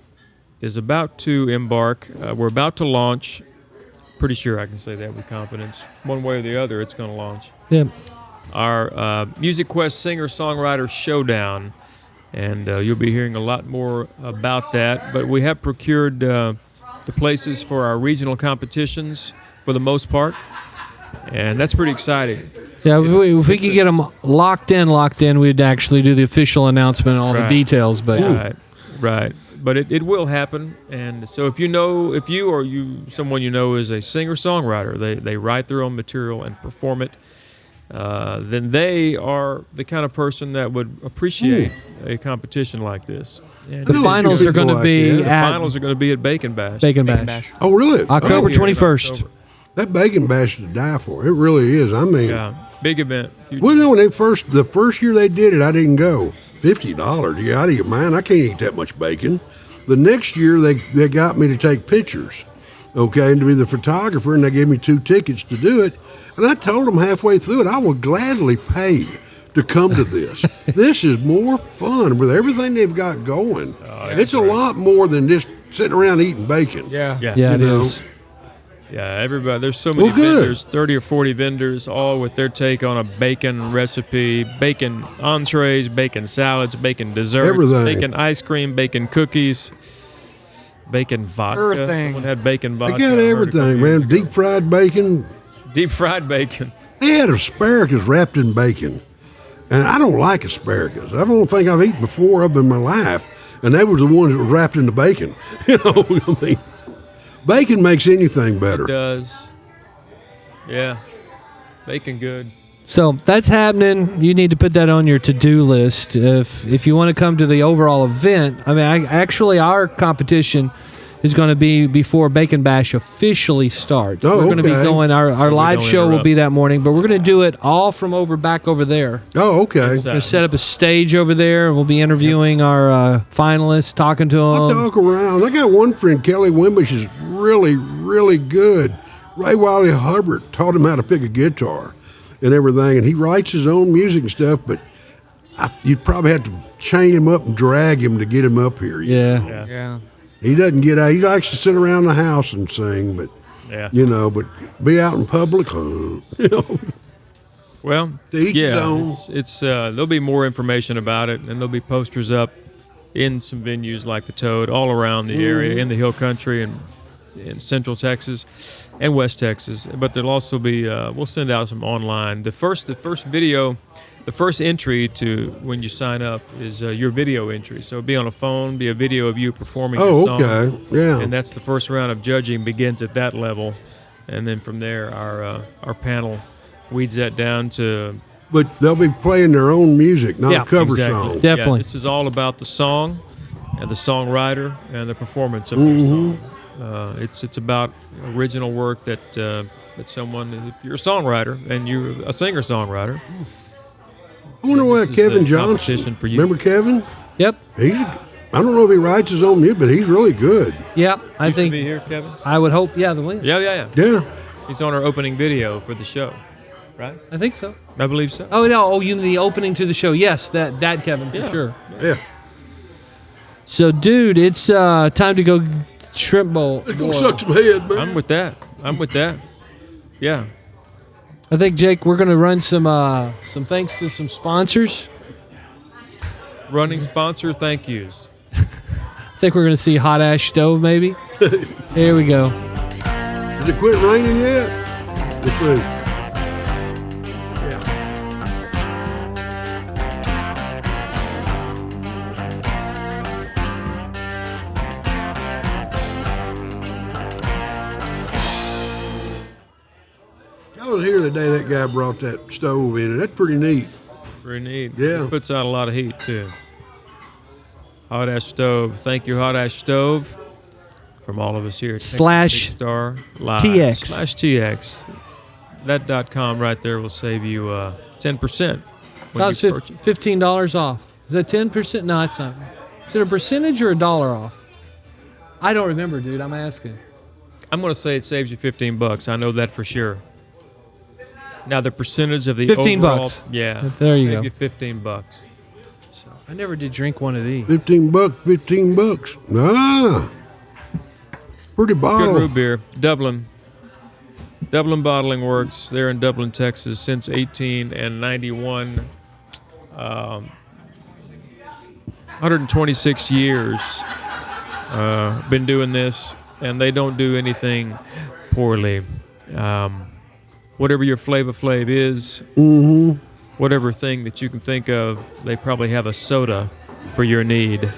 is about to embark. We're about to launch. Pretty sure I can say that with confidence. One way or the other, it's going to launch. Yeah. Our Music Quest Singer-Songwriter Showdown. And you'll be hearing a lot more about that. But we have procured the places for our regional competitions for the most part. And that's pretty exciting. Yeah, if we could get them locked in, we'd actually do the official announcement and all the details. But Right. But it will happen. And so if you or someone you know is a singer-songwriter, they write their own material and perform it, then they are the kind of person that would appreciate a competition like this. And The finals are going to be the at finals are going to be at Bacon Bash. Bacon Bash. Oh, really? October Oh, 21st. that bacon bash is to die for. It really is. I mean, Yeah, big event. Huge well, you know, when the first year they did it, I didn't go. $50. Yeah, I didn't mind. I can't eat that much bacon. The next year, they got me to take pictures, okay, and to be the photographer, and they gave me 2 tickets to do it. And I told them halfway through it, I will gladly pay to come to this. This is more fun with everything they've got going. It's a lot more than just sitting around eating bacon. Yeah, Yeah, it is. Yeah, everybody. There's so many Well, good. vendors, 30 or 40 vendors, all with their take on a bacon recipe, bacon entrees, bacon salads, bacon desserts, Everything. bacon ice cream, bacon cookies, bacon vodka. Everything. Someone had bacon They vodka. got I heard a everything, couple man. years ago. Deep fried bacon. Deep fried bacon. They had asparagus wrapped in bacon. And I don't like asparagus. I don't think I've eaten 4 of them in my life. And they were the ones that were wrapped in the bacon. You know, I mean, bacon makes anything better. It does. Yeah. Bacon good. So that's happening. You need to put that on your to-do list. If you want to come to the overall event, I mean, actually our competition is going to be before Bacon Bash officially starts. Oh, we're going to be okay. going. Our live don't show will interrupt. be that morning, but we're going to do it all from back over there. Oh, okay. It's, We're going to set up a stage over there, and we'll be interviewing our finalists, talking to I them. talk around. I got one friend, Kelly Wimbish, is really, really good. Ray Wiley Hubbard taught him how to pick a guitar and everything, and he writes his own music and stuff, but you'd probably have to chain him up and drag him to get him up here. Yeah. Yeah. He doesn't get out. He likes to sit around the house and sing, but, Yeah. you know, but be out in public, you know. Well, To each his yeah, own. it's there'll be more information about it, and there'll be posters up in some venues like the Toad all around the area, in the Hill Country and in Central Texas and West Texas. But there'll also be we'll send out some online. The first video, the first entry to when you sign up is your video entry. So it'll be on a phone, be a video of you performing your song. Okay, yeah. And that's the first round of judging begins at that level, and then from there our panel weeds that down to But they'll be playing their own music, not Yeah, a cover exactly. song. Definitely. Yeah, this is all about the song and the songwriter and the performance of your song. It's about original work that someone, if you're a songwriter and you're a singer-songwriter. I wonder why This is Kevin the Johnson. competition for you. Remember Kevin? Yep. I don't know if he writes his own music, but he's really good. Yep. I Used to think be here, Kevin. I would hope. Yeah, the win. Yeah. Yeah. He's on our opening video for the show, right? I think so. I believe so. Oh no! Oh, you mean the opening to the show? Yes, that Kevin for Yeah. sure. Yeah. So, dude, it's time to go shrimp bowl. Let's go suck some head, man. I'm with that. Yeah. I think Jake, we're gonna run some thanks to some sponsors. Running sponsor, thank yous. I think we're gonna see Hot Ash Stove maybe. Here we go. Did it quit raining yet? Let's see. Yeah. I was here the day that guy brought that stove in, and that's pretty neat. Pretty neat. Yeah. It puts out a lot of heat, too. Hot Ash Stove. Thank you, Hot Ash Stove, from all of us here at Slash TexasBigStar Live. TX. Slash TX. That .com right there will save you 10% when About you purchase. $15 off. Is that 10%? No, it's not. Is it a percentage or $1 off? I don't remember, dude. I'm asking. I'm going to say it saves you $15. I know that for sure. Now the percentage of the 15 overall, bucks. Yeah. There you save go. you $15. So I never did drink one of these. $15. Ah. Pretty Good bottle. root beer. Dublin Bottling Works. They're in Dublin, Texas since 1891. 126 years. Been doing this, and they don't do anything poorly. Whatever your Flavor Flav is, whatever thing that you can think of, they probably have a soda for your need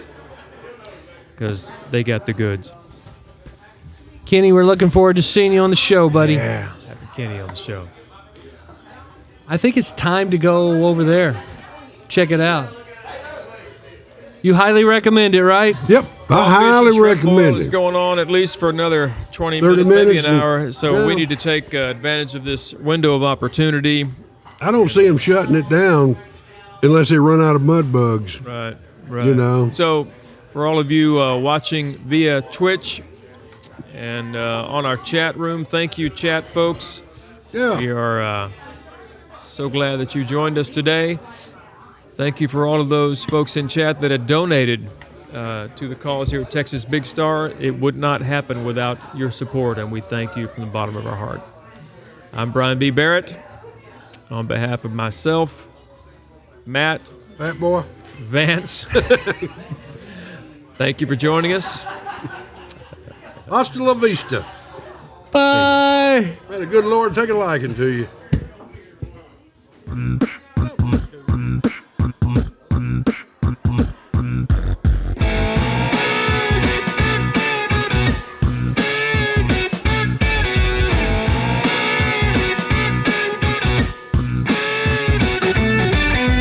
because they got the goods. Kenny, we're looking forward to seeing you on the show, buddy. Yeah, having Kenny on the show. I think it's time to go over there. Check it out. You highly recommend it, right? Yep, I highly recommend It's it. going on at least for another 20 30 minutes, maybe minutes an and- hour. So yeah. we need to take advantage of this window of opportunity. I don't see them shutting it down unless they run out of mud bugs. Right, right. You know. So for all of you watching via Twitch and on our chat room, thank you, chat folks. Yeah. We are so glad that you joined us today. Thank you for all of those folks in chat that had donated to the cause here at Texas Big Star. It would not happen without your support, and we thank you from the bottom of our heart. I'm Brian B. Barrett. On behalf of myself, Matt, Fat boy, Vance, thank you for joining us. Hasta la vista. Bye. May the good Lord take a liking to you.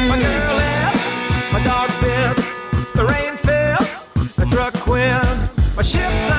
My girl left, my dog bit, the rain fell, my truck quit, my ship's